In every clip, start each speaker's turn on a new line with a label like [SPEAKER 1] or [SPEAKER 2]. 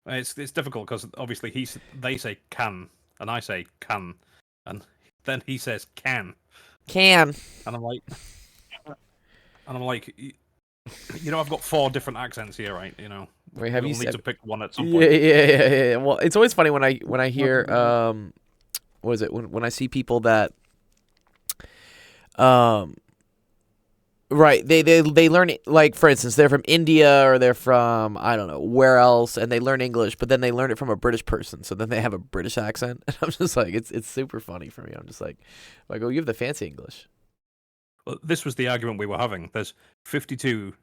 [SPEAKER 1] It's difficult because obviously they say can and I say can, and then he says can,
[SPEAKER 2] Can.
[SPEAKER 1] and I'm like, I've got 4 different accents here, right?
[SPEAKER 2] Wait, have
[SPEAKER 1] we'll
[SPEAKER 2] you
[SPEAKER 1] need
[SPEAKER 2] said?
[SPEAKER 1] to pick one at some
[SPEAKER 2] Yeah,
[SPEAKER 1] point.
[SPEAKER 2] yeah. Well, it's always funny when I hear what is it when I see people that um right they learn it, like for instance they're from India or they're from I don't know where else and they learn English but then they learn it from a British person so then they have a British accent and I'm just like it's super funny for me. I'm just like I go, you have the fancy English.
[SPEAKER 1] Well, this was the argument we were having. There's 52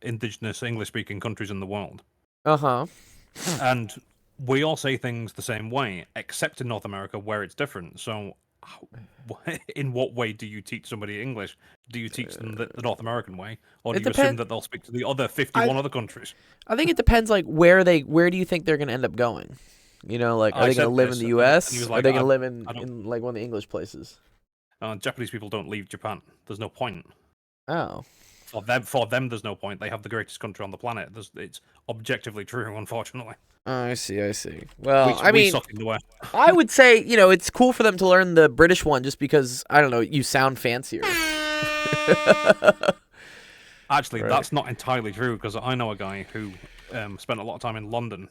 [SPEAKER 1] indigenous English-speaking countries in the world,
[SPEAKER 2] Uh-huh.
[SPEAKER 1] and we all say things the same way, except in North America where it's different. So, in what way do you teach somebody English? Do you teach them the North American way, or do
[SPEAKER 2] It
[SPEAKER 1] you assume
[SPEAKER 2] depends.
[SPEAKER 1] that they'll speak to the other
[SPEAKER 2] I
[SPEAKER 1] 51 other countries?
[SPEAKER 2] I think it depends like where do you think they're going to end up going? You know, like are
[SPEAKER 1] I
[SPEAKER 2] they going
[SPEAKER 1] said
[SPEAKER 2] to live in
[SPEAKER 1] this,
[SPEAKER 2] the
[SPEAKER 1] and he
[SPEAKER 2] US?
[SPEAKER 1] was
[SPEAKER 2] Are
[SPEAKER 1] like,
[SPEAKER 2] they going to live
[SPEAKER 1] I don't.
[SPEAKER 2] in like one of the English places?
[SPEAKER 1] Japanese people don't leave Japan. There's no point.
[SPEAKER 2] Oh.
[SPEAKER 1] For them, there's no point. They have the greatest country on the planet. It's objectively true, unfortunately.
[SPEAKER 2] I see. Well, I
[SPEAKER 1] We
[SPEAKER 2] mean,
[SPEAKER 1] suck in the West.
[SPEAKER 2] I would say, it's cool for them to learn the British one just because, I don't know, you sound fancier.
[SPEAKER 1] Actually,
[SPEAKER 2] Right.
[SPEAKER 1] that's not entirely true because I know a guy who spent a lot of time in London.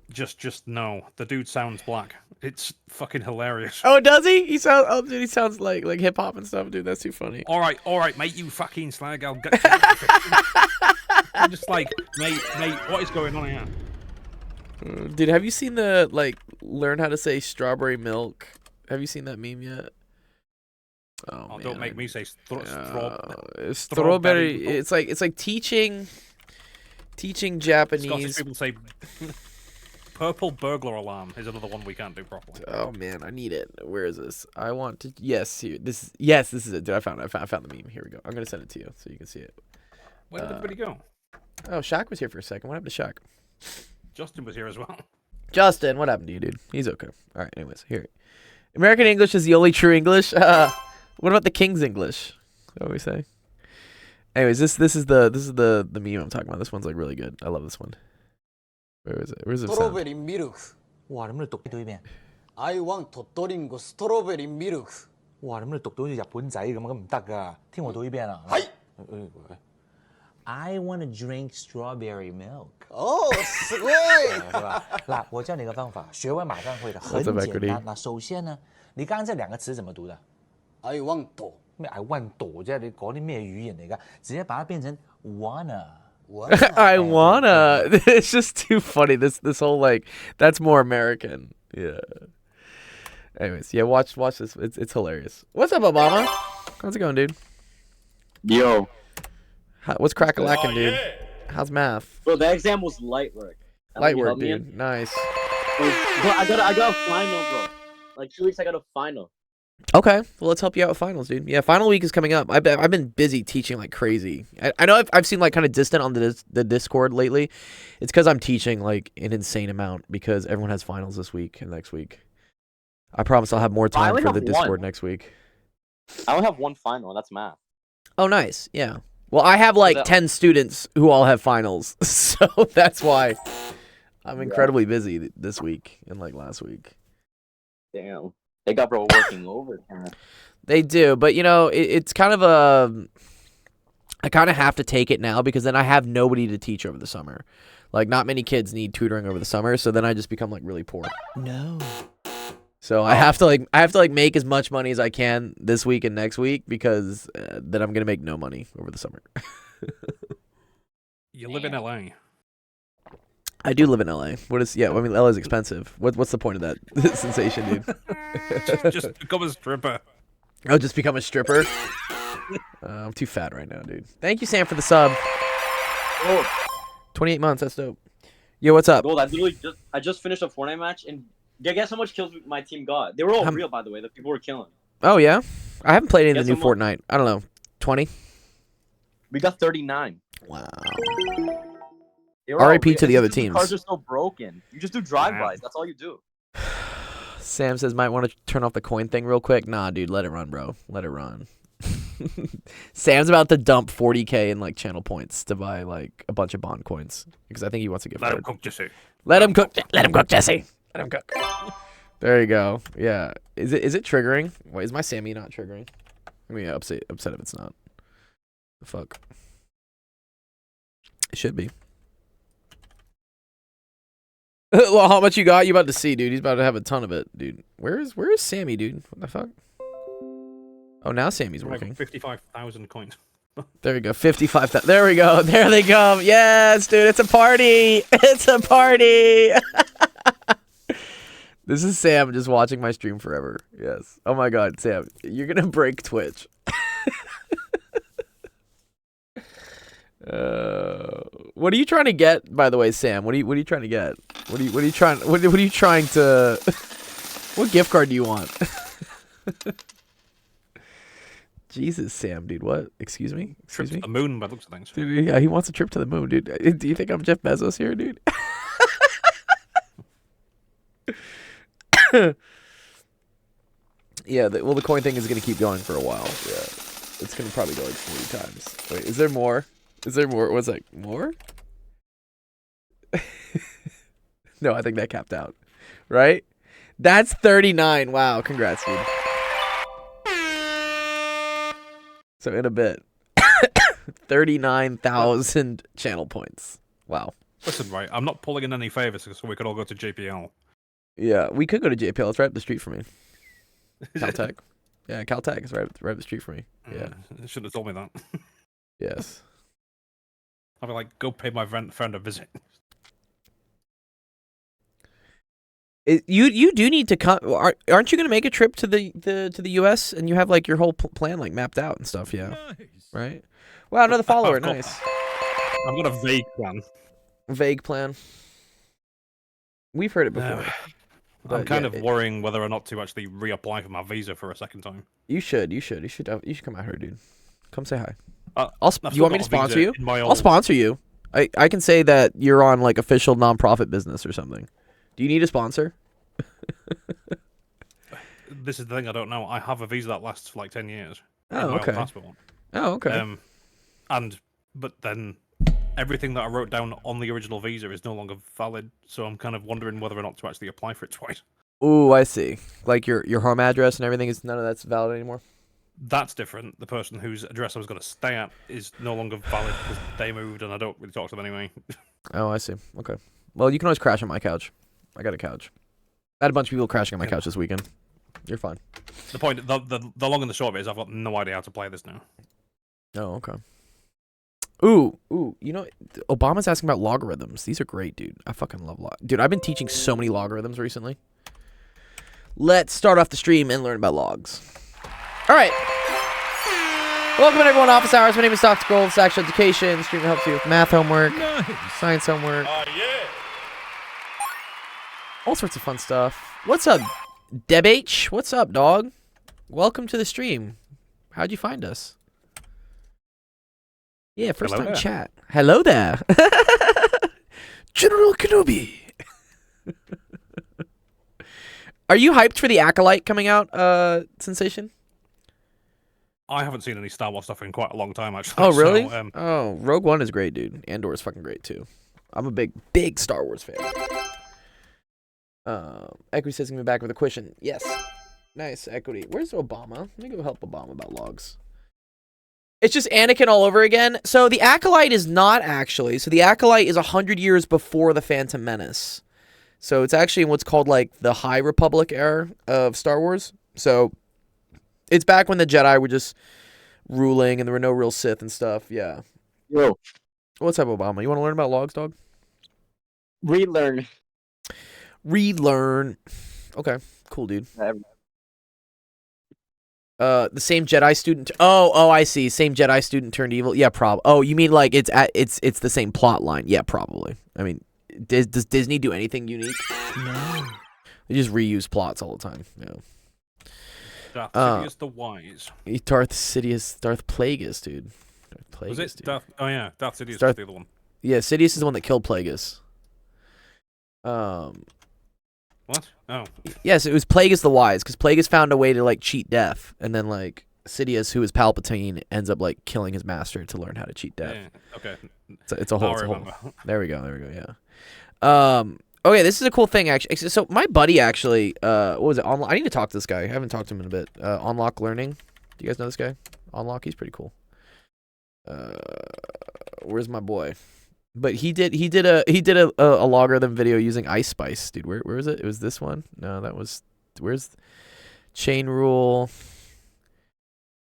[SPEAKER 1] Just no, the dude sounds black. It's fucking hilarious.
[SPEAKER 2] Oh, does he? Dude, he sounds like hip hop and stuff, dude. That's too funny.
[SPEAKER 1] All right, mate, you fucking slag. I'll get you. I'm just like, mate, what is going on here?
[SPEAKER 2] Dude, have you seen learn how to say strawberry milk? Have you seen that meme yet? Oh, man.
[SPEAKER 1] Don't make me say
[SPEAKER 2] strawberry. It's like teaching Japanese.
[SPEAKER 1] Scottish people say purple burglar alarm is another one we can't do properly.
[SPEAKER 2] Oh man, I need it. Where is this? I want to. Yes, here. This is it. Dude, I found the meme. Here we go. I'm gonna send it to you so you can see it.
[SPEAKER 1] Where did everybody go?
[SPEAKER 2] Oh, Shaq was here for a second. What happened to Shaq?
[SPEAKER 1] Justin was here as well.
[SPEAKER 2] Justin, what happened to you, dude? He's okay. All right. Anyways, here. American English is the only true English. What about the King's English? What do we say? Anyways, this is the meme I'm talking about. This one's like really good. I love this one. Where is it? Where's it?
[SPEAKER 3] Strawberry milk.
[SPEAKER 4] 哇，能唔能讀多一遍？
[SPEAKER 3] I want to drink strawberry milk.
[SPEAKER 4] 哇，能唔能讀到好似日本仔咁咁唔得㗎？聽我讀一遍啊！
[SPEAKER 3] はい。
[SPEAKER 4] I want to drink strawberry milk。
[SPEAKER 3] 哦，すごい。
[SPEAKER 4] 是吧？嗱，我教你个方法，学完马上会的，很
[SPEAKER 2] 我这边
[SPEAKER 4] 简单。那首先呢，你刚刚这两个词怎么读的？
[SPEAKER 3] I want to.
[SPEAKER 4] 咩 I want 啫？你講啲咩語言嚟㗎？直接把它變成 wanna。
[SPEAKER 2] I wanna. It's just too funny. This whole that's more American. Yeah. Anyways, yeah, watch this. It's hilarious. What's up, Obama? How's it going, dude?
[SPEAKER 5] Yo.
[SPEAKER 2] What's crack-a-lackin', dude? How's math?
[SPEAKER 5] Bro, that exam was light work.
[SPEAKER 2] Light work, dude. Nice.
[SPEAKER 5] Bro, I got a final, bro. Like 2 weeks, I got a final.
[SPEAKER 2] Okay, well, let's help you out with finals, dude. Yeah, final week is coming up. I've been busy teaching like crazy. I know I've seen kind of distant on the Discord lately. It's because I'm teaching like an insane amount because everyone has finals this week and next week. I promise I'll have more time
[SPEAKER 5] only
[SPEAKER 2] for the
[SPEAKER 5] have
[SPEAKER 2] Discord
[SPEAKER 5] one.
[SPEAKER 2] next week.
[SPEAKER 5] I only have one final, and that's math.
[SPEAKER 2] Oh, nice. Yeah. Well, I have like 10 students who all have finals, so that's why I'm incredibly busy this week and like last week.
[SPEAKER 5] Damn. They got bro working overtime.
[SPEAKER 2] They do, but it's kind of I kind of have to take it now because then I have nobody to teach over the summer. Like, not many kids need tutoring over the summer, so then I just become like really poor.
[SPEAKER 4] No.
[SPEAKER 2] So I have to make as much money as I can this week and next week because then I'm gonna make no money over the summer.
[SPEAKER 1] You live in LA.
[SPEAKER 2] I do live in LA. LA is expensive. What's the point of that sensation, dude?
[SPEAKER 1] just become a stripper.
[SPEAKER 2] Oh, just become a stripper? I'm too fat right now, dude. Thank you, Sam, for the sub.
[SPEAKER 5] Oh,
[SPEAKER 2] 28 months, that's dope. Yo, what's up?
[SPEAKER 5] Gold, I just finished a Fortnite match, and guess how much kills my team got? They were all real, by the way. The people were killing.
[SPEAKER 2] Oh, yeah? I haven't played any of the
[SPEAKER 5] Guess
[SPEAKER 2] new
[SPEAKER 5] how much?
[SPEAKER 2] Fortnite. I don't know. 20?
[SPEAKER 5] We got 39.
[SPEAKER 2] Wow.
[SPEAKER 5] They were all
[SPEAKER 2] RIP
[SPEAKER 5] real.
[SPEAKER 2] to the
[SPEAKER 5] It's
[SPEAKER 2] other
[SPEAKER 5] just the
[SPEAKER 2] teams.
[SPEAKER 5] Cars are so broken. You just do drive-bys. That's all you do.
[SPEAKER 2] Sam says, might want to turn off the coin thing real quick. Nah, dude, let it run, bro. Let it run. Sam's about to dump 40K in like channel points to buy like a bunch of bond coins because I think he wants to get
[SPEAKER 1] Let him
[SPEAKER 2] fired.
[SPEAKER 1] cook, Jesse.
[SPEAKER 2] Let him cook. Let him cook, Jesse. Let him cook. There you go. Yeah. Is it triggering? Wait, is my Sammy not triggering? I mean, upset if it's not. The fuck. It should be. Well, how much you got? You about to see, dude. He's about to have a ton of it, dude. Where is Sammy, dude? What the fuck? Oh, now Sammy's
[SPEAKER 1] I have
[SPEAKER 2] working.
[SPEAKER 1] 55,000 coins.
[SPEAKER 2] There we go. 55,000. There we go. There they come. Yes, dude. It's a party. It's a party. This is Sam just watching my stream forever. Yes. Oh my God, Sam, you're gonna break Twitch. What are you trying to get, by the way, Sam? What are you trying to get? What are you trying to? What gift card do you want? Jesus, Sam, dude. What? Excuse me.
[SPEAKER 1] Trip
[SPEAKER 2] Excuse
[SPEAKER 1] to
[SPEAKER 2] me.
[SPEAKER 1] the moon by the looks of things.
[SPEAKER 2] Dude, yeah, he wants a trip to the moon, dude. Do you think I'm Jeff Bezos here, dude? Yeah, well, the coin thing is going to keep going for a while. Yeah. It's going to probably go like 40 times. Wait, is there more? Is there more? What's that? More? No, I think that capped out. Right? That's 39. Wow, congrats, dude. So in a bit. 39,000 channel points. Wow.
[SPEAKER 1] Listen, right, I'm not pulling in any favors so we could all go to JPL.
[SPEAKER 2] Yeah, we could go to JPL. It's right up the street for me. Caltech. Yeah, Caltech is right up the street for me. Yeah.
[SPEAKER 1] You should have told me that.
[SPEAKER 2] Yes.
[SPEAKER 1] I'd be like, go pay my friend a visit.
[SPEAKER 2] You do need to come. Aren't you going to make a trip to the U.S. and you have like your whole plan like mapped out and stuff? Yeah.
[SPEAKER 6] Nice.
[SPEAKER 2] Right. Wow, another follower.
[SPEAKER 1] I've got-
[SPEAKER 2] Nice.
[SPEAKER 1] I've got a vague plan.
[SPEAKER 2] Vague plan. We've heard it before.
[SPEAKER 1] I'm
[SPEAKER 2] But
[SPEAKER 1] kind
[SPEAKER 2] yeah,
[SPEAKER 1] of worrying whether or not to actually reapply for my visa for a second time.
[SPEAKER 2] You should come out here, dude. Come say hi.
[SPEAKER 1] I've
[SPEAKER 2] Do you
[SPEAKER 1] still
[SPEAKER 2] want me to
[SPEAKER 1] got a
[SPEAKER 2] sponsor
[SPEAKER 1] visa
[SPEAKER 2] you?
[SPEAKER 1] in my
[SPEAKER 2] I'll
[SPEAKER 1] old-
[SPEAKER 2] sponsor you. I can say that you're on like official nonprofit business or something. Do you need a sponsor?
[SPEAKER 1] This is the thing I don't know. I have a visa that lasts for like 10 years.
[SPEAKER 2] Oh,
[SPEAKER 1] in my old
[SPEAKER 2] okay.
[SPEAKER 1] passport.
[SPEAKER 2] Oh, okay.
[SPEAKER 1] But then everything that I wrote down on the original visa is no longer valid. So I'm kind of wondering whether or not to actually apply for it twice.
[SPEAKER 2] Ooh, I see. Like your home address and everything is none of that's valid anymore.
[SPEAKER 1] That's different. The person whose address I was going to stay at is no longer valid because they moved and I don't really talk to them anyway.
[SPEAKER 2] Oh, I see. Okay. Well, you can always crash on my couch. I got a couch. I had a bunch of people crashing on my couch this weekend. You're fine.
[SPEAKER 1] The point, the long and the short of it is I've got no idea how to play this now.
[SPEAKER 2] Oh, okay. Ooh, you know, Obama's asking about logarithms. These are great, dude. I fucking love Dude, I've been teaching so many logarithms recently. Let's start off the stream and learn about logs. All right. Welcome everyone to Office Hours. My name is Dr. Gold, Sexual Education. The stream helps you with math homework,
[SPEAKER 6] Nice.
[SPEAKER 2] science homework,
[SPEAKER 6] Yeah.
[SPEAKER 2] all sorts of fun stuff. What's up, Deb H? What's up, dog? Welcome to the stream. How'd you find us? Yeah, first
[SPEAKER 1] Hello
[SPEAKER 2] time
[SPEAKER 1] there.
[SPEAKER 2] chat. Hello there. General Kenobi. Are you hyped for the Acolyte coming out, Sensation?
[SPEAKER 1] I haven't seen any Star Wars stuff in quite a long time, actually.
[SPEAKER 2] Oh, really?
[SPEAKER 1] So,
[SPEAKER 2] Oh, Rogue One is great, dude. Andor is fucking great, too. I'm a big Star Wars fan. Equity says he's back with a question. Yes. Nice, Equity. Where's Obama? Let me go help Obama about logs. It's just Anakin all over again. So the Acolyte is not actually. So the Acolyte is 100 years before the Phantom Menace. So it's actually in what's called like the High Republic era of Star Wars. So it's back when the Jedi were just ruling and there were no real Sith and stuff. Yeah.
[SPEAKER 5] Yo,
[SPEAKER 2] What's up, Obama? You want to learn about logs, dog?
[SPEAKER 5] relearn.
[SPEAKER 2] Relearn. Okay, cool, dude. The same Jedi student. Oh, I see. Same Jedi student turned evil. Yeah, Oh, you mean like it's the same plot line? Yeah, probably. I mean, does Disney do anything unique? No. They just reuse plots all the time. Yeah.
[SPEAKER 1] Darth Sidious the Wise.
[SPEAKER 2] Darth Plagueis, dude. Darth Plagueis,
[SPEAKER 1] Was it
[SPEAKER 2] dude.
[SPEAKER 1] Darth? Oh yeah, Darth Sidious
[SPEAKER 2] Darth-
[SPEAKER 1] was the other one.
[SPEAKER 2] Yeah, Sidious is the one that killed Plagueis.
[SPEAKER 1] What? Oh,
[SPEAKER 2] Yes, it was Plagueis the Wise, because Plagueis found a way to like cheat death, and then like Sidious, who is Palpatine, ends up like killing his master to learn how to cheat death.
[SPEAKER 1] Yeah, okay.
[SPEAKER 2] It's a whole.
[SPEAKER 1] Now I
[SPEAKER 2] It's a whole.
[SPEAKER 1] remember.
[SPEAKER 2] There we go. Yeah. Okay, this is a cool thing actually. So my buddy actually, what was it? I need to talk to this guy. I haven't talked to him in a bit. Unlock Learning. Do you guys know this guy? Unlock. He's pretty cool. Where's my boy? But he did a logarithm video using Ice Spice, dude. Where is it? It was this one. No, that was. Where's chain rule?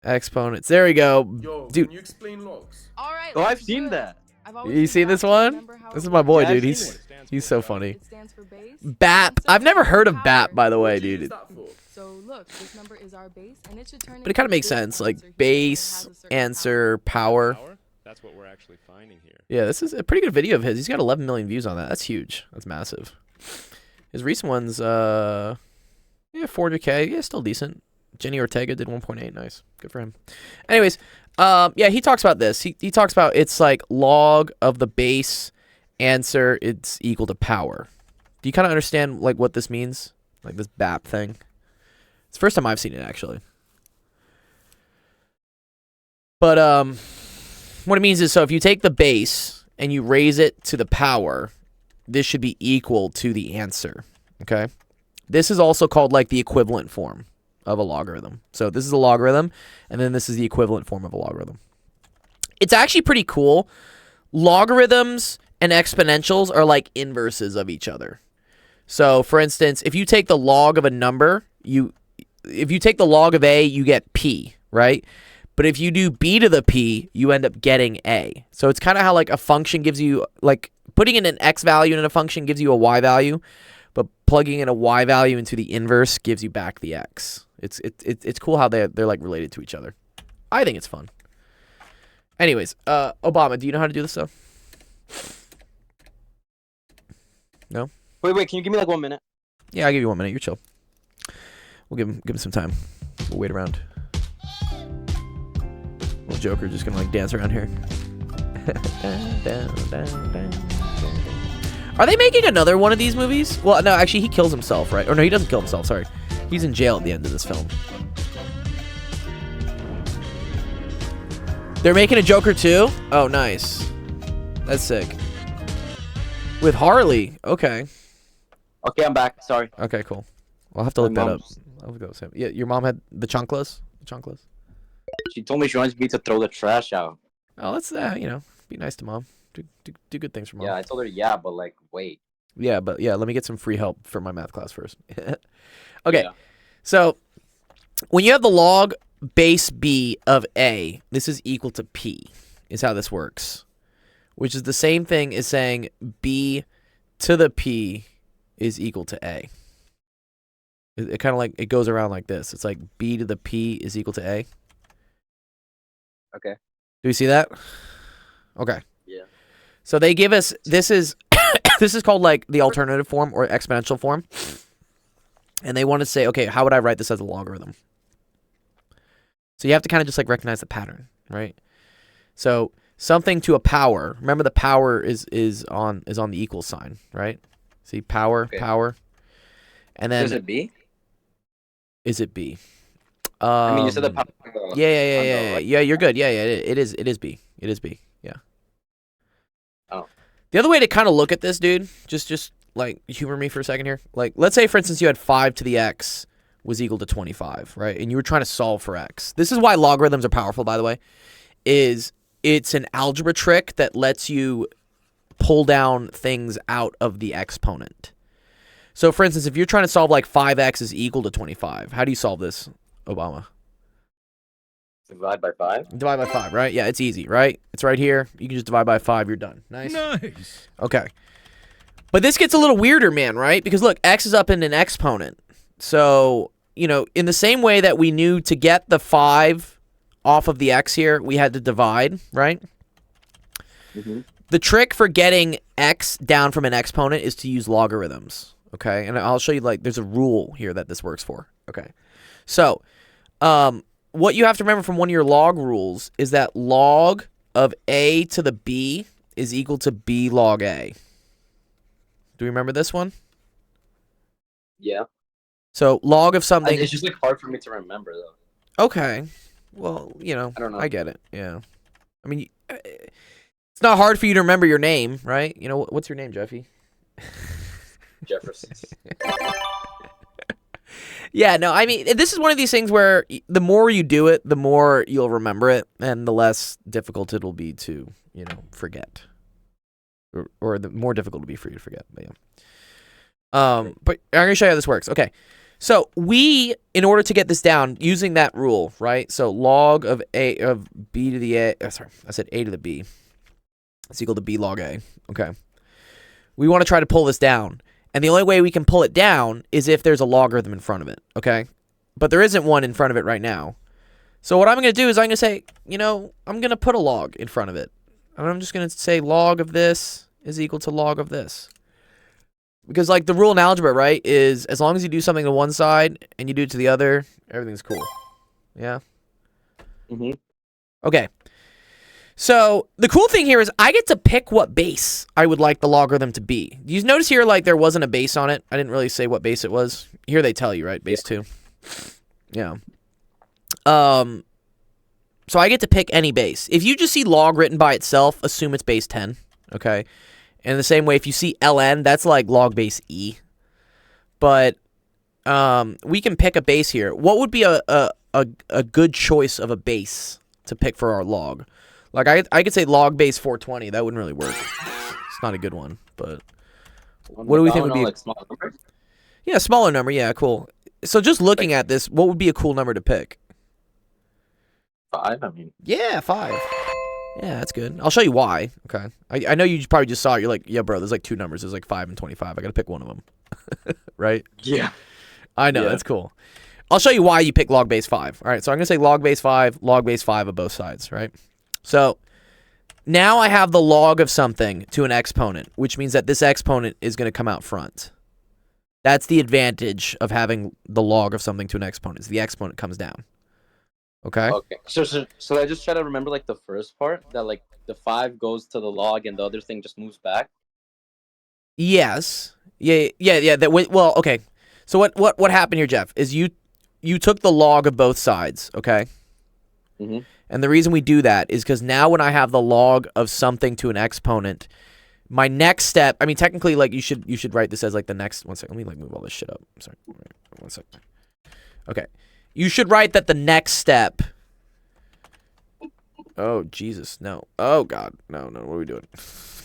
[SPEAKER 2] Exponents. There we go.
[SPEAKER 6] Yo,
[SPEAKER 2] Dude.
[SPEAKER 6] can you explain logs?
[SPEAKER 7] All right.
[SPEAKER 5] Oh, I've
[SPEAKER 7] let's
[SPEAKER 5] seen
[SPEAKER 7] do it.
[SPEAKER 5] that.
[SPEAKER 7] I've always
[SPEAKER 2] You
[SPEAKER 7] been
[SPEAKER 2] seen this
[SPEAKER 7] baffled.
[SPEAKER 2] one?
[SPEAKER 7] Remember how
[SPEAKER 2] This is
[SPEAKER 7] it
[SPEAKER 2] my boy,
[SPEAKER 5] Yeah, I've
[SPEAKER 2] dude.
[SPEAKER 5] seen
[SPEAKER 2] He's so funny.
[SPEAKER 7] It stands for base.
[SPEAKER 2] BAP.
[SPEAKER 7] And so
[SPEAKER 2] I've never
[SPEAKER 7] does
[SPEAKER 2] heard of
[SPEAKER 7] power.
[SPEAKER 2] BAP, by the way,
[SPEAKER 6] What do you use
[SPEAKER 2] dude.
[SPEAKER 6] that for?
[SPEAKER 7] So look, this number is our base, and it should turn.
[SPEAKER 2] But it kind of makes sense, like base, answer, power.
[SPEAKER 8] That's what we're actually finding here.
[SPEAKER 2] Yeah, this is a pretty good video of his. He's got 11 million views on that. That's huge. That's massive. His recent ones, yeah, 400K. Yeah, still decent. Jenny Ortega did 1.8. Nice. Good for him. Anyways, yeah, he talks about this. He talks about it's like log of the base answer, it's equal to power. Do you kind of understand like what this means? Like this BAP thing? It's the first time I've seen it actually. But what it means is, so if you take the base and you raise it to the power, this should be equal to the answer. Okay? This is also called like the equivalent form of a logarithm. So this is a logarithm, and then this is the equivalent form of a logarithm. It's actually pretty cool. Logarithms and exponentials are like inverses of each other. So for instance, if you take the log of a number, if you take the log of A, you get P, right? But if you do B to the P, you end up getting A. So it's kind of how like a function gives you, like putting in an X value in a function gives you a Y value, but plugging in a Y value into the inverse gives you back the X. It's cool how they're like related to each other. I think it's fun. Anyways, Obama, do you know how to do this stuff? No?
[SPEAKER 5] Wait, can you give me like 1 minute?
[SPEAKER 2] Yeah, I'll give you 1 minute. You're chill. We'll give him some time. We'll wait around. Little Joker just gonna like dance around here. Are they making another one of these movies? Well, no, actually he kills himself, right? Or no, he doesn't kill himself, sorry. He's in jail at the end of this film. They're making a Joker too? Oh, nice. That's sick. With Harley. Okay.
[SPEAKER 5] Okay, I'm back. Sorry.
[SPEAKER 2] Okay, cool. I'll have to
[SPEAKER 5] My
[SPEAKER 2] look that up.
[SPEAKER 5] mom's-
[SPEAKER 2] I'll go with him. Yeah, your mom had the chanclas? The chanclas?
[SPEAKER 5] She told me she wants me to throw the trash out.
[SPEAKER 2] Oh, let's, you know, be nice to mom. Do good things for mom.
[SPEAKER 5] Yeah, I told her yeah, but like wait.
[SPEAKER 2] Yeah, but yeah, let me get some free help for my math class first. Okay,
[SPEAKER 5] Yeah.
[SPEAKER 2] so when you have the log base B of A, this is equal to P, is how this works. Which is the same thing as saying B to the P is equal to A. It kind of like, it goes around like this. It's like B to the P is equal to A.
[SPEAKER 5] Okay.
[SPEAKER 2] Do we see that? Okay.
[SPEAKER 5] Yeah.
[SPEAKER 2] So they give us, this is this is called like the alternative form or exponential form. And they want to say, okay, how would I write this as a logarithm? So you have to kind of just like recognize the pattern, right? So something to a power. Remember the power is on the equal sign, right? See, power,
[SPEAKER 5] Okay.
[SPEAKER 2] power. And then
[SPEAKER 5] Is it B?
[SPEAKER 2] is it B?
[SPEAKER 5] I mean, you said the power.
[SPEAKER 2] Yeah. You're good. Yeah. It is B. It is B. Yeah.
[SPEAKER 5] Oh.
[SPEAKER 2] The other way to kind of look at this, dude, just like humor me for a second here. Like, let's say for instance you had 5 to the x was equal to 25, right? And you were trying to solve for x. This is why logarithms are powerful, by the way. It's an algebra trick that lets you pull down things out of the exponent. So, for instance, if you're trying to solve like 5x is equal to 25, how do you solve this, Obama?
[SPEAKER 5] Divide by 5.
[SPEAKER 2] Divide by 5, right? Yeah, it's easy, right? It's right here. You can just divide by 5. You're done. Nice.
[SPEAKER 8] Nice.
[SPEAKER 2] Okay. But this gets a little weirder, man, right? Because look, x is up in an exponent. So, you know, in the same way that we knew to get the 5 off of the x here, we had to divide, right?
[SPEAKER 5] Mm-hmm.
[SPEAKER 2] The trick for getting x down from an exponent is to use logarithms, okay? And I'll show you, like, there's a rule here that this works for, okay? So, what you have to remember from one of your log rules is that log of a to the b is equal to b log a. Do we remember this one?
[SPEAKER 5] Yeah.
[SPEAKER 2] So log of something.
[SPEAKER 5] It's just like hard for me to remember though.
[SPEAKER 2] Okay. Well, you know,
[SPEAKER 5] I don't know.
[SPEAKER 2] I get it. Yeah. I mean, it's not hard for you to remember your name, right? You know, what's your name, Jeffy?
[SPEAKER 5] Jefferson.
[SPEAKER 2] Yeah, no, I mean, this is one of these things where the more you do it, the more you'll remember it, and the less difficult it'll be to, you know, forget. Or the more difficult it'll be for you to forget. But yeah. But I'm going to show you how this works. Okay. So we, in order to get this down, using that rule, right? So log of b to the a, sorry, I said a to the b. It's equal to b log a. Okay. We want to try to pull this down. And the only way we can pull it down is if there's a logarithm in front of it, okay? But there isn't one in front of it right now. So what I'm going to do is I'm going to say, you know, I'm going to put a log in front of it. And I'm just going to say log of this is equal to log of this. Because, like, the rule in algebra, right, is as long as you do something to one side and you do it to the other, everything's cool. Yeah?
[SPEAKER 5] Mm-hmm.
[SPEAKER 2] Okay. So the cool thing here is I get to pick what base I would like the logarithm to be. You notice here, like, there wasn't a base on it. I didn't really say what base it was. Here they tell you, right? Base 2. Yeah. So I get to pick any base. If you just see log written by itself, assume it's base 10. Okay. And the same way, if you see ln, that's like log base e. But we can pick a base here. What would be a good choice of a base to pick for our log? Like, I could say log base 420. That wouldn't really work. It's not a good one, but what do we think would be?
[SPEAKER 5] Like small numbers?
[SPEAKER 2] Yeah, smaller number. Yeah, cool. So just looking at this, what would be a cool number to pick?
[SPEAKER 5] 5. I mean,
[SPEAKER 2] Yeah, 5. Yeah, that's good. I'll show you why. Okay. I know you probably just saw it. You're like, yeah, bro, there's like 2 numbers. There's like 5 and 25. I got to pick one of them. Right?
[SPEAKER 5] yeah.
[SPEAKER 2] I know.
[SPEAKER 5] Yeah.
[SPEAKER 2] That's cool. I'll show you why you pick log base 5. All right. So I'm going to say log base 5 of both sides, right? So now I have the log of something to an exponent, which means that this exponent is going to come out front. That's the advantage of having the log of something to an exponent. Is the exponent comes down. Okay?
[SPEAKER 5] Okay. So I just try to remember like the first part that like the 5 goes to the log and the other thing just moves back.
[SPEAKER 2] Yes. Yeah. Well, okay. So what happened here, Jeff, is you took the log of both sides, okay?
[SPEAKER 5] Mm-hmm.
[SPEAKER 2] And the reason we do that is because now when I have the log of something to an exponent, my next step, I mean, technically, like, you should write this as, like, the next, one second, let me, like, move all this shit up. Sorry, one second. Okay. You should write that the next step, oh, Jesus, no. Oh, God, no, what are we doing?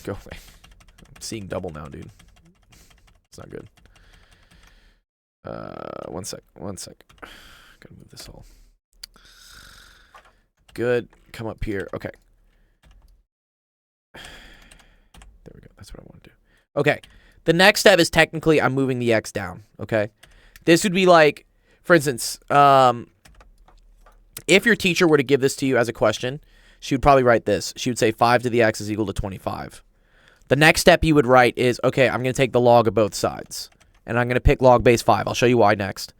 [SPEAKER 2] Go away. I'm seeing double now, dude. It's not good. One sec. Gotta move this all. Good. Come up here. Okay. There we go. That's what I want to do. Okay. The next step is technically I'm moving the x down. Okay. This would be like, for instance, if your teacher were to give this to you as a question, she would probably write this. She would say 5 to the x is equal to 25. The next step you would write is, okay, I'm going to take the log of both sides. And I'm going to pick log base 5. I'll show you why next.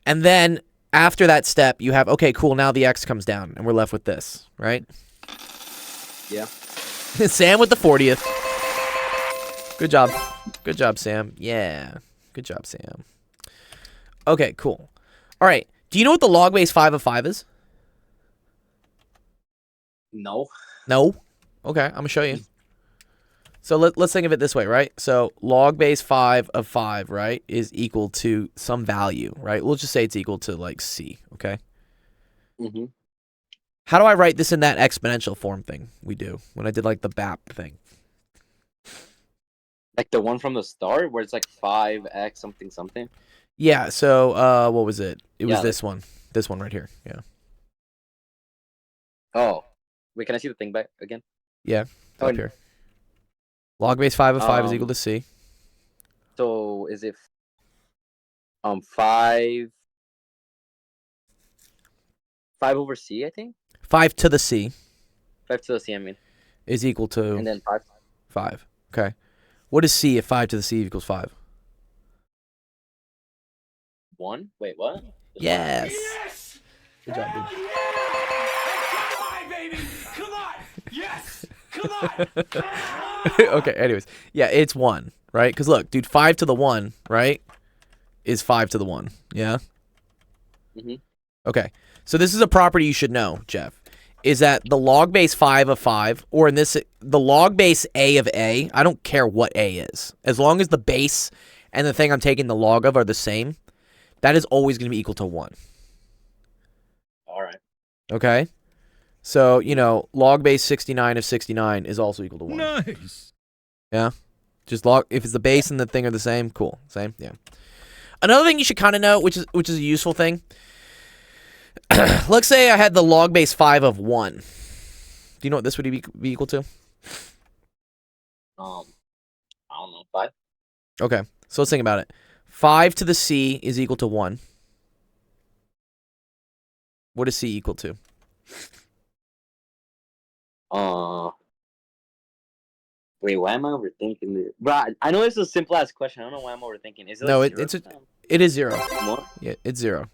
[SPEAKER 2] And then after that step, you have, okay, cool, now the x comes down, and we're left with this, right?
[SPEAKER 5] Yeah.
[SPEAKER 2] Sam with the 40th. Good job. Good job, Sam. Yeah. Good job, Sam. Okay, cool. All right. Do you know what the log base 5 of 5 is?
[SPEAKER 5] No.
[SPEAKER 2] No? Okay, I'm going to show you. So let's think of it this way, right? So log base 5 of 5, right, is equal to some value, right? We'll just say it's equal to, like, c, okay?
[SPEAKER 5] Mm-hmm.
[SPEAKER 2] How do I write this in that exponential form thing we do when I did, like, the BAP thing?
[SPEAKER 5] Like the one from the start where it's like 5x something something.
[SPEAKER 2] Yeah, so what was it? It was
[SPEAKER 5] Yeah,
[SPEAKER 2] this one. This one right here, yeah.
[SPEAKER 5] Oh. Wait, can I see the thing back again?
[SPEAKER 2] Yeah, it's
[SPEAKER 5] Oh,
[SPEAKER 2] up here. Log base 5 of 5 is equal to c.
[SPEAKER 5] So is it 5 over c, I think?
[SPEAKER 2] 5 to the c
[SPEAKER 5] 5 to the c, I mean.
[SPEAKER 2] is equal to
[SPEAKER 5] And then 5.
[SPEAKER 2] 5. Okay. What is c if 5 to the c equals 5?
[SPEAKER 5] 1? Wait, what? Just
[SPEAKER 2] Yes.
[SPEAKER 6] Yes!
[SPEAKER 2] Good job, dude.
[SPEAKER 6] Hell yeah! Come on, baby! Come on! Yes! Come on!
[SPEAKER 2] Okay, anyways. Yeah, it's 1, right? Because look, dude, 5 to the 1, right, is 5 to the 1. Yeah?
[SPEAKER 5] Mhm.
[SPEAKER 2] Okay. So this is a property you should know, Jeff. Is that the log base 5 of 5, or in this, the log base A of A, I don't care what A is. As long as the base and the thing I'm taking the log of are the same, that is always going to be equal to 1.
[SPEAKER 5] All right.
[SPEAKER 2] Okay? So, you know, log base 69 of 69 is also equal to 1.
[SPEAKER 6] Nice.
[SPEAKER 2] Yeah? Just log, if it's the base and the thing are the same, cool. Same? Yeah. Another thing you should kind of know, which is a useful thing. Let's say I had the log base 5 of 1. Do you know what this would be equal to?
[SPEAKER 5] I don't know, 5.
[SPEAKER 2] Okay, so let's think about it. 5 to the c is equal to 1. What is c equal to?
[SPEAKER 5] Wait, why am I overthinking this? Bro, I know it's a simple ass question. I don't know why I'm overthinking. Is it
[SPEAKER 2] No,
[SPEAKER 5] like
[SPEAKER 2] it is 0.
[SPEAKER 5] more?
[SPEAKER 2] Yeah, it's 0.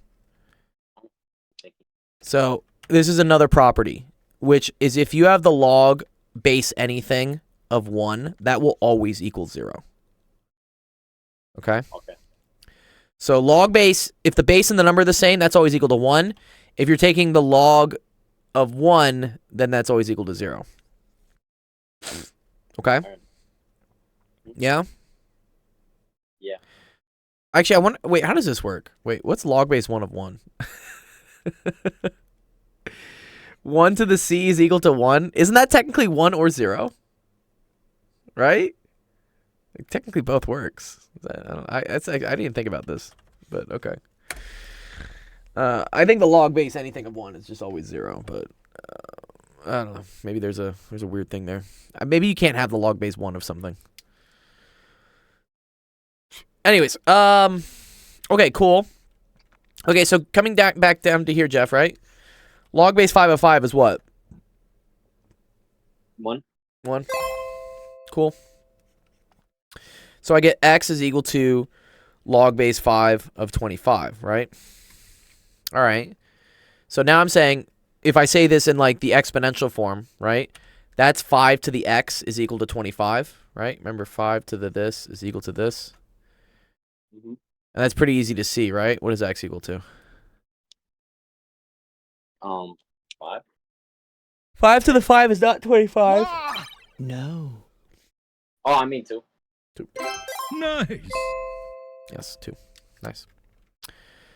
[SPEAKER 5] Thank you.
[SPEAKER 2] So this is another property, which is if you have the log base anything of 1, that will always equal 0. Okay?
[SPEAKER 5] Okay.
[SPEAKER 2] So log base, if the base and the number are the same, that's always equal to 1. If you're taking the log of 1, then that's always equal to 0. Okay?
[SPEAKER 5] Alright.
[SPEAKER 2] Yeah?
[SPEAKER 5] Yeah.
[SPEAKER 2] Actually, I wonder, wait, how does this work? Wait, what's log base 1 of 1? 1 to the c is equal to 1. Isn't that technically 1 or 0? Right? Like, technically both works. I didn't even think about this, but okay. I think the log base anything of 1 is just always 0, but I don't know. Maybe there's a weird thing there. Maybe you can't have the log base 1 of something. Anyways, okay, cool. Okay, so coming back down to here, Jeff, right? Log base 5 of 5 is what?
[SPEAKER 5] 1.
[SPEAKER 2] 1. Cool. So I get x is equal to log base 5 of 25, right? All right. So now I'm saying, if I say this in like the exponential form, right? That's 5 to the x is equal to 25, right? Remember 5 to the this is equal to this.
[SPEAKER 5] Mm-hmm.
[SPEAKER 2] And that's pretty easy to see, right? What is x equal to?
[SPEAKER 5] 5.
[SPEAKER 2] 5 to the 5 is not 25. No.
[SPEAKER 5] Oh, I mean 2.
[SPEAKER 2] 2.
[SPEAKER 6] Nice.
[SPEAKER 2] Yes, 2. Nice.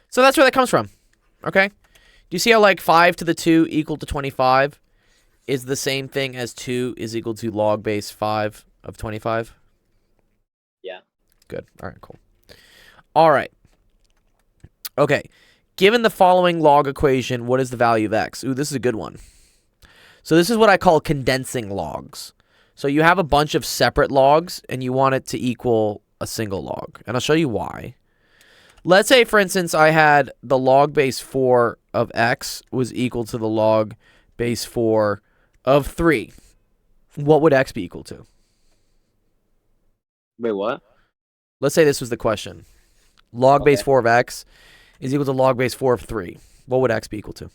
[SPEAKER 2] So that's where that comes from. Okay? Do you see how like 5 to the 2 equal to 25 is the same thing as 2 is equal to log base 5 of 25?
[SPEAKER 5] Yeah.
[SPEAKER 2] Good. All right, cool. All right. Okay. Given the following log equation, what is the value of x? Ooh, this is a good one. So this is what I call condensing logs. So you have a bunch of separate logs, and you want it to equal a single log. And I'll show you why. Let's say, for instance, I had the log base 4 of x was equal to the log base 4 of 3. What would x be equal to?
[SPEAKER 5] Wait, what?
[SPEAKER 2] Let's say this was the question. Log base 4 of x is equal to log base 4 of 3. What would x be equal to?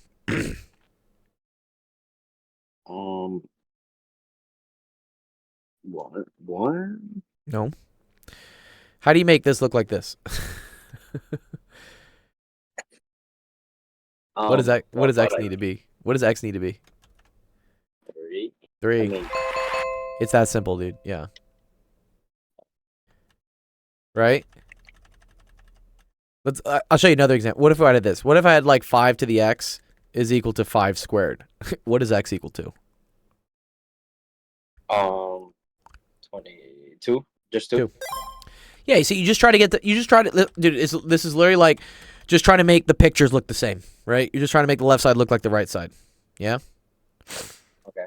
[SPEAKER 5] What?
[SPEAKER 2] No. How do you make this look like this? What does that? What does x need to be? What does x need to be?
[SPEAKER 5] 3.
[SPEAKER 2] 3.
[SPEAKER 5] I mean,
[SPEAKER 2] It's that simple, dude. Yeah. Right? Let's. I'll show you another example. What if I did this? What if I had like 5 to the x is equal to 5 squared? What is x equal to?
[SPEAKER 5] 22. Just 2.
[SPEAKER 2] Yeah. You see, you just try to get the. You just try to, dude. This is literally like just trying to make the pictures look the same, right? You're just trying to make the left side look like the right side. Yeah.
[SPEAKER 5] Okay.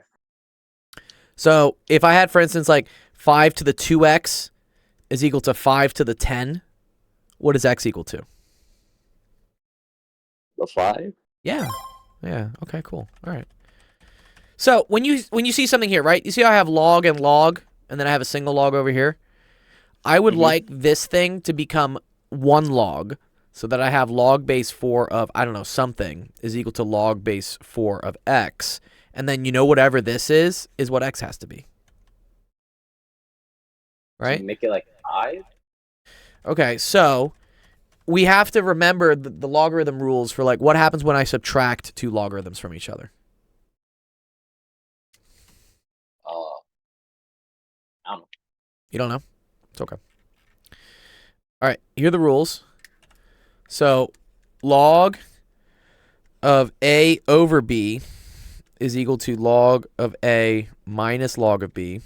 [SPEAKER 2] So if I had, for instance, like 5 to the 2x is equal to 5 to the 10, what is x equal to?
[SPEAKER 5] The 5.
[SPEAKER 2] Yeah. Yeah. Okay, cool. All right. So when you see something here, right? You see how I have log, and then I have a single log over here? I would like this thing to become one log so that I have log base 4 of, I don't know, something is equal to log base 4 of x. And then whatever this is what x has to be. Right?
[SPEAKER 5] So make it like 5.
[SPEAKER 2] Okay, so we have to remember the logarithm rules for like what happens when I subtract two logarithms from each other.
[SPEAKER 5] I don't know.
[SPEAKER 2] You don't know? It's okay. All right, here are the rules. So, log of A over B is equal to log of A minus log of B.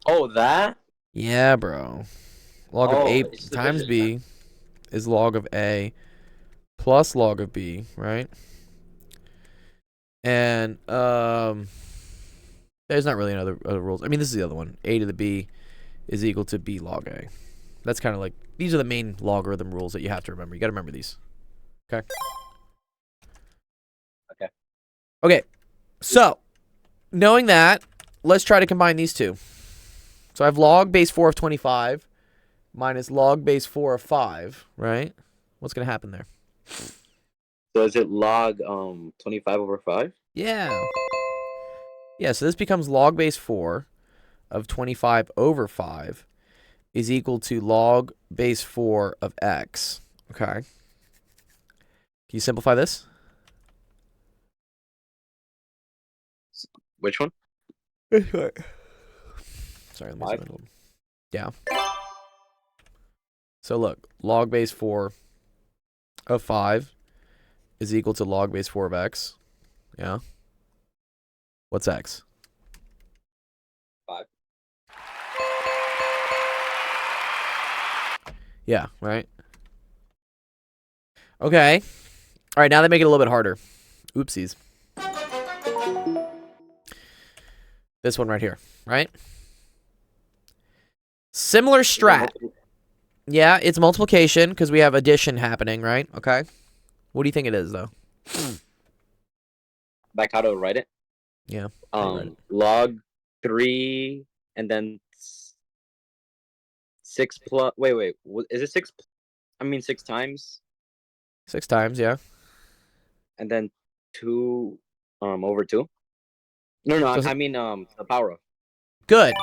[SPEAKER 5] Oh, that?
[SPEAKER 2] Yeah, bro. Log of A
[SPEAKER 5] it's
[SPEAKER 2] times
[SPEAKER 5] division.
[SPEAKER 2] B is log of A plus log of B, right? And there's not really other rules. I mean, this is the other one. A to the B is equal to B log A. That's kind of like, these are the main logarithm rules that you have to remember. You got to remember these. Okay?
[SPEAKER 5] Okay.
[SPEAKER 2] Okay. So, knowing that, let's try to combine these two. So I have log base 4 of 25 minus log base 4 of 5, right? What's going to happen there?
[SPEAKER 5] So is it log 25 over 5?
[SPEAKER 2] Yeah. Yeah, so this becomes log base 4 of 25 over 5 is equal to log base 4 of x. Okay. Can you simplify this?
[SPEAKER 5] Which one?
[SPEAKER 2] Sorry, let me
[SPEAKER 5] Five?
[SPEAKER 2] zoom in a little. Yeah. So look, log base 4 of 5 is equal to log base 4 of x. Yeah. What's x?
[SPEAKER 5] 5.
[SPEAKER 2] Yeah, right? Okay. All right, now they make it a little bit harder. Oopsies. This one right here, right? Similar strat. Yeah, it's multiplication because we have addition happening, right? Okay. What do you think it is, though?
[SPEAKER 5] Like how to write it?
[SPEAKER 2] Yeah. how do you write it?
[SPEAKER 5] Log 3 and then 6 plus. Wait. Is it 6? I mean 6 times
[SPEAKER 2] 6 times, yeah.
[SPEAKER 5] and then 2 over 2. No,
[SPEAKER 2] So
[SPEAKER 5] I mean the power of.
[SPEAKER 2] Good.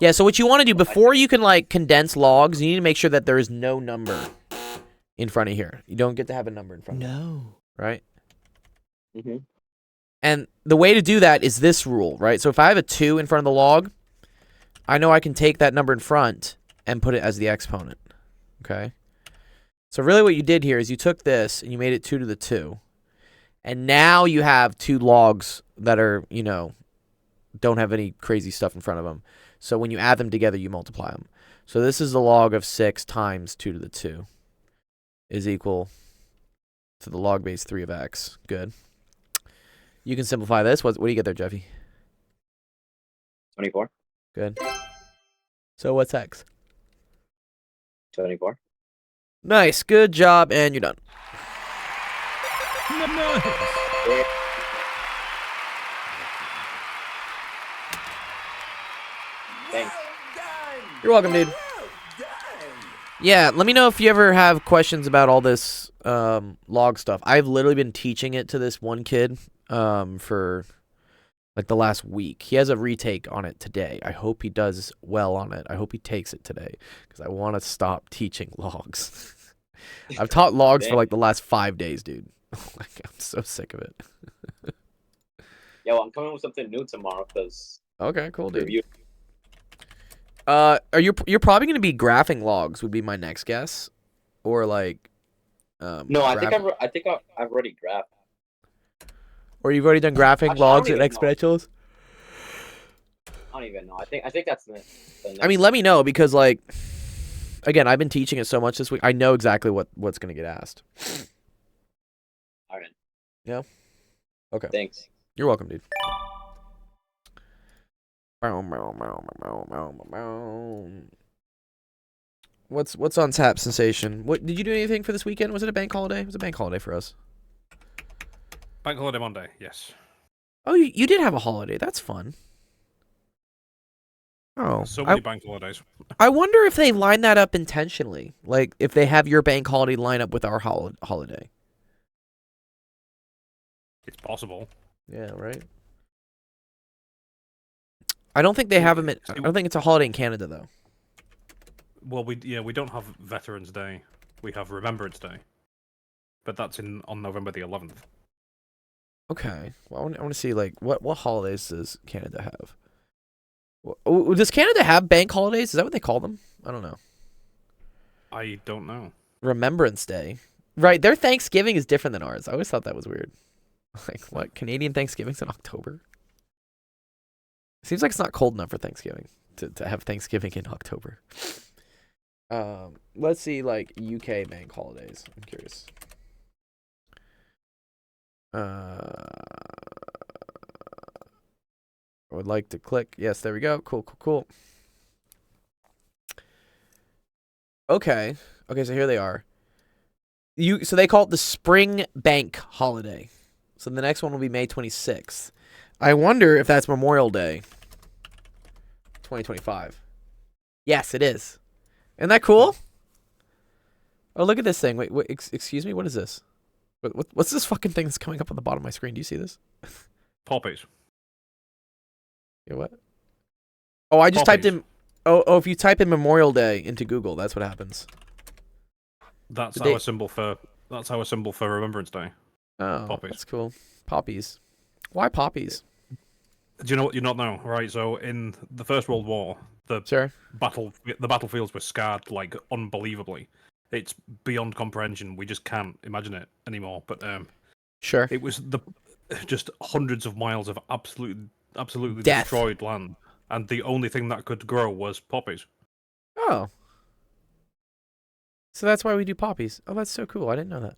[SPEAKER 2] Yeah, so what you want to do before you can like condense logs, you need to make sure that there is no number in front of here. You don't get to have a number in front of it, right?
[SPEAKER 5] Mm-hmm.
[SPEAKER 2] And the way to do that is this rule, right? So if I have a 2 in front of the log, I know I can take that number in front and put it as the exponent, okay? So really what you did here is you took this and you made it 2 to the 2. And now you have 2 logs that are, you know, don't have any crazy stuff in front of them. So when you add them together, you multiply them. So this is the log of 6 times 2 to the 2 is equal to the log base 3 of x. Good. You can simplify this. What do you get there, Jeffy?
[SPEAKER 5] 24.
[SPEAKER 2] Good. So what's x?
[SPEAKER 5] 24.
[SPEAKER 2] Nice. Good job. And you're done.
[SPEAKER 5] Thanks.
[SPEAKER 2] You're welcome, dude. Yeah, let me know if you ever have questions about all this log stuff. I've literally been teaching it to this one kid for like the last week. He has a retake on it today. I hope he does well on it. I hope he takes it today because I want to stop teaching logs. I've taught logs for like the last 5 days, dude. Like, I'm so sick of it.
[SPEAKER 5] Yeah, well, I'm coming with something new tomorrow because
[SPEAKER 2] Okay, cool, dude.
[SPEAKER 5] review.
[SPEAKER 2] You're probably gonna be graphing logs would be my next guess, or like,
[SPEAKER 5] No, I think I've already graphed.
[SPEAKER 2] or you've already done graphing
[SPEAKER 5] Actually, I
[SPEAKER 2] logs
[SPEAKER 5] don't
[SPEAKER 2] and
[SPEAKER 5] even know.
[SPEAKER 2] exponentials.
[SPEAKER 5] I don't even know. I think that's the next.
[SPEAKER 2] I mean, let me know because like, again, I've been teaching it so much this week. I know exactly what's gonna get asked.
[SPEAKER 5] All right.
[SPEAKER 2] Yeah. Okay.
[SPEAKER 5] Thanks.
[SPEAKER 2] You're welcome, dude. What's on tap, Sensation? What did you do anything for this weekend? Was it a bank holiday? It was a bank holiday for us.
[SPEAKER 1] Bank holiday Monday, yes.
[SPEAKER 2] Oh, you did have a holiday. That's fun. Oh,
[SPEAKER 1] So many bank holidays.
[SPEAKER 2] I wonder if they line that up intentionally. Like if they have your bank holiday line up with our holiday.
[SPEAKER 1] It's possible.
[SPEAKER 2] Yeah, right. I don't think they have them. I don't think it's a holiday in Canada though.
[SPEAKER 1] Well, we don't have Veterans Day. We have Remembrance Day, but that's on November the 11th.
[SPEAKER 2] Okay. Well, I want to see like what holidays does Canada have? Does Canada have bank holidays? Is that what they call them? I don't know.
[SPEAKER 1] I don't know.
[SPEAKER 2] Remembrance Day. Right, their Thanksgiving is different than ours. I always thought that was weird. Like, what? Canadian Thanksgiving's in October? Seems like it's not cold enough for Thanksgiving to have Thanksgiving in October. Let's see, like, UK bank holidays. I'm curious. I would like to click. Yes, there we go. Cool. Okay, so here they are. So they call it the Spring Bank Holiday. So the next one will be May 26th. I wonder if that's Memorial Day 2025. Yes, it is. Isn't that cool? Oh, look at this thing. Wait, excuse me? What is this? What's this fucking thing that's coming up on the bottom of my screen? Do you see this?
[SPEAKER 1] Poppies.
[SPEAKER 2] Yeah, what? Oh, I just typed in... Oh, if you type in Memorial Day into Google, that's what happens.
[SPEAKER 1] That's our symbol for Remembrance Day.
[SPEAKER 2] Oh,
[SPEAKER 1] Poppies.
[SPEAKER 2] that's cool. Poppies. Why poppies?
[SPEAKER 1] Do you know what you not know? Right, so in the First World War, the battlefields were scarred like unbelievably. It's beyond comprehension. We just can't imagine it anymore. But
[SPEAKER 2] sure,
[SPEAKER 1] it was just hundreds of miles of absolutely
[SPEAKER 2] death.
[SPEAKER 1] Destroyed land, and the only thing that could grow was poppies.
[SPEAKER 2] Oh. So that's why we do poppies. Oh, that's so cool. I didn't know that.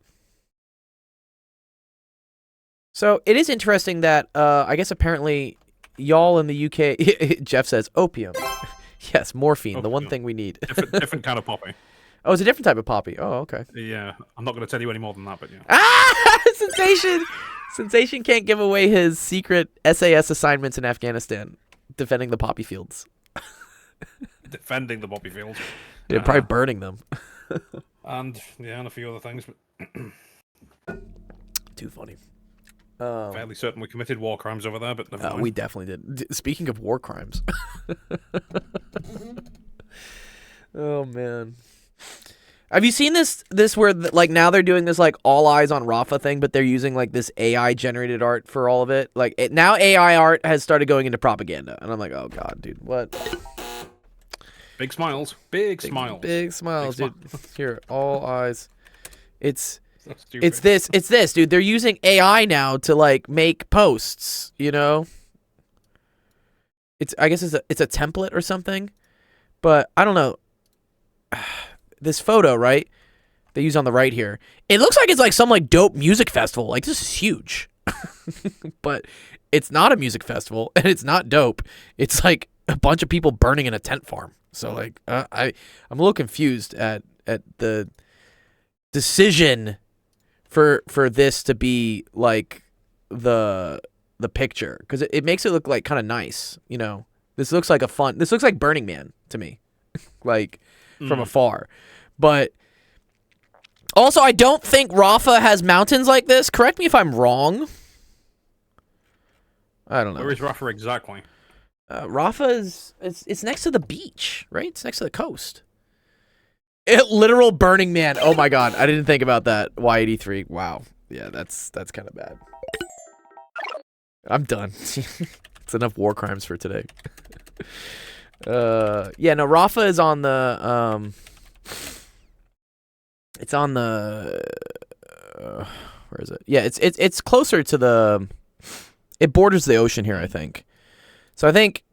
[SPEAKER 2] So it is interesting that I guess apparently y'all in the UK, Jeff says opium. Yes, morphine, the one thing we need.
[SPEAKER 1] different kind of poppy.
[SPEAKER 2] Oh, it's a different type of poppy. Oh, okay.
[SPEAKER 1] Yeah, I'm not going to tell you any more than that, but yeah.
[SPEAKER 2] Ah, Sensation! Sensation can't give away his secret SAS assignments in Afghanistan, defending the poppy fields.
[SPEAKER 1] Defending the poppy fields.
[SPEAKER 2] Yeah, probably burning them.
[SPEAKER 1] And a few other things. But
[SPEAKER 2] too funny.
[SPEAKER 1] Fairly certain we committed war crimes over there, but never mind.
[SPEAKER 2] We definitely did. Speaking of war crimes. Oh man. Have you seen this where like now they're doing this like all eyes on Rafa thing, but they're using like this AI generated art for all of it? Like now AI art has started going into propaganda, and I'm like, oh god, dude, what?
[SPEAKER 1] Big smiles, big smiles,
[SPEAKER 2] dude. Here, all eyes. It's this, dude. They're using AI now to like make posts. You know, I guess it's a template or something, but I don't know. This photo, right? They use on the right here. It looks like it's like some like dope music festival. Like this is huge, but it's not a music festival and it's not dope. It's like a bunch of people burning in a tent farm. So like I'm a little confused at the decision for this to be like the picture, because it makes it look like kind of nice. You know, this looks like Burning Man to me, like from afar. But also, I don't think Rafa has mountains like this. Correct me if I'm wrong. I don't know.
[SPEAKER 1] Where is Rafa exactly?
[SPEAKER 2] Rafa is it's next to the beach, right? It's next to the coast. Literal Burning Man. Oh my god, I didn't think about that. Y83. Wow. Yeah, that's kind of bad. I'm done. It's enough war crimes for today. Yeah, no, Rafa is on the it's on the where is it? Yeah, it's closer to the, it borders the ocean here, I think. So I think,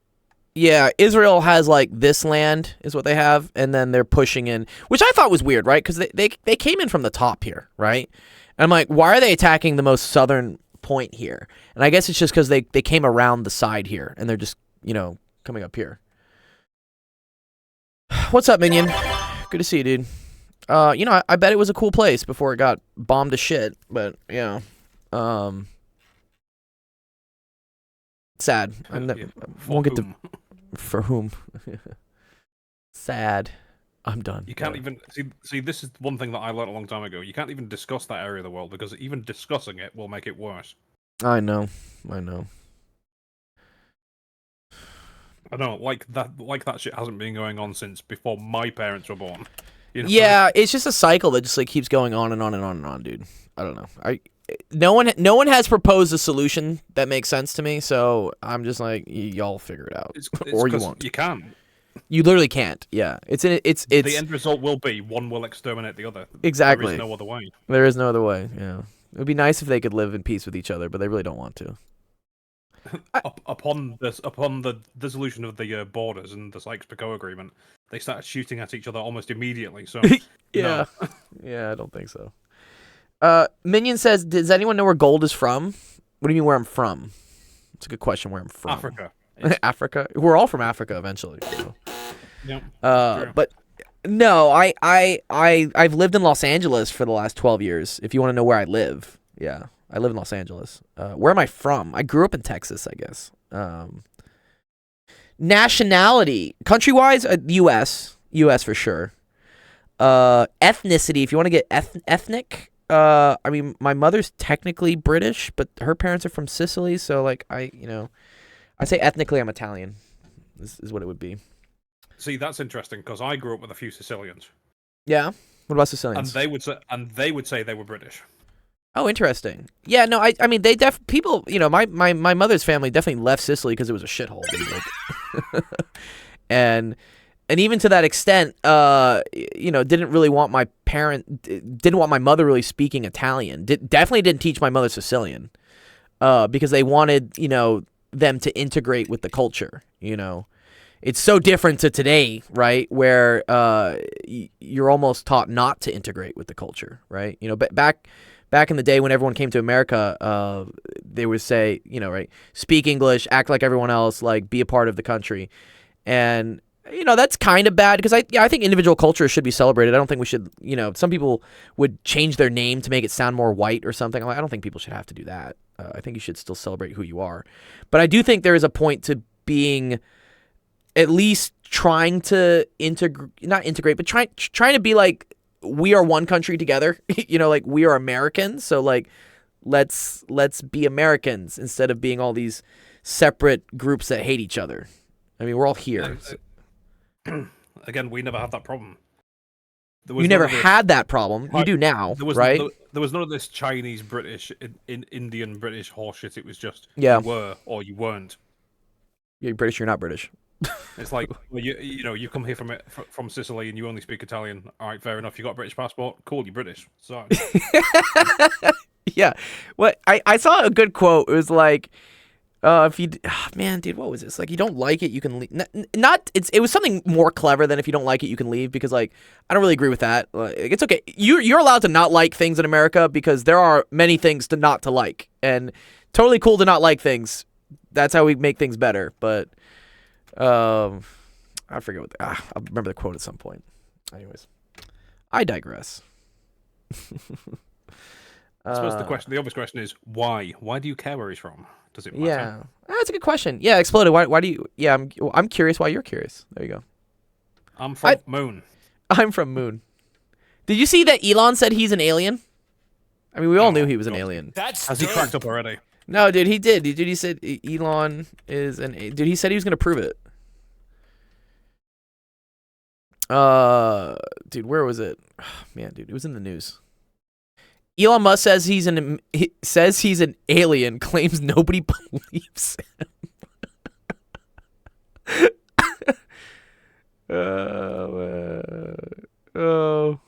[SPEAKER 2] yeah, Israel has like this land is what they have, and then they're pushing in, which I thought was weird, right? Because they came in from the top here, right? And I'm like, why are they attacking the most southern point here? And I guess it's just because they came around the side here, and they're just, you know, coming up here. What's up, Minion? Good to see you, dude. You know, I bet it was a cool place before it got bombed to shit, but yeah. Sad. Won't get to for whom. Sad. I'm done.
[SPEAKER 1] You can't even see. This is one thing that I learned a long time ago. You can't even discuss that area of the world, because even discussing it will make it worse.
[SPEAKER 2] I know.
[SPEAKER 1] I don't know, like that shit hasn't been going on since before my parents were born. You know?
[SPEAKER 2] Yeah, it's just a cycle that just like keeps going on and on and on and on, dude. I don't know. No one has proposed a solution that makes sense to me, so I'm just like, y'all figure it out,
[SPEAKER 1] It's
[SPEAKER 2] or you
[SPEAKER 1] 'cause
[SPEAKER 2] won't.
[SPEAKER 1] You can.
[SPEAKER 2] You literally can't. Yeah, it's
[SPEAKER 1] The end result will be one will exterminate the other.
[SPEAKER 2] Exactly.
[SPEAKER 1] There is no other way.
[SPEAKER 2] There is no other way. Yeah, it would be nice if they could live in peace with each other, but they really don't want to.
[SPEAKER 1] Upon the dissolution of the borders and the Sykes-Picot Agreement, they started shooting at each other almost immediately. So
[SPEAKER 2] Yeah,
[SPEAKER 1] no.
[SPEAKER 2] yeah, I don't think so. Minion says, "Does anyone know where gold is from?" What do you mean where I'm from? It's a good question. Where I'm from?
[SPEAKER 1] Africa.
[SPEAKER 2] Africa. We're all from Africa eventually. So.
[SPEAKER 1] Yeah. true.
[SPEAKER 2] But no, I've lived in Los Angeles for the last 12 years. If you want to know where I live, yeah, I live in Los Angeles. Where am I from? I grew up in Texas, I guess. Nationality, country-wise, U.S. for sure. Ethnicity, if you want to get ethnic, I mean, my mother's technically British, but her parents are from Sicily, so like I say ethnically I'm Italian. This is what it would be.
[SPEAKER 1] See, that's interesting because I grew up with a few Sicilians,
[SPEAKER 2] Yeah. What about Sicilians?
[SPEAKER 1] and they would say they were British.
[SPEAKER 2] Oh, interesting. Yeah, no, I mean, people, you know, my mother's family definitely left Sicily because it was a shithole, dude. Like, and even to that extent, you know, didn't want my mother really speaking Italian. Definitely didn't teach my mother Sicilian, because they wanted, you know, them to integrate with the culture. You know, it's so different to today, right? Where you're almost taught not to integrate with the culture, right? You know, back in the day when everyone came to America, they would say, you know, right, speak English, act like everyone else, like be a part of the country. And, you know, that's kind of bad because I think individual culture should be celebrated. I don't think we should, you know, some people would change their name to make it sound more white or something. I don't think people should have to do that. I think you should still celebrate who you are. But I do think there is a point to being at least trying to not integrate, but trying to be like, we are one country together, you know, like we are Americans. So like, let's be Americans instead of being all these separate groups that hate each other. I mean, we're all here.
[SPEAKER 1] Again, we never had that problem.
[SPEAKER 2] You never had that problem. You do now, right?
[SPEAKER 1] There was none of this Chinese, British, Indian, British horseshit. It was just
[SPEAKER 2] Yeah.
[SPEAKER 1] you were or you weren't.
[SPEAKER 2] You're British, you're not British.
[SPEAKER 1] It's like, well, you know, you come here from Sicily and you only speak Italian. All right, fair enough. You got a British passport. Cool, you're British. So
[SPEAKER 2] Yeah. What I saw a good quote. It was like, if you, man, dude, what was this? Like, you don't like it, you can leave. It was something more clever than if you don't like it, you can leave. Because like, I don't really agree with that. Like, it's okay. You're allowed to not like things in America because there are many things not to like, and totally cool to not like things. That's how we make things better. But, I forget what. I'll remember the quote at some point. Anyways, I digress.
[SPEAKER 1] I suppose the obvious question is why? Why do you care where he's from? Does it matter?
[SPEAKER 2] Yeah, that's a good question. Yeah, Exploded. Why do you? Yeah, I'm curious why you're curious. There you go.
[SPEAKER 1] I'm from Moon.
[SPEAKER 2] I'm from Moon. Did you see that Elon said he's an alien? I mean, we all knew he was an alien.
[SPEAKER 1] Has he cracked up already?
[SPEAKER 2] No, dude, he did. Dude, he said Elon is an. Dude, he said he was gonna prove it. Dude, where was it? Man, dude, it was in the news. Elon Musk says he's an alien, claims nobody believes him. Oh.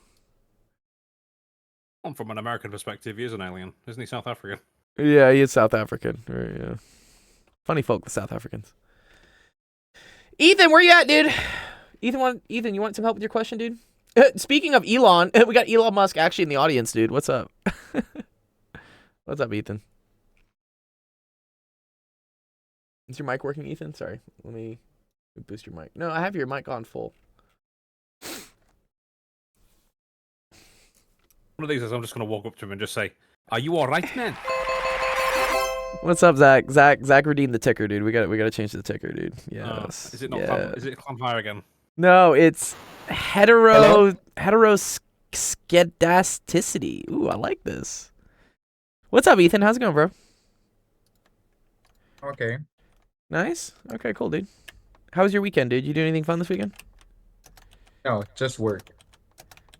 [SPEAKER 1] From an American perspective, he is an alien. Isn't he South African?
[SPEAKER 2] Yeah, he is South African. Yeah. Funny folk, the South Africans. Ethan, where you at, dude? Ethan, you want some help with your question, dude? Speaking of Elon, we got Elon Musk actually in the audience, dude. What's up? What's up, Ethan? Is your mic working, Ethan? Sorry. Let me boost your mic. No, I have your mic on full.
[SPEAKER 1] One of these is I'm just going to walk up to him and just say, "Are you all right, man?"
[SPEAKER 2] What's up, Zach? Zach redeemed the ticker, dude. We got to change the ticker, dude. Yes.
[SPEAKER 1] Is it not?
[SPEAKER 2] Yeah.
[SPEAKER 1] Is it Clamfire again?
[SPEAKER 2] No, it's heteroskedasticity. Ooh, I like this. What's up, Ethan? How's it going, bro?
[SPEAKER 9] Okay.
[SPEAKER 2] Nice. Okay, cool, dude. How was your weekend, dude? You do anything fun this weekend?
[SPEAKER 9] No, just work.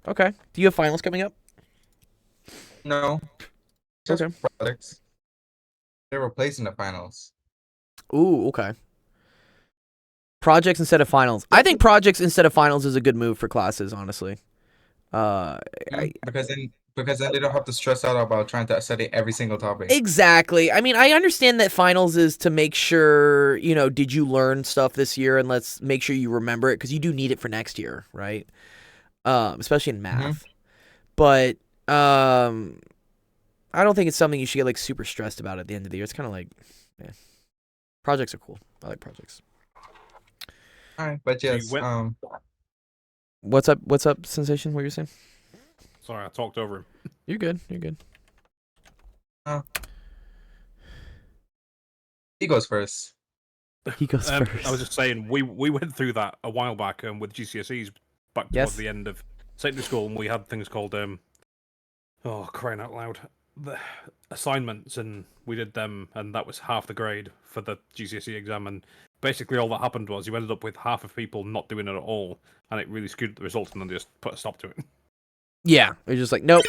[SPEAKER 2] Okay. Do you have finals coming up?
[SPEAKER 9] No, just
[SPEAKER 2] Okay.
[SPEAKER 9] products. They're replacing the finals.
[SPEAKER 2] Ooh, okay. Projects instead of finals. I think projects instead of finals is a good move for classes, honestly.
[SPEAKER 9] Because then they don't have to stress out about trying to study every single topic.
[SPEAKER 2] Exactly. I mean, I understand that finals is to make sure, did you learn stuff this year, and let's make sure you remember it, because you do need it for next year, right? Especially in math. But I don't think it's something you should get like super stressed about at the end of the year. It's kind of like, projects are cool. I like projects.
[SPEAKER 9] All right, but yes,
[SPEAKER 2] What's up? What's up, Sensation? What you're saying?
[SPEAKER 1] Sorry, I talked over him.
[SPEAKER 2] You're good. You're good.
[SPEAKER 9] he goes first.
[SPEAKER 2] He goes first.
[SPEAKER 1] I was just saying, we went through that a while back with GCSEs back towards the end of secondary school, and we had things called crying out loud, the assignments, and we did them, and that was half the grade for the GCSE exam. And basically, all that happened was you ended up with half of people not doing it at all, and it really skewed the results, and then they just put a stop to it.
[SPEAKER 2] Yeah, it's just like, nope.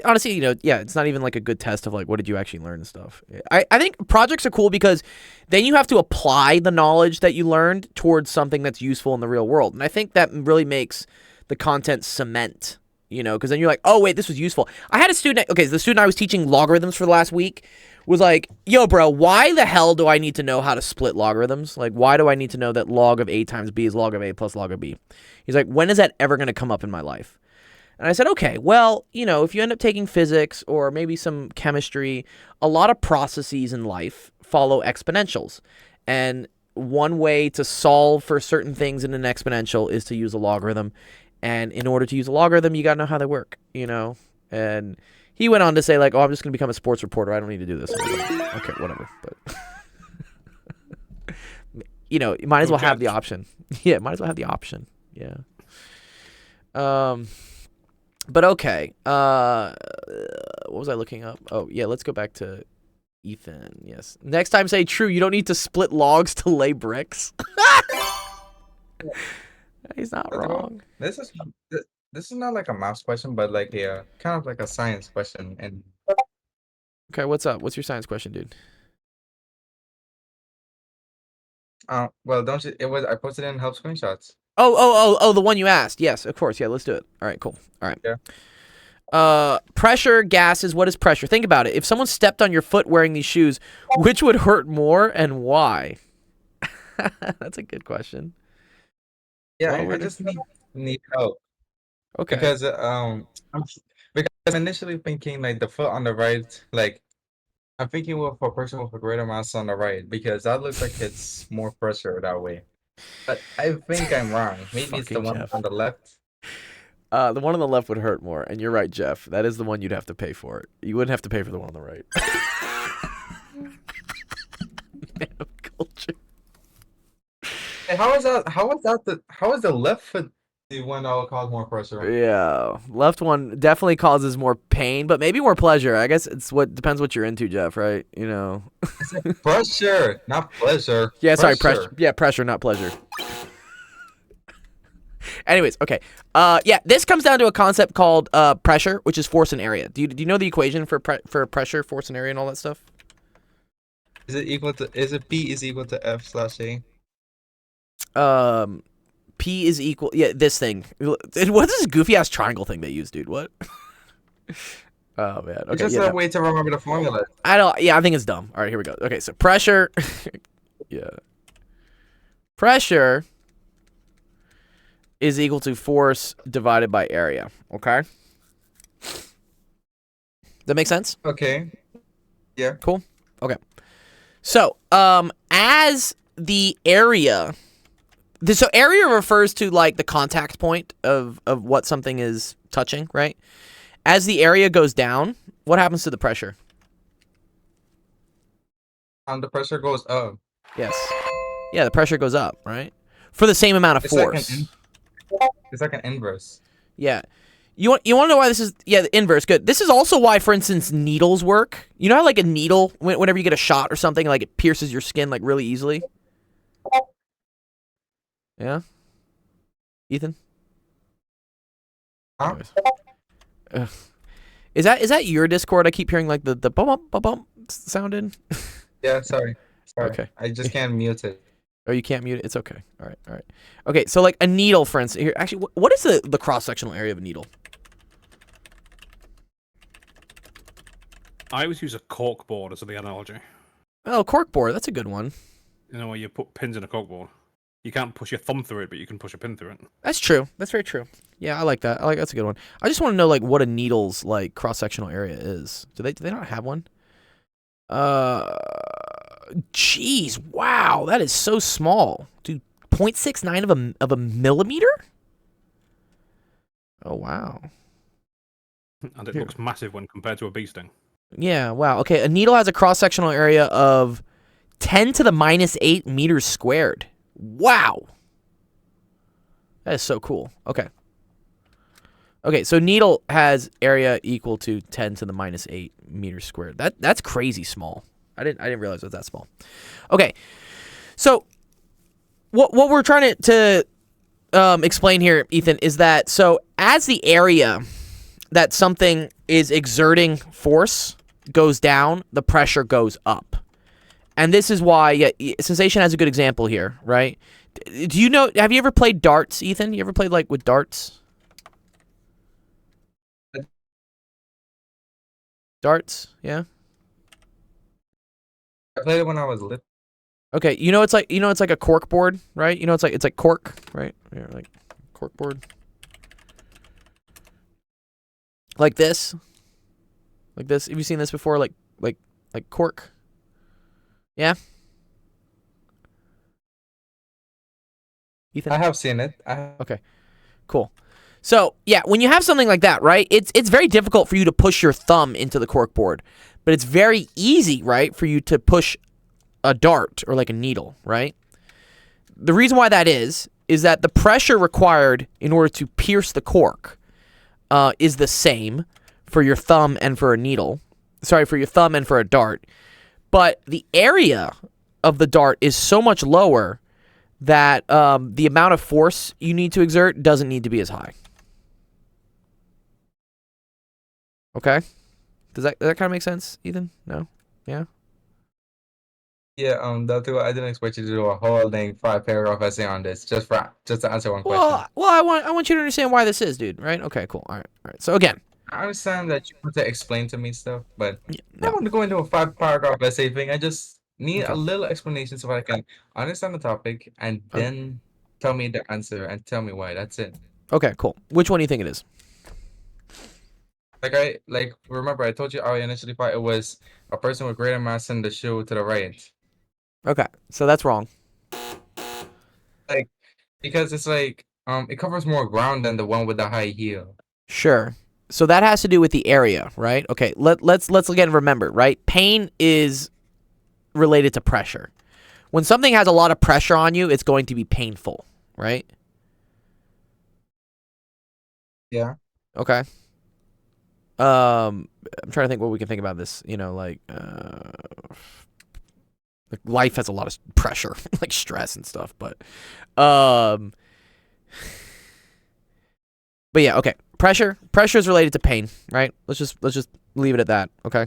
[SPEAKER 2] Honestly, it's not even like a good test of like what did you actually learn and stuff. I think projects are cool because then you have to apply the knowledge that you learned towards something that's useful in the real world. And I think that really makes the content cement, because then you're like, oh wait, this was useful. I had a student, the student I was teaching logarithms for the last week was like, yo bro, why the hell do I need to know how to split logarithms? Like, why do I need to know that log of A times B is log of A plus log of B? He's like, when is that ever going to come up in my life? And I said, okay, well, if you end up taking physics or maybe some chemistry, a lot of processes in life follow exponentials. And one way to solve for certain things in an exponential is to use a logarithm. And in order to use a logarithm, you got to know how they work, And he went on to say, like, oh, I'm just going to become a sports reporter. I don't need to do this. Okay, whatever. But, you might as well have the option. Yeah, might as well have the option. Yeah. But okay. What was I looking up? Oh, yeah, let's go back to Ethan. Yes. Next time say true. You don't need to split logs to lay bricks. He's not wrong.
[SPEAKER 9] This is not like a math question, but like a kind of like a science question. And
[SPEAKER 2] okay, what's up? What's your science question, dude?
[SPEAKER 9] well, don't you? I posted it in help screenshots.
[SPEAKER 2] Oh, the one you asked. Yes, of course. Yeah, let's do it. All right, cool. All right.
[SPEAKER 9] Yeah.
[SPEAKER 2] Pressure, gases, what is pressure? Think about it. If someone stepped on your foot wearing these shoes, which would hurt more and why? That's a good question.
[SPEAKER 9] Yeah,
[SPEAKER 2] Well,
[SPEAKER 9] I just need help.
[SPEAKER 2] Okay.
[SPEAKER 9] Because I'm initially thinking like the foot on the right, like I'm thinking for a person with a greater mass on the right, because that looks like it's more pressure that way. But I think I'm wrong. Maybe it's the
[SPEAKER 2] Fucking
[SPEAKER 9] one
[SPEAKER 2] Jeff.
[SPEAKER 9] on the left.
[SPEAKER 2] The one on the left would hurt more, and you're right, Jeff. That is the one you'd have to pay for. You wouldn't have to pay for the one on the right. Man of culture.
[SPEAKER 9] Hey, how is the left foot the one that will cause more pressure?
[SPEAKER 2] Yeah, left one definitely causes more pain, but maybe more pleasure. I guess it's depends what you're into, Jeff. Right?
[SPEAKER 9] It's like pressure, not pleasure.
[SPEAKER 2] Yeah, sorry, pressure. Yeah, pressure, not pleasure. Anyways, okay. Yeah, this comes down to a concept called pressure, which is force and area. Do you know the equation for pressure, force and area, and all that stuff?
[SPEAKER 9] Is it P is equal to F/A?
[SPEAKER 2] P is equal. Yeah, this thing. What's this goofy ass triangle thing they use, dude? What? Oh man. Okay.
[SPEAKER 9] It's just a way to remember the formula.
[SPEAKER 2] I don't. Yeah, I think it's dumb. All right, here we go. Okay, so pressure. Yeah. Pressure is equal to force divided by area. Okay. That make sense?
[SPEAKER 9] Okay. Yeah.
[SPEAKER 2] Cool. Okay. So, as the area, so area refers to like the contact point of what something is touching, right? As the area goes down, what happens to the pressure?
[SPEAKER 9] The pressure goes up.
[SPEAKER 2] Yes. Yeah, the pressure goes up, right? For the same amount of force.
[SPEAKER 9] It's like an inverse.
[SPEAKER 2] Yeah. You want to know why this is? Yeah, the inverse. Good. This is also why, for instance, needles work. You know how like a needle, whenever you get a shot or something, like it pierces your skin like really easily? Yeah. Ethan.
[SPEAKER 9] Huh?
[SPEAKER 2] Anyways. Ugh. Is that your Discord? I keep hearing like the bump sound in.
[SPEAKER 9] Yeah, sorry. Sorry.
[SPEAKER 2] Okay.
[SPEAKER 9] I just can't mute it.
[SPEAKER 2] Oh, you can't mute it. It's okay. All right. All right. Okay. So like a needle, for instance. Here, actually, what is the cross sectional area of a needle?
[SPEAKER 1] I always use a cork board as the analogy.
[SPEAKER 2] Oh, cork board. That's a good one.
[SPEAKER 1] You know, where you put pins in a cork board. You can't push your thumb through it, but you can push a pin through it.
[SPEAKER 2] That's true. That's very true. Yeah, I like that. That's a good one. I just want to know like what a needle's like cross sectional area is. Do they not have one? Jeez, wow, that is so small, dude. 0.69 of a millimeter. Oh wow.
[SPEAKER 1] And it
[SPEAKER 2] Here.
[SPEAKER 1] looks massive when compared to a bee sting.
[SPEAKER 2] Yeah, wow. Okay, a needle has a cross sectional area of 10 to the -8 meters squared. Wow. That is so cool. Okay. Okay, so needle has area equal to 10 to the -8 meters squared. That's crazy small. I didn't realize it was that small. Okay. So what we're trying to explain here, Ethan, is that so as the area that something is exerting force goes down, the pressure goes up. And this is why, yeah, Sensation has a good example here, right? Do you know, have you ever played darts, Ethan? You ever played, like, with darts? Darts, yeah?
[SPEAKER 9] I played it when I was little.
[SPEAKER 2] Okay, you know it's like a cork board, right? You know it's like cork, right? Yeah, like cork board. Like this. Like this. Have you seen this before? Like cork. Yeah? Ethan?
[SPEAKER 9] I have seen it.
[SPEAKER 2] Okay. Cool. So, yeah, when you have something like that, right? It's very difficult for you to push your thumb into the cork board, but it's very easy, right, for you to push a dart or like a needle, right? The reason why that is that the pressure required in order to pierce the cork is the same for your thumb and for a needle. Sorry, for your thumb and for a dart. But the area of the dart is so much lower that the amount of force you need to exert doesn't need to be as high. Okay? Does that kind of make sense, Ethan? No? Yeah?
[SPEAKER 9] Yeah, that too. I didn't expect you to do a whole thing 5-paragraph essay on this just to answer one question.
[SPEAKER 2] Well, I want you to understand why this is, dude, right? Okay, cool. All right. So again,
[SPEAKER 9] I understand that you want to explain to me stuff, but I
[SPEAKER 2] no.
[SPEAKER 9] don't want to go into a 5-paragraph essay thing. I just need
[SPEAKER 2] Okay.
[SPEAKER 9] a little explanation so I can understand the topic and then tell me the answer and tell me why. That's it.
[SPEAKER 2] Okay, cool. Which one do you think it is?
[SPEAKER 9] Remember I told you I initially thought it was a person with greater mass in the shoe to the right.
[SPEAKER 2] Okay, so that's wrong.
[SPEAKER 9] Because it's like it covers more ground than the one with the high heel.
[SPEAKER 2] Sure. So that has to do with the area, right? Okay, let's again remember, right? Pain is related to pressure. When something has a lot of pressure on you, it's going to be painful, right?
[SPEAKER 9] Yeah.
[SPEAKER 2] Okay. I'm trying to think what we can think about this. You know, like life has a lot of pressure, like stress and stuff. But yeah, okay. Pressure is related to pain, right? Let's just leave it at that. Okay.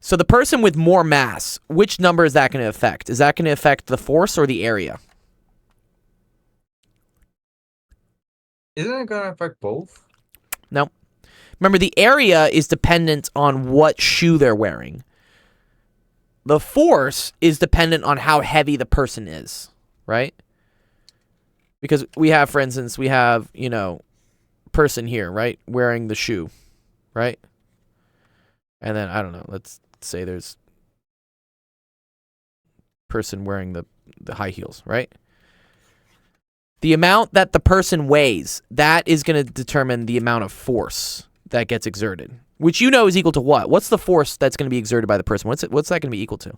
[SPEAKER 2] So the person with more mass, which number is that going to affect? Is that going to affect the force or the area?
[SPEAKER 9] Isn't it gonna affect both?
[SPEAKER 2] No. Remember, the area is dependent on what shoe they're wearing. The force is dependent on how heavy the person is, right? Because we have, for instance, you know, person here, right, wearing the shoe, right? And then, I don't know, let's say there's person wearing the high heels, right? The amount that the person weighs, that is going to determine the amount of force that gets exerted, which you know is equal to what? What's the force that's going to be exerted by the person? What's that going to be equal to?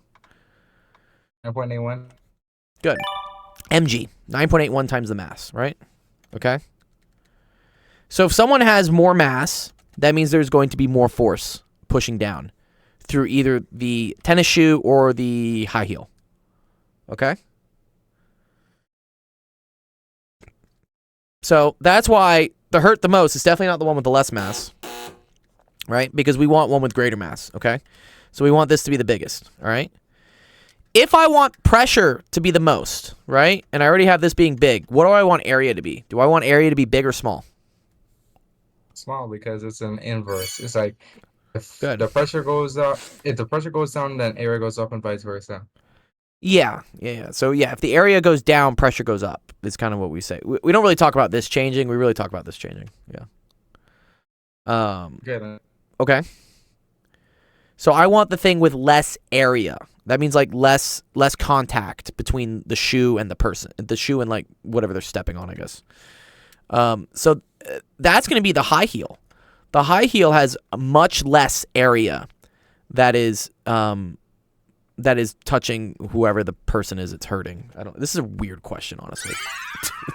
[SPEAKER 9] 9.81.
[SPEAKER 2] Good. mg, 9.81 times the mass, right? Okay. So if someone has more mass, that means there's going to be more force pushing down through either the tennis shoe or the high heel. Okay? So that's why the hurt the most is definitely not the one with the less mass, right? Because we want one with greater mass, okay? So we want this to be the biggest, all right? If I want pressure to be the most, right? And I already have this being big, what do I want area to be? Do I want area to be big or small?
[SPEAKER 9] Small, because it's an inverse. It's like if
[SPEAKER 2] Good.
[SPEAKER 9] the pressure goes up, if the pressure goes down, then area goes up and vice versa.
[SPEAKER 2] Yeah. So yeah, if the area goes down, pressure goes up. Is kind of what we say. We don't really talk about this changing. We really talk about this changing. Yeah.
[SPEAKER 9] Okay, then.
[SPEAKER 2] Okay. So I want the thing with less area. That means like less contact between the shoe and the person. The shoe and like whatever they're stepping on, I guess. So that's going to be the high heel. The high heel has much less area that is touching whoever the person is it's hurting. This is a weird question, honestly.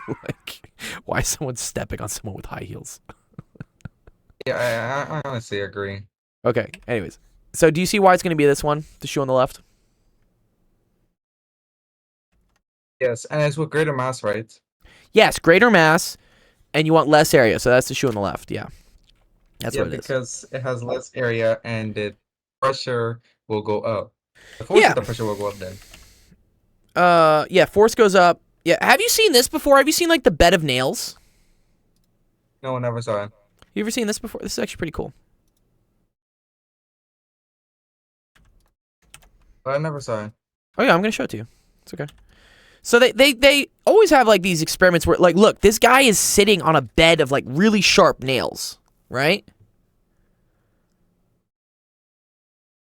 [SPEAKER 2] Like, why is someone stepping on someone with high heels?
[SPEAKER 9] Yeah, I honestly agree.
[SPEAKER 2] Okay, anyways. So do you see why it's going to be this one, the shoe on the left?
[SPEAKER 9] Yes, and it's with greater mass, right?
[SPEAKER 2] Yes, greater mass, and you want less area, so that's the shoe on the left, yeah. That's
[SPEAKER 9] Yeah,
[SPEAKER 2] what it is.
[SPEAKER 9] because it has less area and the pressure will go up. The force
[SPEAKER 2] Yeah.
[SPEAKER 9] of the pressure will go up then.
[SPEAKER 2] Yeah, force goes up. Yeah, have you seen this before? Have you seen, like, the bed of nails?
[SPEAKER 9] No one ever saw it.
[SPEAKER 2] You ever seen this before? This is actually pretty cool.
[SPEAKER 9] But I never saw it.
[SPEAKER 2] Oh, yeah, I'm going to show it to you. It's okay. So they always have, like, these experiments where, like, look, this guy is sitting on a bed of, like, really sharp nails, right? Do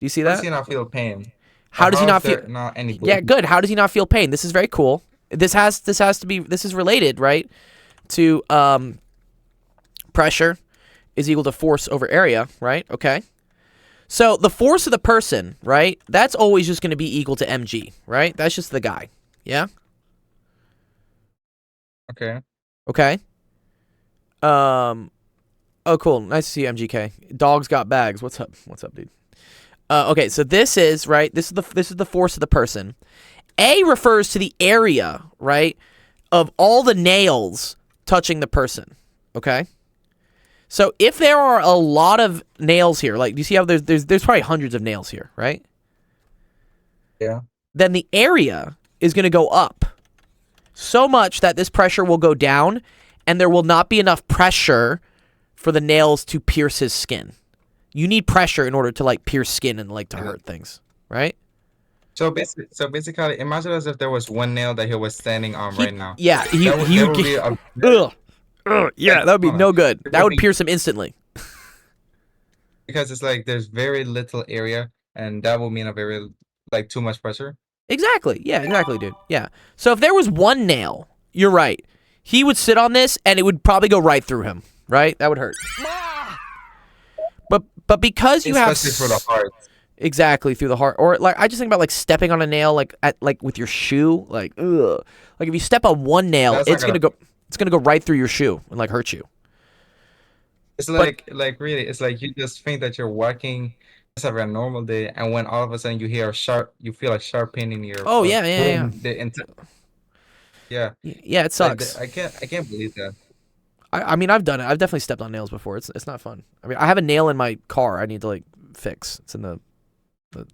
[SPEAKER 2] you see
[SPEAKER 9] How does
[SPEAKER 2] that?
[SPEAKER 9] he not feel pain?
[SPEAKER 2] How does he not
[SPEAKER 9] is there
[SPEAKER 2] feel?
[SPEAKER 9] not any
[SPEAKER 2] Yeah,
[SPEAKER 9] bleeding?
[SPEAKER 2] good. How does he not feel pain? This is very cool. This is related, right? To pressure is equal to force over area, right? Okay. So the force of the person, right? That's always just going to be equal to mg, right? That's just the guy. Yeah.
[SPEAKER 9] Okay.
[SPEAKER 2] Okay. Oh, cool. Nice to see you, MGK. Dogs got bags. What's up? What's up, dude? Okay, so this is right. This is the force of the person. A refers to the area, right, of all the nails touching the person. Okay. So if there are a lot of nails here, like do you see how there's probably hundreds of nails here, right?
[SPEAKER 9] Yeah.
[SPEAKER 2] Then the area is going to go up so much that this pressure will go down, and there will not be enough pressure for the nails to pierce his skin. You need pressure in order to like pierce skin and like to hurt things, right?
[SPEAKER 9] So basically, imagine as if there was one nail that he was standing on right now.
[SPEAKER 2] Yeah, he
[SPEAKER 9] That would
[SPEAKER 2] would
[SPEAKER 9] be
[SPEAKER 2] get.
[SPEAKER 9] a-
[SPEAKER 2] Yeah, that would be
[SPEAKER 9] Hold on.
[SPEAKER 2] no good.
[SPEAKER 9] It
[SPEAKER 2] That
[SPEAKER 9] would
[SPEAKER 2] would
[SPEAKER 9] be-
[SPEAKER 2] pierce him instantly.
[SPEAKER 9] because it's like there's very little area, and that will mean a very like too much pressure.
[SPEAKER 2] Exactly. Yeah, exactly, dude. Yeah. So if there was one nail, you're right. He would sit on this and it would probably go right through him, right? That would hurt. But because you have
[SPEAKER 9] Especially for the heart.
[SPEAKER 2] exactly through the heart, or like I just think about like stepping on a nail, like with your shoe, like ugh. Like if you step on one nail,
[SPEAKER 9] That's not
[SPEAKER 2] it's gonna go right through your shoe and like hurt you.
[SPEAKER 9] It's like really, it's like you just think that you're walking just have a normal day, and when all of a sudden you feel a sharp pain in your.
[SPEAKER 2] Oh, yeah.
[SPEAKER 9] Yeah.
[SPEAKER 2] Yeah, it
[SPEAKER 9] Like,
[SPEAKER 2] sucks.
[SPEAKER 9] I can't believe that.
[SPEAKER 2] I mean, I've done it. I've definitely stepped on nails before. It's not fun. I mean, I have a nail in my car. I need to like fix. It's in the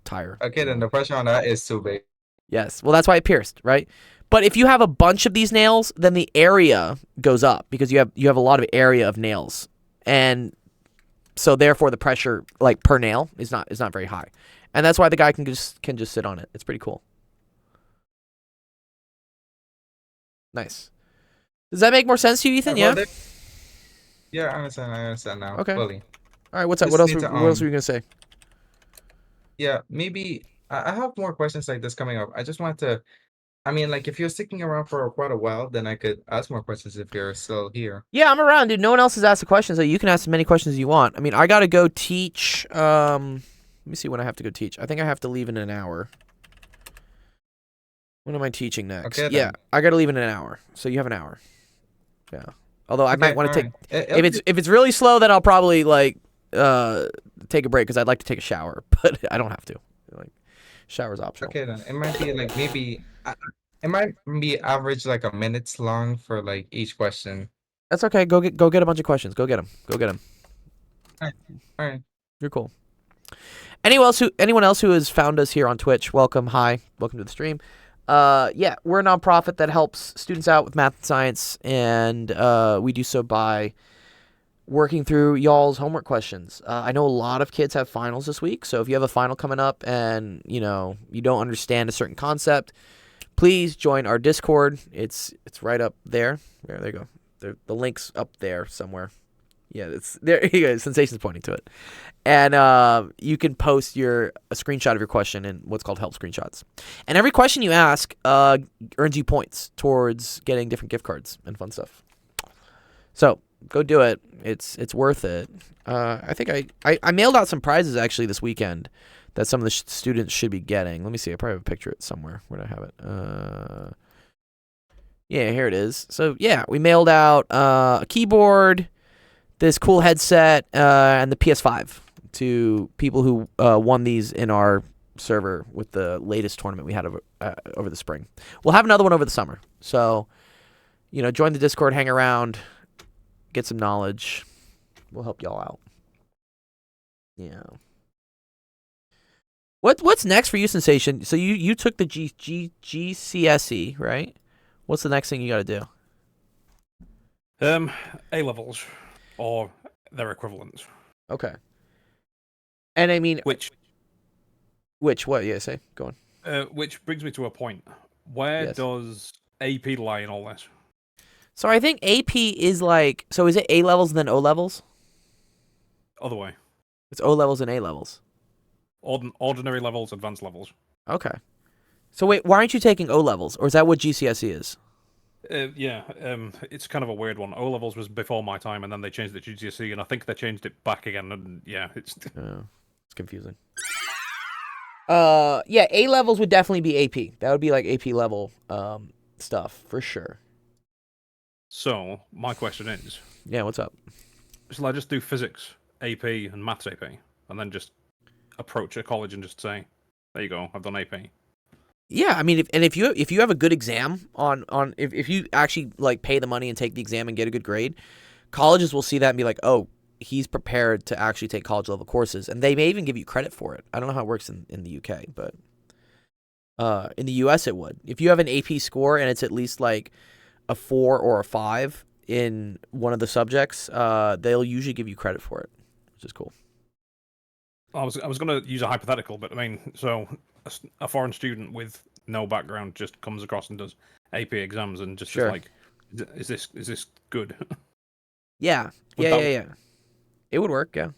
[SPEAKER 2] tire.
[SPEAKER 9] Okay, then the pressure on that is too big.
[SPEAKER 2] Yes. Well, that's why it pierced, right? But if you have a bunch of these nails, then the area goes up because you have a lot of area of nails, and so therefore the pressure like per nail is not very high, and that's why the guy can just sit on it. It's pretty cool. Nice. Does that make more sense to you, Ethan?
[SPEAKER 9] Well,
[SPEAKER 2] Yeah.
[SPEAKER 9] Yeah, I understand now.
[SPEAKER 2] Okay.
[SPEAKER 9] Fully.
[SPEAKER 2] All right. What's up?
[SPEAKER 9] just
[SPEAKER 2] What else?
[SPEAKER 9] need to,
[SPEAKER 2] What else were you gonna say?
[SPEAKER 9] Yeah, maybe I have more questions like this coming up. I just want to. I mean, like, if you're sticking around for quite a while, then I could ask more questions if you're still here.
[SPEAKER 2] Yeah, I'm around, dude. No one else has asked a question, so you can ask as many questions as you want. I mean, I gotta go teach. Let me see when I have to go teach. I think I have to leave in an hour. When am I teaching next?
[SPEAKER 9] Okay,
[SPEAKER 2] yeah,
[SPEAKER 9] then.
[SPEAKER 2] I gotta leave in an hour. So you have an hour. Yeah. Although I might want to take.
[SPEAKER 9] alright.
[SPEAKER 2] If it's really slow, then I'll probably like take a break because I'd like to take a shower, but I don't have to. Like, shower's optional.
[SPEAKER 9] Okay, then it might be like maybe it might be average like a minutes long for like each question.
[SPEAKER 2] That's okay. Go get a bunch of questions. Go get them. Go get them.
[SPEAKER 9] All right.
[SPEAKER 2] You're cool. Anyone else who has found us here on Twitch, welcome. Hi. Welcome to the stream. Yeah, we're a nonprofit that helps students out with math and science, and we do so by working through y'all's homework questions. I know a lot of kids have finals this week, so if you have a final coming up and you don't understand a certain concept, please join our Discord. It's right up there. There you go. The link's up there somewhere. Yeah, it's there. You go. Sensation's pointing to it, and you can post a screenshot of your question in what's called help screenshots. And every question you ask earns you points towards getting different gift cards and fun stuff. So go do it. It's worth it. I think I mailed out some prizes actually this weekend that some of the students should be getting. Let me see. I probably have a picture of it somewhere. Where do I have it? Yeah, here it is. So yeah, we mailed out a keyboard, this cool headset, and the PS5 to people who won these in our server with the latest tournament we had over the spring. We'll have another one over the summer. So, join the Discord, hang around, get some knowledge. We'll help y'all out. Yeah. What's next for you, Sensation? So you took the GCSE, right? What's the next thing you got to do?
[SPEAKER 1] A levels or their equivalents.
[SPEAKER 2] Okay. And I mean,
[SPEAKER 1] Which
[SPEAKER 2] what? Yeah, say. Go on.
[SPEAKER 1] which brings me to a point. Where
[SPEAKER 2] Yes.
[SPEAKER 1] does AP lie in all this?
[SPEAKER 2] So I think AP is like, so is it A levels and then O levels?
[SPEAKER 1] Other way.
[SPEAKER 2] It's O levels and A levels.
[SPEAKER 1] Ordinary levels, advanced levels.
[SPEAKER 2] Okay. So wait, why aren't you taking O levels? Or is that what GCSE is?
[SPEAKER 1] Yeah, it's kind of a weird one. O levels was before my time, and then they changed it to GCSE, and I think they changed it back again. And yeah, it's
[SPEAKER 2] It's confusing. Yeah, A levels would definitely be AP. That would be like AP level stuff for sure.
[SPEAKER 1] So my question is,
[SPEAKER 2] Yeah, what's up?
[SPEAKER 1] shall I just do physics AP and maths AP, and then just approach a college and just say, "There you go, I've done AP."
[SPEAKER 2] Yeah, I mean, if you have a good exam if you actually like pay the money and take the exam and get a good grade, colleges will see that and be like, oh, he's prepared to actually take college level courses, and they may even give you credit for it. I don't know how it works in the UK, but in the US it would. If you have an AP score and it's at least like a 4 or a 5 in one of the subjects, they'll usually give you credit for it, which is cool.
[SPEAKER 1] I was going to use a hypothetical, but I mean, so a foreign student with no background just comes across and does AP exams and just
[SPEAKER 2] Sure.
[SPEAKER 1] is like, is this good?
[SPEAKER 2] Yeah,
[SPEAKER 1] Would
[SPEAKER 2] yeah,
[SPEAKER 1] that-
[SPEAKER 2] yeah. It would work, yeah.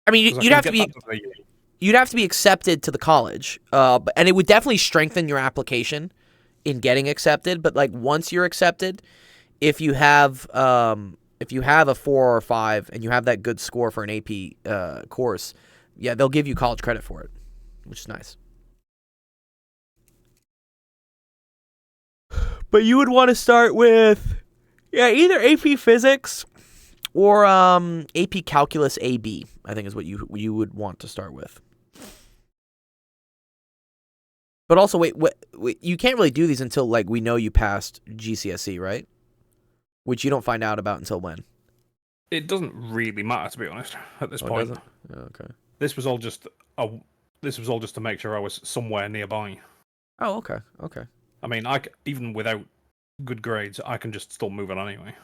[SPEAKER 2] I mean,
[SPEAKER 1] 'Cause I
[SPEAKER 2] you'd
[SPEAKER 1] can
[SPEAKER 2] have to
[SPEAKER 1] get
[SPEAKER 2] be
[SPEAKER 1] that to the-
[SPEAKER 2] you'd have to be accepted to the college, and it would definitely strengthen your application in getting accepted. But like once you're accepted, if you have a 4 or 5 and you have that good score for an AP course, yeah, they'll give you college credit for it, which is nice. But you would want to start with, yeah, either AP Physics or AP Calculus AB, I think is what you would want to start with. But also, wait, you can't really do these until like we know you passed GCSE, right? Which you don't find out about until when?
[SPEAKER 1] It doesn't really matter, to be honest, at this
[SPEAKER 2] Oh, it
[SPEAKER 1] point.
[SPEAKER 2] doesn't? Oh, okay.
[SPEAKER 1] This was all just to make sure I was somewhere nearby.
[SPEAKER 2] Oh, okay. Okay.
[SPEAKER 1] I mean, even without good grades, I can just still move on anyway.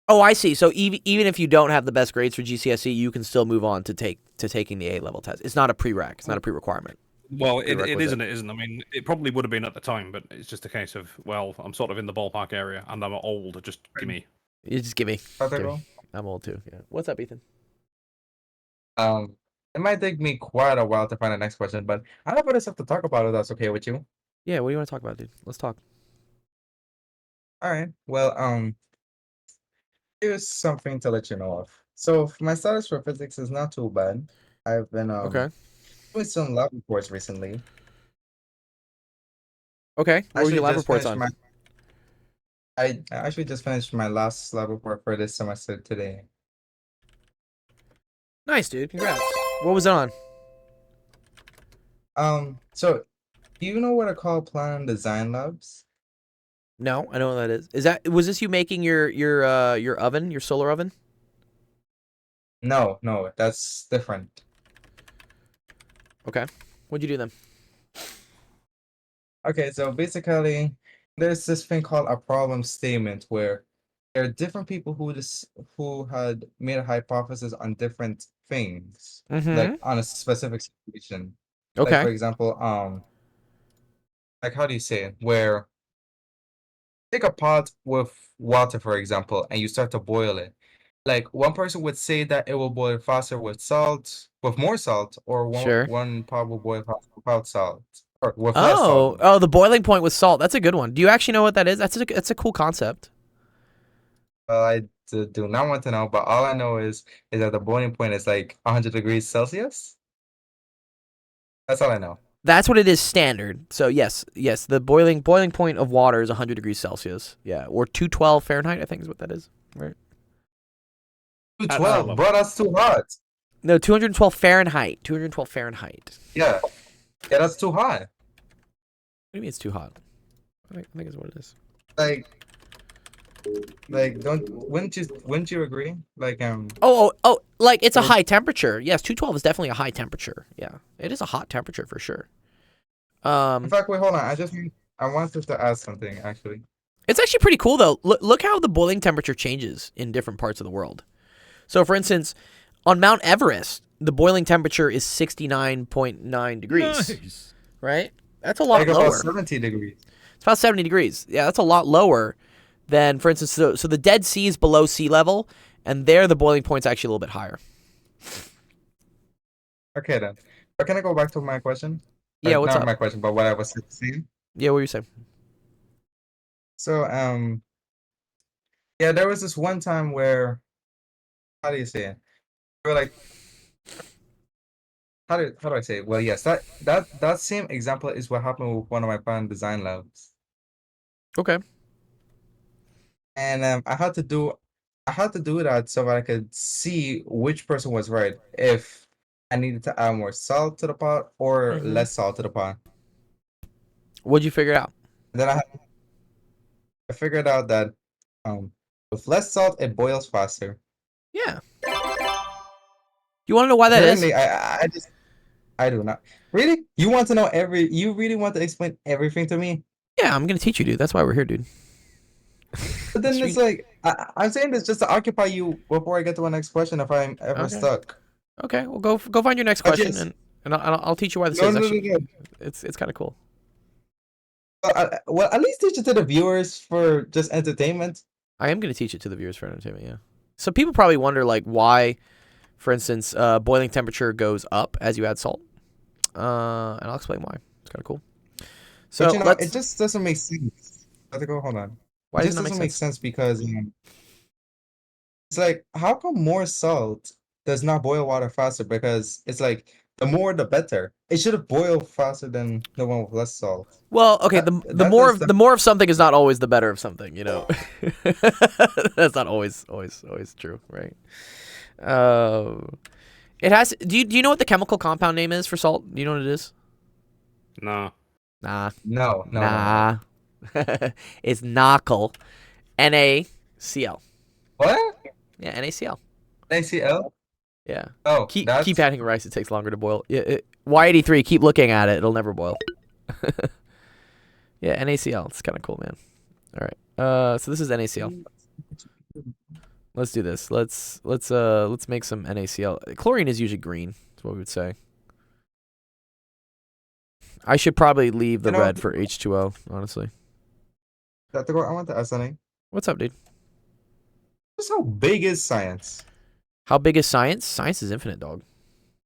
[SPEAKER 2] Oh, I see. So even if you don't have the best grades for GCSE, you can still move on to taking the A level test. It's not a prereq. It's not a pre-requirement.
[SPEAKER 1] Well, it
[SPEAKER 2] Prerequisite.
[SPEAKER 1] isn't. It isn't. I mean, it probably would have been at the time, but it's just a case of, well, I'm sort of in the ballpark area, and I'm old. Just give me.
[SPEAKER 2] You just give me.
[SPEAKER 9] How's that
[SPEAKER 2] Give
[SPEAKER 9] go?
[SPEAKER 2] me. I'm old too. Yeah. What's up, Ethan?
[SPEAKER 9] It might take me quite a while to find the next question, but I have other stuff to talk about if that's okay with you.
[SPEAKER 2] Yeah. What do you want to talk about, dude? Let's talk.
[SPEAKER 9] All right. Well, here's something to let you know of. So my status for physics is not too bad. I've been
[SPEAKER 2] Okay.
[SPEAKER 9] doing some lab reports recently.
[SPEAKER 2] Okay. What were
[SPEAKER 9] Actually
[SPEAKER 2] your lab
[SPEAKER 9] just
[SPEAKER 2] reports
[SPEAKER 9] finished
[SPEAKER 2] on?
[SPEAKER 9] I actually just finished my last lab report for this semester today.
[SPEAKER 2] Nice, dude. Congrats. What was it on?
[SPEAKER 9] So do you know what are called plan and design labs?
[SPEAKER 2] No, I know what that is. Was this you making your oven, your solar oven?
[SPEAKER 9] No, no, that's different.
[SPEAKER 2] Okay. What'd you do then?
[SPEAKER 9] Okay, so basically, there's this thing called a problem statement where there are different people who had made a hypothesis on different things, like
[SPEAKER 2] Mm-hmm.
[SPEAKER 9] on a specific situation. Like
[SPEAKER 2] Okay.
[SPEAKER 9] for example, like how do you say it? Where take a pot with water, for example, and you start to boil it. Like one person would say that it will boil faster with salt, with more salt, or
[SPEAKER 2] Sure.
[SPEAKER 9] one pot will boil faster without salt, or with less salt.
[SPEAKER 2] Oh, the boiling point with salt. That's a good one. Do you actually know what that is? That's a cool concept.
[SPEAKER 9] Well, do not want to know, but all I know is that the boiling point is like 100 degrees Celsius. That's all I know.
[SPEAKER 2] That's what it is standard. So yes, the boiling point of water is 100 degrees Celsius. Yeah, or 212 Fahrenheit, I think is what that is. Right?
[SPEAKER 9] 212, bro, that's too hot.
[SPEAKER 2] No, 212 Fahrenheit. 212 Fahrenheit.
[SPEAKER 9] Yeah, yeah, that's too hot.
[SPEAKER 2] What do you mean it's too hot? I think it's what it is.
[SPEAKER 9] Like, wouldn't you agree? Like,
[SPEAKER 2] Oh, like it's a high temperature. Yes, 212 is definitely a high temperature. Yeah, it is a hot temperature for sure.
[SPEAKER 9] in fact, wait, hold on. I wanted to ask something actually.
[SPEAKER 2] It's actually pretty cool though. Look how the boiling temperature changes in different parts of the world. So, for instance, on Mount Everest, the boiling temperature is 69.9 degrees.
[SPEAKER 1] Nice.
[SPEAKER 2] Right? That's a lot
[SPEAKER 9] Like
[SPEAKER 2] lower.
[SPEAKER 9] about 70 degrees.
[SPEAKER 2] It's about 70 degrees. Yeah, that's a lot lower than, for instance, so the Dead Sea is below sea level, and there the boiling point's actually a little bit higher.
[SPEAKER 9] Okay then. But can I go back to my question?
[SPEAKER 2] Yeah, what's
[SPEAKER 9] Not
[SPEAKER 2] up?
[SPEAKER 9] my question, but what I was saying.
[SPEAKER 2] Yeah, what were you saying?
[SPEAKER 9] So, yeah, there was this one time where, how do you say it? We were like, how do I say it? Well, yes, that same example is what happened with one of my fan design labs,
[SPEAKER 2] Okay.
[SPEAKER 9] and I had to do that so that I could see which person was right. If I needed to add more salt to the pot or
[SPEAKER 2] Mhm.
[SPEAKER 9] less salt to the pot.
[SPEAKER 2] What'd you figure out?
[SPEAKER 9] Then I figured out that with less salt it boils faster.
[SPEAKER 2] Yeah. You want to know why that is?
[SPEAKER 9] Currently, I do not. Really? You want to know you really want to explain everything to me?
[SPEAKER 2] Yeah, I'm gonna teach you, dude. That's why we're here, dude.
[SPEAKER 9] But then it's like I'm saying this just to occupy you before I get to my next question if I'm ever
[SPEAKER 2] Okay.
[SPEAKER 9] stuck.
[SPEAKER 2] Okay, well, go find your next
[SPEAKER 9] But
[SPEAKER 2] question,
[SPEAKER 9] yes.
[SPEAKER 2] and I'll teach you why this
[SPEAKER 9] No,
[SPEAKER 2] is.
[SPEAKER 9] no, no,
[SPEAKER 2] Actually,
[SPEAKER 9] no.
[SPEAKER 2] it's kind of cool.
[SPEAKER 9] Well, at least teach it to the viewers for just entertainment.
[SPEAKER 2] I am gonna teach it to the viewers for entertainment. Yeah. So people probably wonder like why, for instance, boiling temperature goes up as you add salt. And I'll explain why. It's kind of cool. So
[SPEAKER 9] But you know,
[SPEAKER 2] let's.
[SPEAKER 9] it just doesn't make sense. Hold on.
[SPEAKER 2] Why
[SPEAKER 9] It
[SPEAKER 2] doesn't
[SPEAKER 9] just
[SPEAKER 2] that
[SPEAKER 9] doesn't
[SPEAKER 2] make
[SPEAKER 9] make
[SPEAKER 2] sense?
[SPEAKER 9] sense because it's like, how come more salt does not boil water faster? Because it's like the more the better. It should have boiled faster than the one with less salt.
[SPEAKER 2] Well, okay.
[SPEAKER 9] That-
[SPEAKER 2] The
[SPEAKER 9] that
[SPEAKER 2] more
[SPEAKER 9] is
[SPEAKER 2] of
[SPEAKER 9] the-
[SPEAKER 2] the more of something is not always the better of something. You know. That's not always true, right? It has. Do you know what the chemical compound name is for salt? Do you know what it is?
[SPEAKER 1] No.
[SPEAKER 2] Nah.
[SPEAKER 9] No.
[SPEAKER 2] Nah. It's NaCl. NaCl.
[SPEAKER 9] What?
[SPEAKER 2] Yeah, NaCl.
[SPEAKER 9] ACL?
[SPEAKER 2] Yeah.
[SPEAKER 9] Oh,
[SPEAKER 2] Keep
[SPEAKER 9] that's
[SPEAKER 2] adding rice. It takes longer to boil. Yeah. Y83. Keep looking at it. It'll never boil. Yeah. NaCl. It's kind of cool, man. All right. So this is NaCl. Let's do this. Let's make some NaCl. Chlorine is usually green. That's what we would say. I should probably leave the
[SPEAKER 9] You know-
[SPEAKER 2] red for H2O, honestly.
[SPEAKER 9] I want to ask something.
[SPEAKER 2] What's up, dude?
[SPEAKER 9] Just how big is science?
[SPEAKER 2] How big is science? Science is infinite, dog.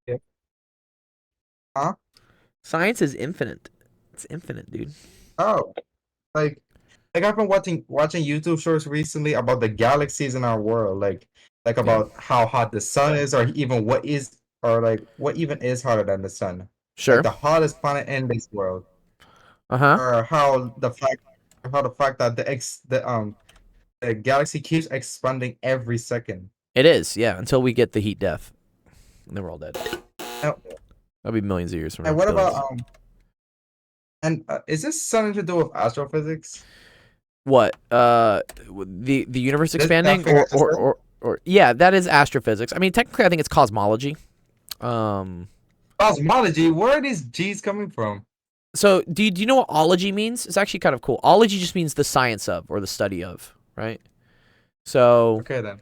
[SPEAKER 9] Yeah. Huh?
[SPEAKER 2] Science is infinite. It's infinite, dude.
[SPEAKER 9] Oh, like I've been watching YouTube shorts recently about the galaxies in our world, like about how hot the sun is, or even what even is hotter than the sun.
[SPEAKER 2] Sure.
[SPEAKER 9] Like the hottest planet in this world,
[SPEAKER 2] Uh-huh.
[SPEAKER 9] or how the fact that the galaxy keeps expanding every second.
[SPEAKER 2] It is, yeah, until we get the heat death. And then we're all dead.
[SPEAKER 9] Now,
[SPEAKER 2] That'll be millions of years from now.
[SPEAKER 9] and what
[SPEAKER 2] billions.
[SPEAKER 9] about is this something to do with astrophysics?
[SPEAKER 2] What? The universe
[SPEAKER 9] This
[SPEAKER 2] expanding,
[SPEAKER 9] nothing I just said?
[SPEAKER 2] or yeah, that is astrophysics. I mean, technically, I think it's cosmology.
[SPEAKER 9] Cosmology. Where are these G's coming from?
[SPEAKER 2] So do you know what ology means? It's actually kind of cool. Ology just means the science of or the study of, right? So
[SPEAKER 9] Okay then.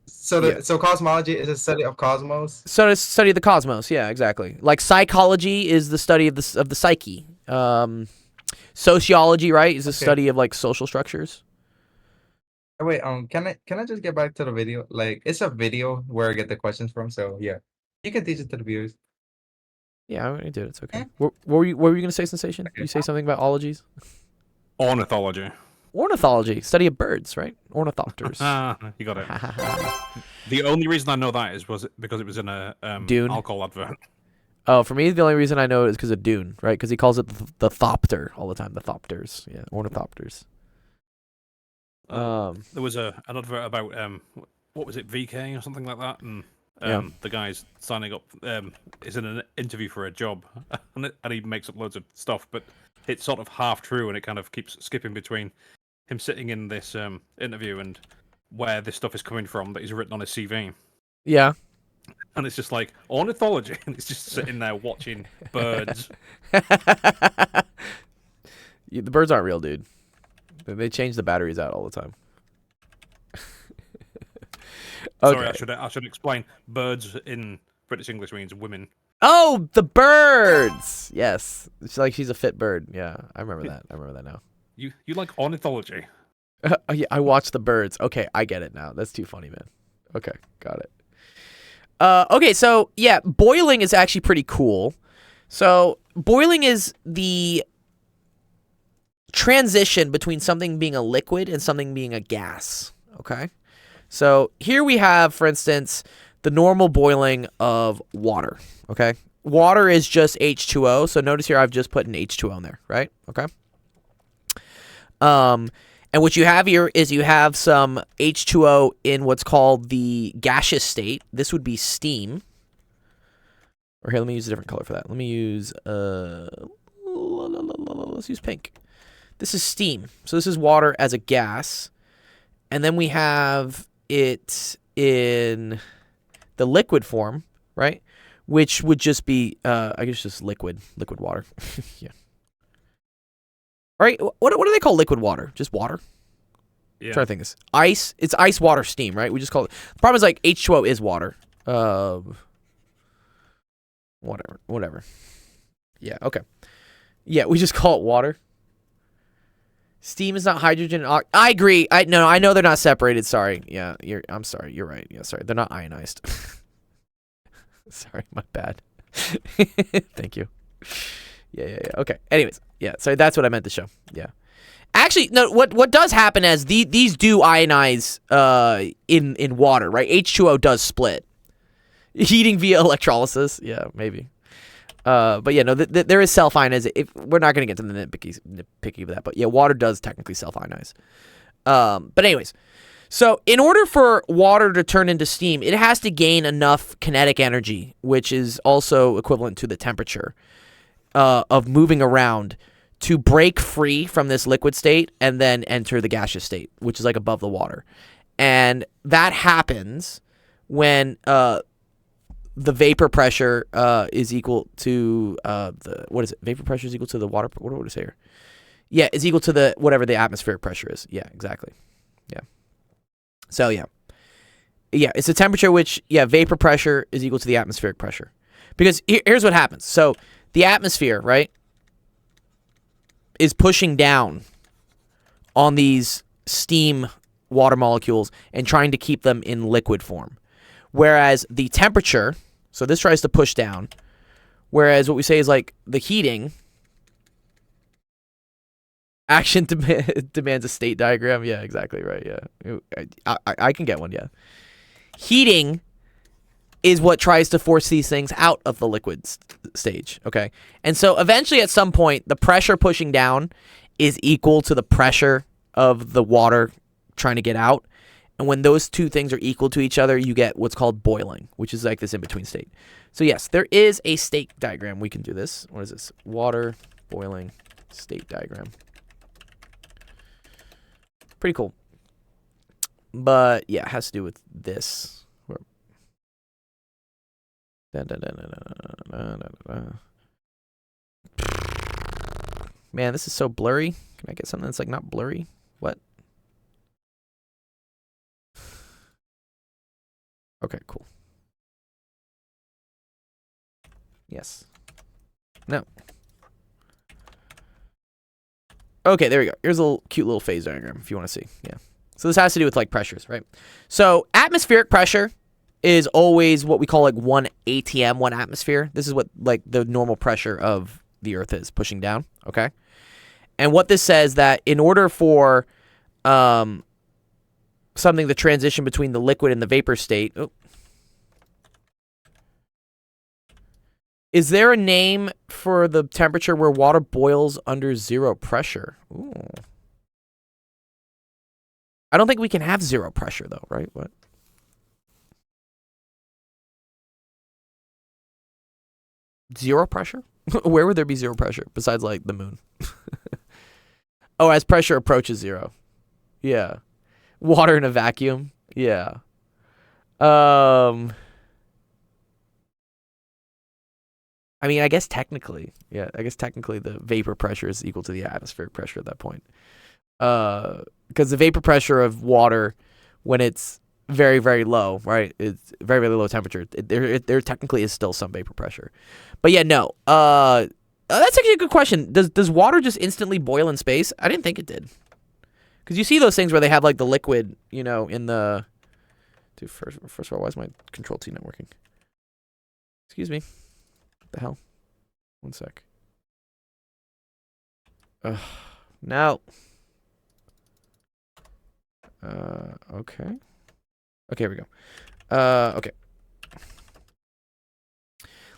[SPEAKER 9] So
[SPEAKER 2] Yeah.
[SPEAKER 9] so cosmology is a study of cosmos.
[SPEAKER 2] so to study the cosmos, yeah, exactly. Like psychology is the study of the psyche. Sociology, right, is the
[SPEAKER 9] Okay.
[SPEAKER 2] study of like social structures.
[SPEAKER 9] Wait, can I just get back to the video? Like, it's a video where I get the questions from. So yeah, you can teach it to the viewers.
[SPEAKER 2] Yeah, I did. It's okay. What were you gonna say, Sensation?
[SPEAKER 9] Okay.
[SPEAKER 2] You say something about ologies?
[SPEAKER 1] Ornithology.
[SPEAKER 2] Ornithology, study of birds, right? Ornithopters.
[SPEAKER 1] Ah, you got it. The only reason I know that was because it was in a
[SPEAKER 2] Dune?
[SPEAKER 1] alcohol advert.
[SPEAKER 2] Oh, for me, the only reason I know it is because of Dune, right? Because he calls it the thopter all the time. The thopters, yeah, ornithopters.
[SPEAKER 1] There was an advert about what was it, VK or something like that, and
[SPEAKER 2] Yeah.
[SPEAKER 1] the guy's signing up is in an interview for a job, and he makes up loads of stuff, but it's sort of half true, and it kind of keeps skipping between him sitting in this interview and where this stuff is coming from that he's written on his CV.
[SPEAKER 2] Yeah.
[SPEAKER 1] And it's just like ornithology, and it's just sitting there watching birds.
[SPEAKER 2] The birds aren't real, dude. They change the batteries out all the time.
[SPEAKER 1] Sorry, I should explain. Birds in British English means women.
[SPEAKER 2] Oh, the birds. Yes, it's like she's a fit bird. Yeah, I remember that. I remember that now.
[SPEAKER 1] You like ornithology?
[SPEAKER 2] Yeah, I watched the birds. Okay, I get it now. That's too funny, man. Okay, got it. Okay, so yeah, boiling is actually pretty cool. So boiling is the transition between something being a liquid and something being a gas. Okay, so here we have, for instance, the normal boiling of water. Okay, water is just H2O. So notice here I've just put an H2O in there, right? Okay. And what you have here is you have some H2O in what's called the gaseous state. This would be steam. Or here, let me use a different color for that. Let me use let's use pink. This is steam. So this is water as a gas. And then we have it in the liquid form, right? Which would just be I guess just liquid water. Yeah. All right, what do they call liquid water? Just water?
[SPEAKER 1] Yeah.
[SPEAKER 2] I'm trying to think of this. Ice. It's ice, water, steam, right? We just call it. The problem is like H2O is water. Whatever. Yeah, okay. Yeah, we just call it water. Steam is not hydrogen. I agree. I know they're not separated. Sorry. Yeah, I'm sorry. You're right. Yeah, sorry. They're not ionized. Sorry, my bad. Thank you. Yeah. Okay. Anyways, yeah. So that's what I meant to show. Yeah. Actually, no. What does happen is these do ionize in water, right? H2O does split. Heating via electrolysis. Yeah, maybe. But yeah, no. There is self ionize. We're not gonna get to the nitpicky of that, but yeah, water does technically self ionize. But anyways, so in order for water to turn into steam, it has to gain enough kinetic energy, which is also equivalent to the temperature of moving around to break free from this liquid state and then enter the gaseous state, which is like above the water. And that happens when the vapor pressure is equal to what is it? Vapor pressure is equal to the water. What do I say here? Yeah, it's equal to whatever the atmospheric pressure is. Yeah, exactly. Yeah. So yeah, it's the temperature which vapor pressure is equal to the atmospheric pressure. Because here's what happens. So the atmosphere, right, is pushing down on these steam water molecules and trying to keep them in liquid form. Whereas the temperature, so this tries to push down, whereas what we say is like the heating action demands a state diagram. Yeah, exactly right. Yeah, I can get one. Yeah, heating is what tries to force these things out of the liquid stage. Okay, and so eventually, at some point, the pressure pushing down is equal to the pressure of the water trying to get out. And when those two things are equal to each other, you get what's called boiling, which is like this in-between state. So yes, there is a state diagram. We can do this. What is this? Water boiling state diagram. Pretty cool. But yeah, it has to do with this. Man, this is so blurry. Can I get something that's like not blurry? What? Okay, cool. Yes. No. Okay, there we go. Here's a little cute little phase diagram if you want to see. Yeah. So this has to do with like pressures, right? So atmospheric pressure is always what we call like 1 atm, 1 atmosphere. This is what like the normal pressure of the Earth is pushing down, okay? And what this says that in order for something to transition between the liquid and the vapor state, is there a name for the temperature where water boils under 0 pressure? Ooh. I don't think we can have 0 pressure though, right? What? Zero pressure? Where would there be 0 pressure besides like the moon? Oh, as pressure approaches 0. Yeah. Water in a vacuum. Yeah. I mean, I guess technically, yeah, I guess technically the vapor pressure is equal to the atmospheric pressure at that point. Because the vapor pressure of water, when it's very, very low, right? It's very, very low temperature. There technically is still some vapor pressure. But yeah, no. That's actually a good question. Does water just instantly boil in space? I didn't think it did. Because you see those things where they have like the liquid, you know, in the... Dude, first of all, why is my control T not working? Excuse me. What the hell? One sec. No. Okay. Okay, here we go. Okay.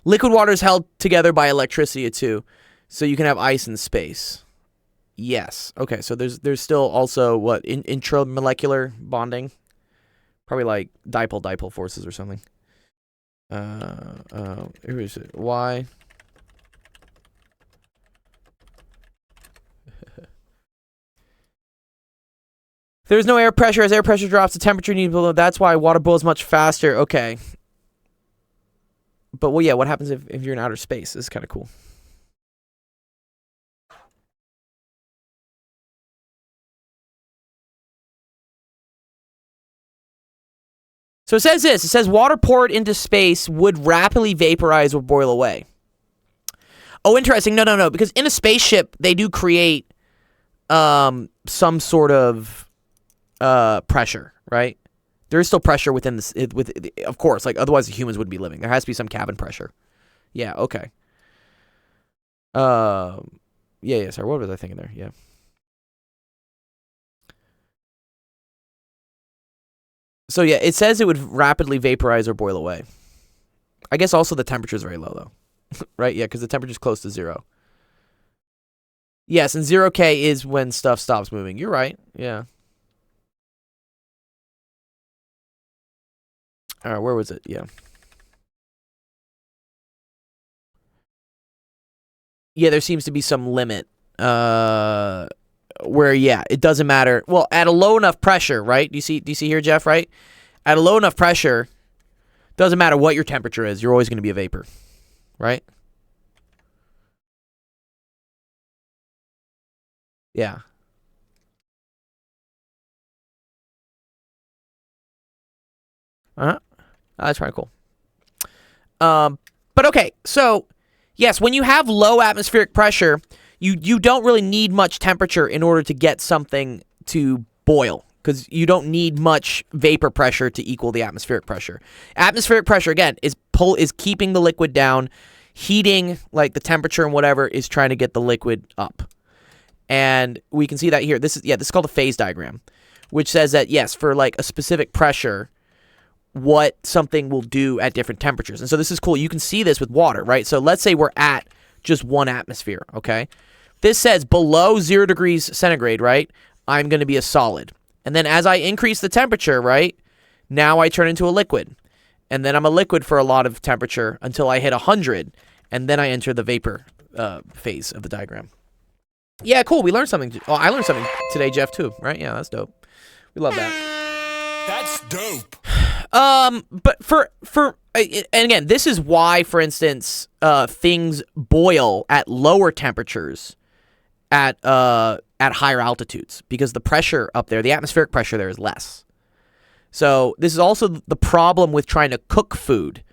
[SPEAKER 2] Liquid water is held together by electricity too, so you can have ice in space. Yes. Okay, so there's still also what intramolecular bonding, probably like dipole forces or something. Here is it. Why? There's no air pressure. As air pressure drops, the temperature needs below. That's why water boils much faster. Okay. But, well, yeah, what happens if you're in outer space? This is kind of cool. So it says this. It says water poured into space would rapidly vaporize or boil away. Oh, interesting. No. Because in a spaceship, they do create some sort of pressure, right? There is still pressure within this, of course, like otherwise the humans wouldn't be living. There has to be some cabin pressure. Yeah, okay. Yeah, sorry, what was I thinking there? Yeah. So yeah, it says it would rapidly vaporize or boil away. I guess also the temperature is very low though. Right? Yeah, because the temperature is close to 0. Yes, and 0K is when stuff stops moving. You're right. Yeah. Where was it? Yeah. Yeah, there seems to be some limit. Where, yeah, it doesn't matter. Well, at a low enough pressure, right? Do you see here, Jeff, right? At a low enough pressure, doesn't matter what your temperature is, you're always going to be a vapor. Right? Yeah. Uh-huh. That's pretty cool. But okay, so yes, when you have low atmospheric pressure, you don't really need much temperature in order to get something to boil, because you don't need much vapor pressure to equal the atmospheric pressure. Atmospheric pressure again is keeping the liquid down, heating like the temperature and whatever is trying to get the liquid up. And we can see that here. This is called a phase diagram, which says that yes, for like a specific pressure, what something will do at different temperatures. And so this is cool. You can see this with water, right? So let's say we're at just 1 atmosphere, okay? This says below 0 degrees centigrade, right? I'm going to be a solid. And then as I increase the temperature, right? Now I turn into a liquid. And then I'm a liquid for a lot of temperature until I hit 100. And then I enter the vapor phase of the diagram. Yeah, cool. We learned something. Oh, I learned something today, Jeff, too. Right? Yeah, that's dope. We love that.
[SPEAKER 6] That's dope.
[SPEAKER 2] But and again, this is why, for instance, things boil at lower temperatures at higher altitudes, because the pressure up there, the atmospheric pressure there, is less. So this is also the problem with trying to cook food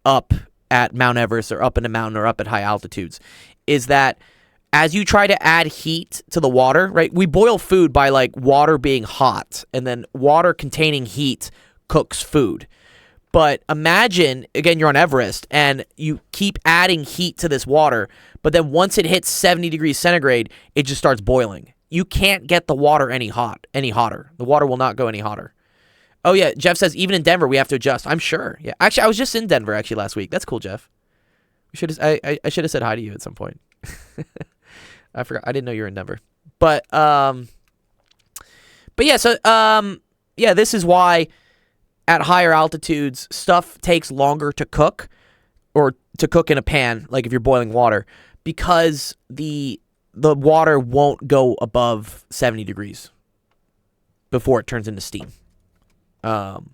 [SPEAKER 2] up at Mount Everest or up in a mountain or up at high altitudes, is that as you try to add heat to the water, right? We boil food by like water being hot, and then water containing heat cooks food. But imagine, again, you're on Everest and you keep adding heat to this water, but then once it hits 70 degrees centigrade, it just starts boiling. You can't get the water any hotter. The water will not go any hotter. Oh yeah, Jeff says even in Denver we have to adjust. I'm sure. Yeah, actually, I was just in Denver actually last week. That's cool, Jeff. I should have said hi to you at some point. I forgot. I didn't know you were in Denver. But yeah, so yeah, this is why at higher altitudes stuff takes longer to cook, or to cook in a pan, like if you're boiling water, because the water won't go above 70 degrees before it turns into steam. And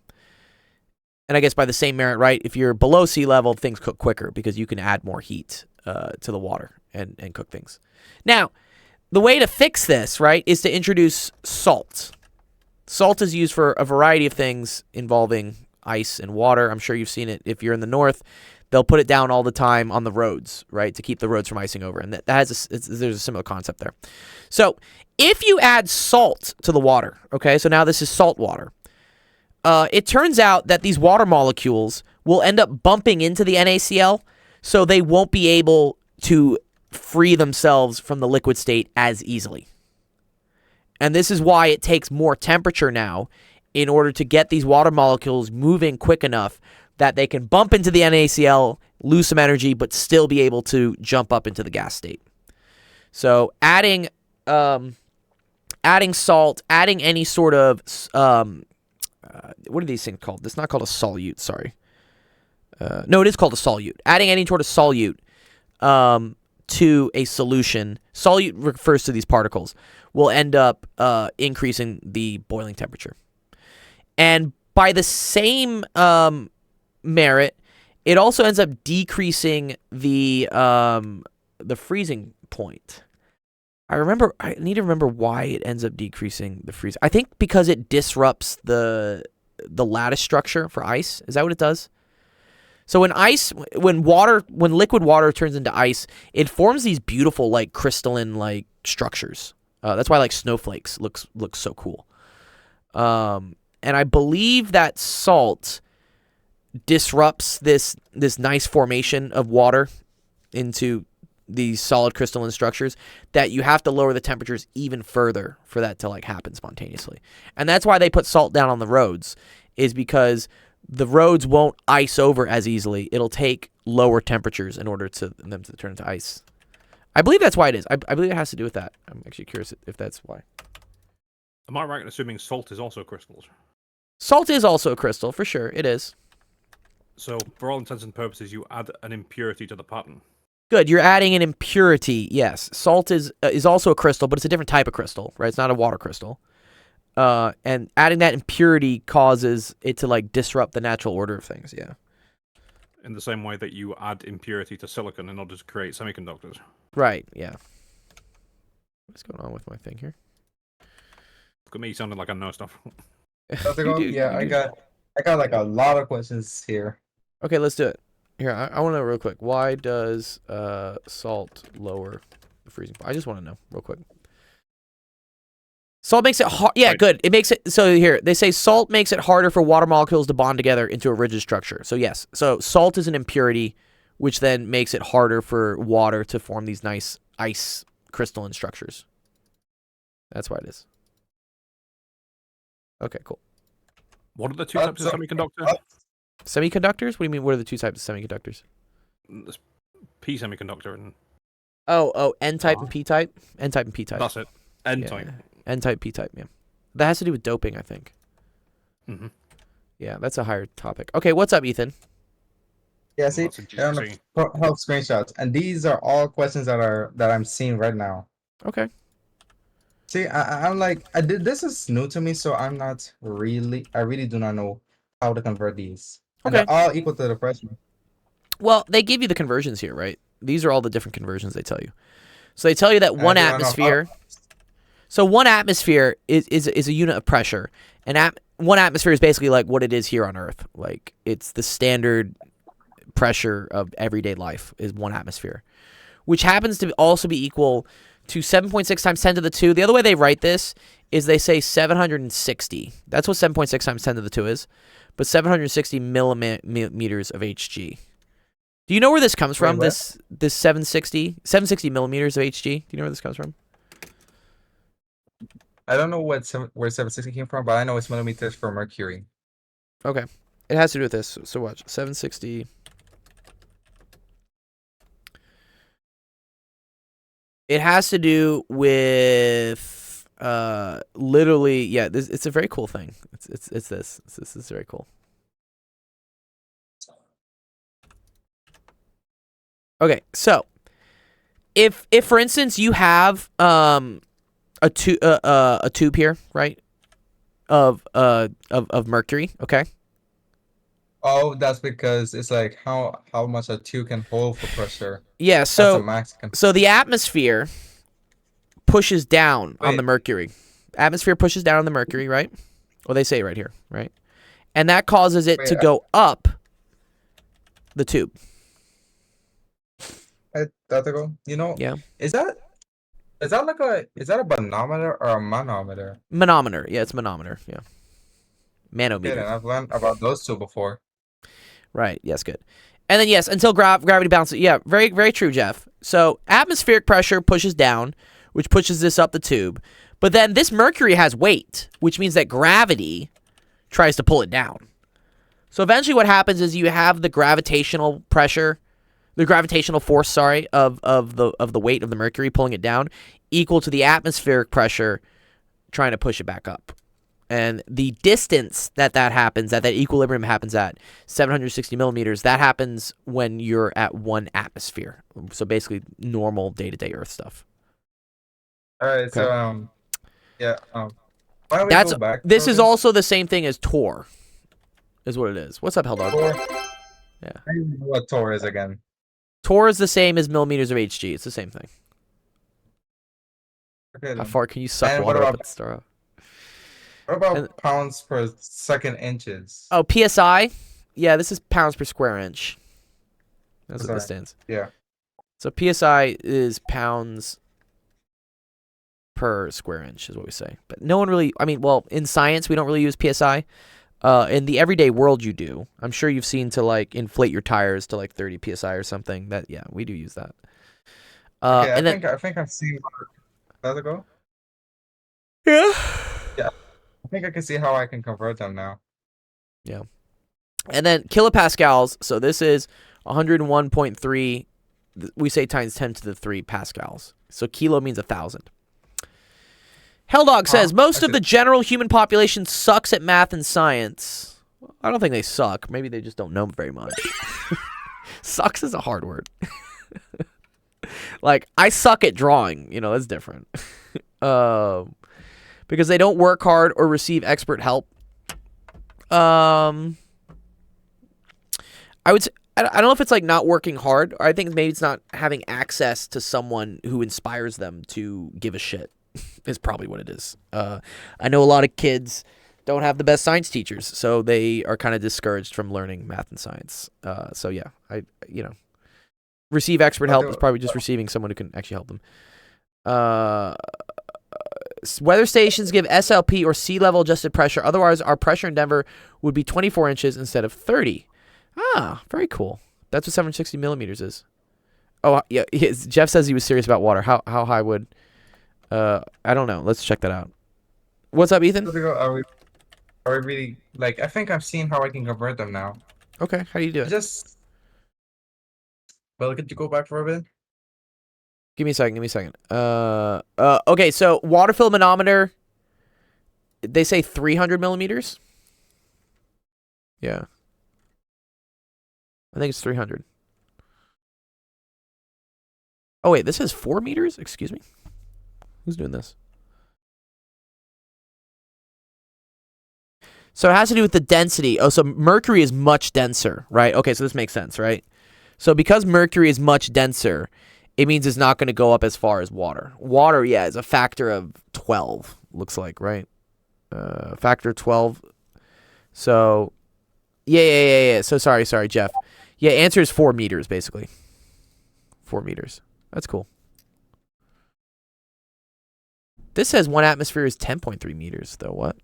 [SPEAKER 2] I guess by the same merit, right, if you're below sea level, things cook quicker because you can add more heat to the water and cook things. Now, the way to fix this, right, is to introduce salt. Salt is used for a variety of things involving ice and water. I'm sure you've seen it if you're in the north. They'll put it down all the time on the roads, right, to keep the roads from icing over. And that has there's a similar concept there. So if you add salt to the water, okay, so now this is salt water. It turns out that these water molecules will end up bumping into the NaCl, so they won't be able to free themselves from the liquid state as easily. And this is why it takes more temperature now in order to get these water molecules moving quick enough that they can bump into the NaCl, lose some energy, but still be able to jump up into the gas state. So adding salt, adding any sort of what are these things called? It's not called a solute, sorry. No, it is called a solute. Adding any sort of solute to a solution, solute refers to these particles, will end up increasing the boiling temperature. And by the same merit, it also ends up decreasing the freezing point. I need to remember why it ends up decreasing the freeze. I think because it disrupts the lattice structure for ice. Is that what it does? So when liquid water turns into ice, it forms these beautiful like crystalline like structures. That's why like snowflakes looks so cool. And I believe that salt disrupts this nice formation of water into these solid crystalline structures, that you have to lower the temperatures even further for that to like happen spontaneously. And that's why they put salt down on the roads, is because the roads won't ice over as easily. It'll take lower temperatures in order to them to turn into ice. I believe that's why it is. I believe it has to do with that. I'm actually curious if that's why.
[SPEAKER 1] Am I right in assuming salt is also crystals?
[SPEAKER 2] Salt is also a crystal, for sure. It is.
[SPEAKER 1] So, for all intents and purposes, you add an impurity to the pattern.
[SPEAKER 2] Good. You're adding an impurity. Yes. Salt is also a crystal, but it's a different type of crystal, right? It's not a water crystal. And adding that impurity causes it to like disrupt the natural order of things. Yeah.
[SPEAKER 1] In the same way that you add impurity to silicon in order to create semiconductors.
[SPEAKER 2] Right. Yeah. What's going on with my thing here?
[SPEAKER 1] Look at me sounding like I know stuff.
[SPEAKER 9] How's it going? Yeah, I got like a lot of questions here.
[SPEAKER 2] Okay, let's do it. Here, I want to know real quick. Why does salt lower the freezing point? I just want to know real quick. Salt makes it hard. Yeah,
[SPEAKER 1] Right.
[SPEAKER 2] good. It makes it so here they say salt makes it harder for water molecules to bond together into a rigid structure. So yes, so salt is an impurity, which then makes it harder for water to form these nice ice crystalline structures. That's why it is. Okay, cool.
[SPEAKER 1] What are the two types of semiconductor?
[SPEAKER 2] Semiconductors? What do you mean? What are the two types of semiconductors?
[SPEAKER 1] There's P semiconductor and
[SPEAKER 2] Oh, N-type and P-type? N-type and P-type.
[SPEAKER 1] that's it. N
[SPEAKER 2] Yeah.
[SPEAKER 1] type.
[SPEAKER 2] N-type, P-type, yeah. That has to do with doping, I think.
[SPEAKER 1] Mm-hmm.
[SPEAKER 2] Yeah, that's a higher topic. Okay, what's up, Ethan?
[SPEAKER 9] Yeah, see,
[SPEAKER 1] That's a
[SPEAKER 9] I don't know,
[SPEAKER 1] GC.
[SPEAKER 9] help screenshots, and these are all questions that I'm seeing right now.
[SPEAKER 2] Okay.
[SPEAKER 9] See, I'm like, I did this is new to me, so I really do not know how to convert these. And
[SPEAKER 2] Okay.
[SPEAKER 9] they're all equal to the pressure.
[SPEAKER 2] Well, they give you the conversions here, right? These are all the different conversions they tell you. So they tell you that
[SPEAKER 9] And
[SPEAKER 2] one
[SPEAKER 9] I do not know
[SPEAKER 2] atmosphere. So one atmosphere is a unit of pressure, and one atmosphere is basically like what it is here on Earth. Like it's the standard pressure of everyday life is one atmosphere, which happens to also be equal to 7.6 times 10 to the 2. The other way they write this is they say 760. That's what 7.6 times 10 to the 2 is, but 760 millimeters of Hg. Do you know where this comes from?
[SPEAKER 9] Wait,
[SPEAKER 2] This 760 millimeters of Hg. Do you know where this comes from?
[SPEAKER 9] I don't know where 760 came from, but I know it's millimeters for mercury.
[SPEAKER 2] Okay. It has to do with this. So watch. 760. It has to do with literally, yeah, it's a very cool thing. It's this. This is very cool. Okay, so if for instance you have a tube here, right? Of mercury, okay?
[SPEAKER 9] Oh, that's because it's like how much a tube can hold for pressure.
[SPEAKER 2] Yeah,
[SPEAKER 9] That's the
[SPEAKER 2] so
[SPEAKER 9] max.
[SPEAKER 2] so the atmosphere pushes down on
[SPEAKER 9] Wait.
[SPEAKER 2] the mercury. Atmosphere pushes down on the mercury, right? Well, they say right here, right? And that causes it to
[SPEAKER 9] Wait,
[SPEAKER 2] go up the tube.
[SPEAKER 9] Identical. You know,
[SPEAKER 2] Yeah.
[SPEAKER 9] is that like is that a manometer or a manometer?
[SPEAKER 2] Manometer. Yeah, it's manometer. Yeah.
[SPEAKER 9] Okay,
[SPEAKER 2] Manometer.
[SPEAKER 9] then I've learned about those two before.
[SPEAKER 2] Right. Yes. Good. And then yes, until gravity balances. Yeah. Very, very true, Jeff. So atmospheric pressure pushes down, which pushes this up the tube. But then this mercury has weight, which means that gravity tries to pull it down. So eventually, what happens is you have the gravitational pressure, the gravitational force, sorry, of the weight of the mercury pulling it down, equal to the atmospheric pressure trying to push it back up. And the distance that happens, that equilibrium happens at 760 millimeters, that happens when you're at 1 atmosphere. So basically normal day-to-day Earth stuff.
[SPEAKER 9] All right,
[SPEAKER 2] Okay.
[SPEAKER 9] so yeah, why don't we
[SPEAKER 2] That's
[SPEAKER 9] go back?
[SPEAKER 2] this is
[SPEAKER 9] further?
[SPEAKER 2] also the same thing as Tor, is what it is. What's up, Helldog?
[SPEAKER 9] Tor.
[SPEAKER 2] Yeah.
[SPEAKER 9] I don't know what Tor is again.
[SPEAKER 2] Tor is the same as millimeters of Hg. It's the same thing.
[SPEAKER 9] Okay,
[SPEAKER 2] How
[SPEAKER 9] then.
[SPEAKER 2] far can you suck
[SPEAKER 9] And what
[SPEAKER 2] water up
[SPEAKER 9] about-
[SPEAKER 2] at the star?
[SPEAKER 9] What about
[SPEAKER 2] and-
[SPEAKER 9] pounds per second inches?
[SPEAKER 2] Oh, PSI? Yeah, this is pounds per square inch. That's what this
[SPEAKER 9] Sorry.
[SPEAKER 2] stands.
[SPEAKER 9] Yeah.
[SPEAKER 2] So PSI is pounds per square inch is what we say. But no one really, I mean, well, in science, we don't really use PSI. In the everyday world, you do. I'm sure you've seen to like inflate your tires to like 30 PSI or something. That, yeah, we do use that.
[SPEAKER 9] Okay,
[SPEAKER 2] And
[SPEAKER 9] I think I've seen. Does it go?
[SPEAKER 2] yeah.
[SPEAKER 9] I think I can see how I can convert them now.
[SPEAKER 2] And then kilopascals. So this is 101.3. We say times 10 to the 3 pascals. So kilo means 1,000. Helldog says, most of the general human population sucks at math and science. I don't think they suck. Maybe they just don't know very much. Sucks is a hard word. Like, I suck at drawing. You know, that's different. Because they don't work hard or receive expert help. I would say, I don't know if it's like not working hard, or I think maybe it's not having access to someone who inspires them to give a shit is probably what it is. I know a lot of kids don't have the best science teachers, so they are kind of discouraged from learning math and science. So yeah, receive expert help is probably just receiving someone who can actually help them. Weather stations give SLP or sea level adjusted pressure. Otherwise, our pressure in Denver would be 24 inches instead of 30. Ah, very cool. That's what 760 millimeters is. Oh, yeah. Jeff says he was serious about water. How high would... I don't know. Let's check that out. What's up, Ethan?
[SPEAKER 9] Are we really, like, I think I've seen how I can convert them now.
[SPEAKER 2] Okay, how do you do it?
[SPEAKER 9] Well, could you go back for a bit?
[SPEAKER 2] Give me a second. Okay, so water fill manometer, they say 300 millimeters. Yeah. I think it's 300. Oh, wait, this is 4 meters? Excuse me? Who's doing this? So it has to do with the density. Oh, so mercury is much denser, right? Okay, so this makes sense, right? So because mercury is much denser, it means it's not going to go up as far as water. Water, yeah, is a factor of 12, looks like, right? Factor 12. So, yeah. So sorry, Jeff. Yeah, answer is 4 meters, basically. 4 meters. That's cool. This says 1 atmosphere is 10.3 meters, though. What?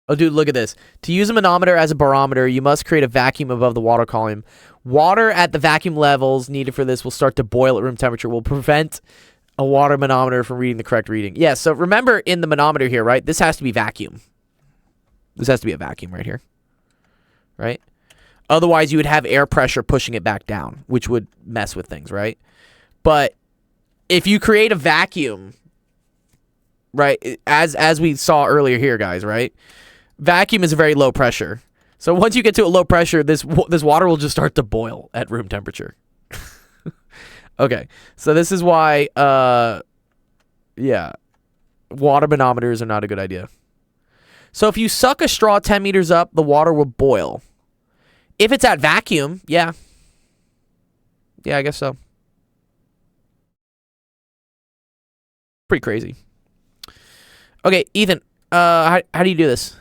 [SPEAKER 2] Oh, dude, look at this. To use a manometer as a barometer, you must create a vacuum above the water column. Water at the vacuum levels needed for this will start to boil at room temperature, will prevent a water manometer from reading the correct reading. Yeah, so remember in the manometer here, right? This has to be vacuum. This has to be a vacuum right here. Right? Otherwise, you would have air pressure pushing it back down, which would mess with things, right? But if you create a vacuum, right, as we saw earlier here, guys, right? Vacuum is a very low pressure. So once you get to a low pressure, this water will just start to boil at room temperature. Okay, so this is why, yeah, water manometers are not a good idea. So if you suck a straw 10 meters up, the water will boil. If it's at vacuum, yeah. Yeah, I guess so. Pretty crazy. Okay, Ethan, how do you do this?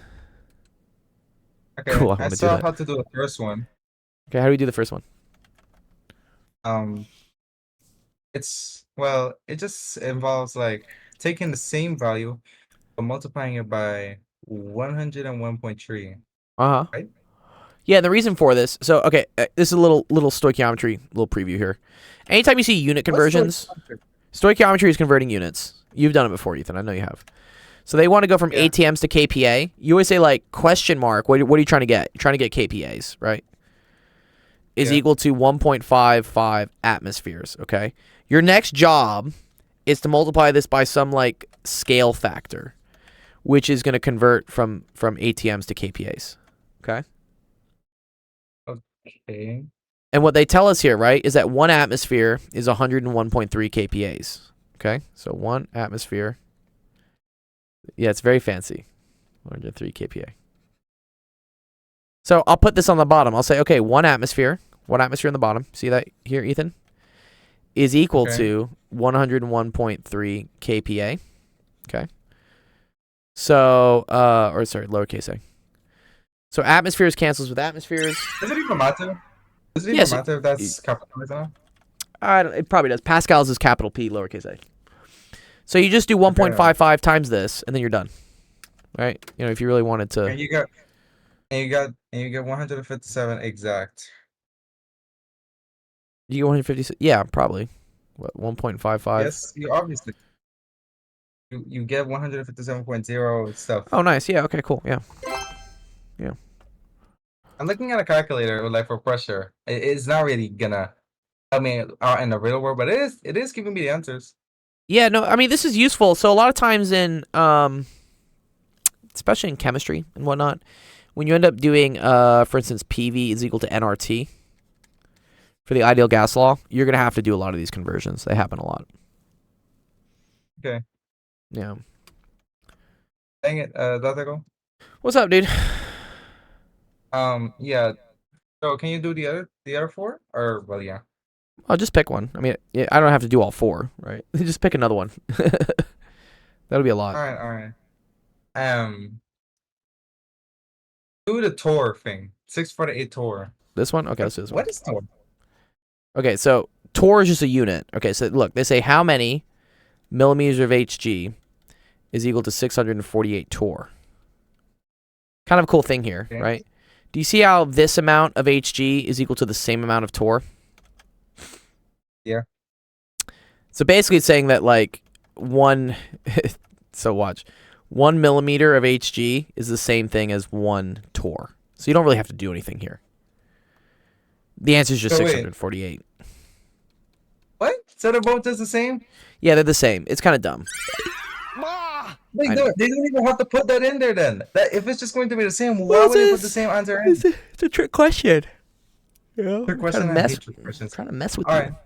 [SPEAKER 9] Okay,
[SPEAKER 2] Cool, I'm
[SPEAKER 9] I
[SPEAKER 2] gonna do
[SPEAKER 9] saw
[SPEAKER 2] that.
[SPEAKER 9] how to do the first one.
[SPEAKER 2] Okay, how do we do the first one?
[SPEAKER 9] It just involves like taking the same value but multiplying it by 101.3.
[SPEAKER 2] Uh-huh.
[SPEAKER 9] Right?
[SPEAKER 2] Yeah, the reason for this, so, okay, this is a little stoichiometry, little preview here. Anytime you see unit conversions, stoichiometry is converting units. You've done it before, Ethan. I know you have. So they want to go from ATMs to KPA. You always say, like, question mark. What are you trying to get? You're trying to get KPAs, right? Is equal to 1.55 atmospheres, okay? Your next job is to multiply this by some, like, scale factor, which is going to convert from ATMs to KPAs, okay?
[SPEAKER 9] Okay.
[SPEAKER 2] And what they tell us here, right, is that 1 atmosphere is 101.3 kPAs. Okay? So 1 atmosphere. Yeah, it's very fancy. 103 kPa. So I'll put this on the bottom. I'll say, okay, 1 atmosphere on the bottom. See that here, Ethan? Is equal to 101.3 kPa. Okay? So, lowercase a. So atmospheres cancels with atmospheres.
[SPEAKER 9] Does it even matter? Does it even
[SPEAKER 2] Yes,
[SPEAKER 9] matter if that's capitalized?
[SPEAKER 2] It probably does. Pascal's is capital P, lowercase a. So you just do 1.55 times this, and then you're done. Right? You know, if you really wanted to.
[SPEAKER 9] And you get 157 exact.
[SPEAKER 2] You get 156. Yeah, probably. What, 1.55?
[SPEAKER 9] Yes, you obviously. You get 157.0 stuff.
[SPEAKER 2] Oh, nice. Yeah. Okay. Cool. Yeah. Yeah.
[SPEAKER 9] I'm looking at a calculator like for pressure. It's not really gonna. I mean, out in the real world, but it is giving me the answers.
[SPEAKER 2] Yeah. No. I mean, this is useful. So a lot of times in especially in chemistry and whatnot, when you end up doing for instance, PV is equal to nRT for the ideal gas law, you're gonna have to do a lot of these conversions. They happen a lot.
[SPEAKER 9] Okay.
[SPEAKER 2] Yeah.
[SPEAKER 9] Dang it, Datago.
[SPEAKER 2] What's up, dude?
[SPEAKER 9] Yeah. So can you do the other 4? Or well, yeah.
[SPEAKER 2] I'll just pick one. I mean, yeah, I don't have to do all 4, right? Just pick another one. That'll be a lot.
[SPEAKER 9] All right. Do the Tor thing. 648 Tor.
[SPEAKER 2] This one? Okay, let's do this one.
[SPEAKER 9] What is Tor?
[SPEAKER 2] Okay, so torr is just a unit. Okay, so look, they say how many millimeters of Hg is equal to 648 torr. Kind of a cool thing here, right? Do you see how this amount of Hg is equal to the same amount of torr?
[SPEAKER 9] Yeah.
[SPEAKER 2] So basically it's saying that like so watch. 1 millimeter of Hg is the same thing as 1 torr. So you don't really have to do anything here. The answer is just 648.
[SPEAKER 9] What? So they're both just the same?
[SPEAKER 2] Yeah, they're the same. It's kind of dumb.
[SPEAKER 9] They
[SPEAKER 2] I
[SPEAKER 9] don't,
[SPEAKER 2] know.
[SPEAKER 9] they don't even have to put that in there then. That if it's just going to be the same, why
[SPEAKER 2] Well,
[SPEAKER 9] would they put
[SPEAKER 2] it's
[SPEAKER 9] the
[SPEAKER 2] a-
[SPEAKER 9] same answer in?
[SPEAKER 2] It's a trick question. You know,
[SPEAKER 9] Trick
[SPEAKER 2] I'm
[SPEAKER 9] question,
[SPEAKER 2] trying
[SPEAKER 9] I
[SPEAKER 2] to mess,
[SPEAKER 9] hate trick questions.
[SPEAKER 2] trying to mess with
[SPEAKER 9] All
[SPEAKER 2] you.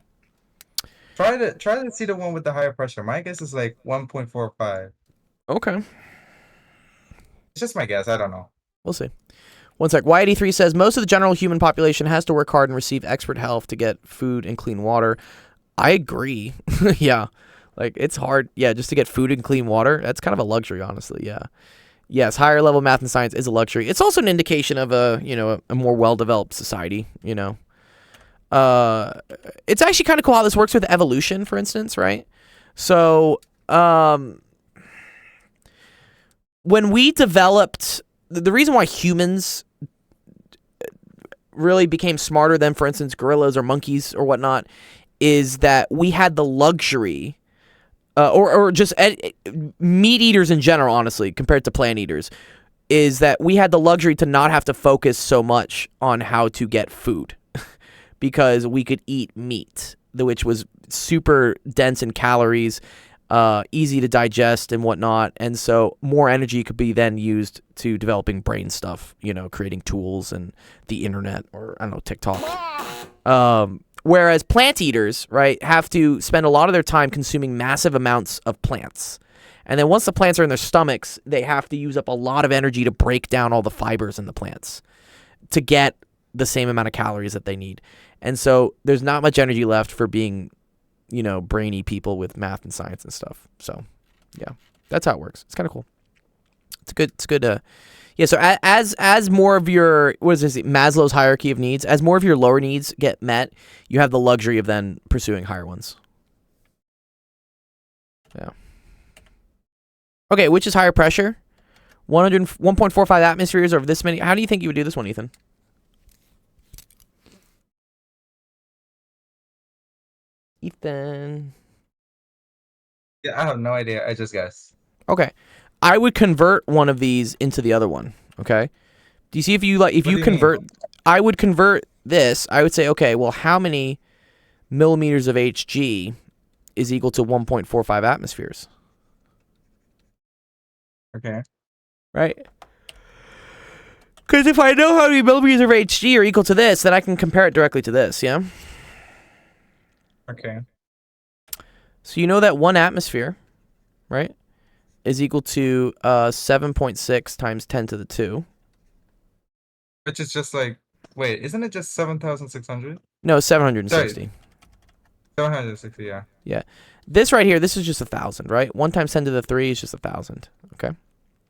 [SPEAKER 9] right. Try to see the one with the higher pressure. My guess is like 1.45.
[SPEAKER 2] Okay,
[SPEAKER 9] It's just my guess. I don't know.
[SPEAKER 2] we'll see. One sec. Y83 says most of the general human population has to work hard and receive expert help to get food and clean water. I agree. Yeah, like it's hard. Yeah, just to get food and clean water, that's kind of a luxury, honestly. Yeah. Yes, higher level math and science is a luxury. It's also an indication of a more well developed society. It's actually kind of cool how this works with evolution, for instance, right? So, when we developed the reason why humans really became smarter than, for instance, gorillas or monkeys or whatnot, is that we had the luxury, or just meat eaters in general, honestly, compared to plant eaters, is that we had the luxury to not have to focus so much on how to get food because we could eat meat, which was super dense in calories, easy to digest and whatnot, and so more energy could be then used to developing brain stuff, creating tools and the internet, or I don't know, TikTok. Whereas plant eaters, right, have to spend a lot of their time consuming massive amounts of plants. And then once the plants are in their stomachs, they have to use up a lot of energy to break down all the fibers in the plants to get the same amount of calories that they need. And so there's not much energy left for being, brainy people with math and science and stuff. So, yeah, that's how it works. It's kind of cool. It's good. Yeah. So as more of your, Maslow's hierarchy of needs, as more of your lower needs get met, you have the luxury of then pursuing higher ones. Yeah. Okay, which is higher pressure? 1.45 atmospheres over this many. How do you think you would do this one, Ethan? Ethan.
[SPEAKER 9] Yeah, I have no idea. I just guess.
[SPEAKER 2] Okay. I would convert one of these into the other one, okay? Do you see if you
[SPEAKER 9] What do you
[SPEAKER 2] convert
[SPEAKER 9] mean?
[SPEAKER 2] I would convert this. I would say, okay, well, how many millimeters of Hg is equal to 1.45 atmospheres?
[SPEAKER 9] Okay.
[SPEAKER 2] Right? Because if I know how many millimeters of Hg are equal to this, then I can compare it directly to this, yeah?
[SPEAKER 9] Okay.
[SPEAKER 2] So you know that 1 atmosphere, right, is equal to 7.6 times 10 to the 2.
[SPEAKER 9] Which is just like, wait, isn't it just 7,600?
[SPEAKER 2] No, 760.
[SPEAKER 9] 760, yeah.
[SPEAKER 2] This right here, this is just 1,000, right? 1 times 10 to the 3 is just 1,000, okay?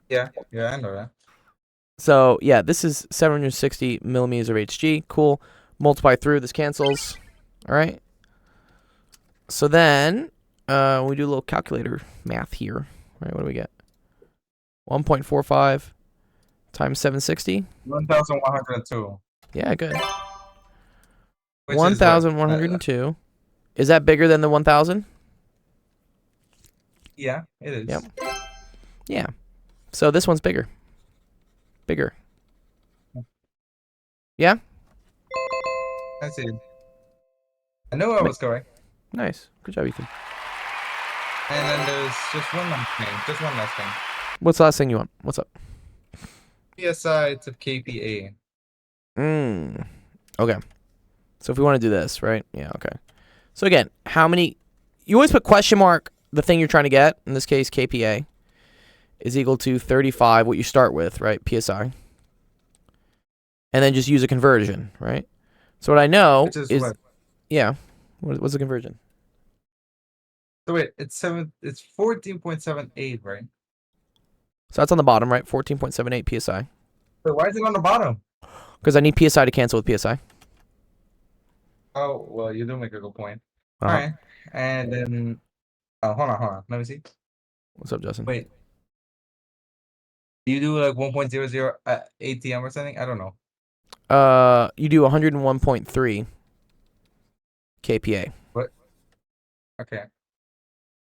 [SPEAKER 9] Yeah, I know that.
[SPEAKER 2] So, yeah, this is 760 millimeters of Hg. Cool. Multiply through. This cancels. All right. So then we do a little calculator math here. All right, what do we get? 1.45 times 760.
[SPEAKER 9] 1,102.
[SPEAKER 2] Yeah, good.
[SPEAKER 9] Which is what?
[SPEAKER 2] 1,102. Is that bigger than the 1,000?
[SPEAKER 9] Yeah, it is.
[SPEAKER 2] Yep. Yeah. So this one's bigger. Bigger. Yeah?
[SPEAKER 9] I see. I knew I was correct.
[SPEAKER 2] Nice. Good job, Ethan.
[SPEAKER 9] And then there's just one last thing. Just one last thing.
[SPEAKER 2] What's the last thing you want? What's up?
[SPEAKER 9] PSI to KPA.
[SPEAKER 2] Okay. So if we want to do this, right? Yeah, okay. So again, how many... You always put question mark, the thing you're trying to get, in this case, KPA, is equal to 35, what you start with, right? PSI. And then just use a conversion, right? So what I know
[SPEAKER 9] Which is
[SPEAKER 2] is...
[SPEAKER 9] what?
[SPEAKER 2] Yeah. What's the conversion?
[SPEAKER 9] So wait, it's 14.78, right?
[SPEAKER 2] So that's on the bottom, right? 14.78 PSI.
[SPEAKER 9] So why is it on the bottom?
[SPEAKER 2] Because I need PSI to cancel with PSI.
[SPEAKER 9] Oh, well, you do make a good point.
[SPEAKER 2] Uh-huh.
[SPEAKER 9] Alright. And then hold on. Let me see.
[SPEAKER 2] What's up, Justin?
[SPEAKER 9] Wait. Do you do like 1.00 ATM or something? I don't know.
[SPEAKER 2] You do 101.3 KPA.
[SPEAKER 9] Okay.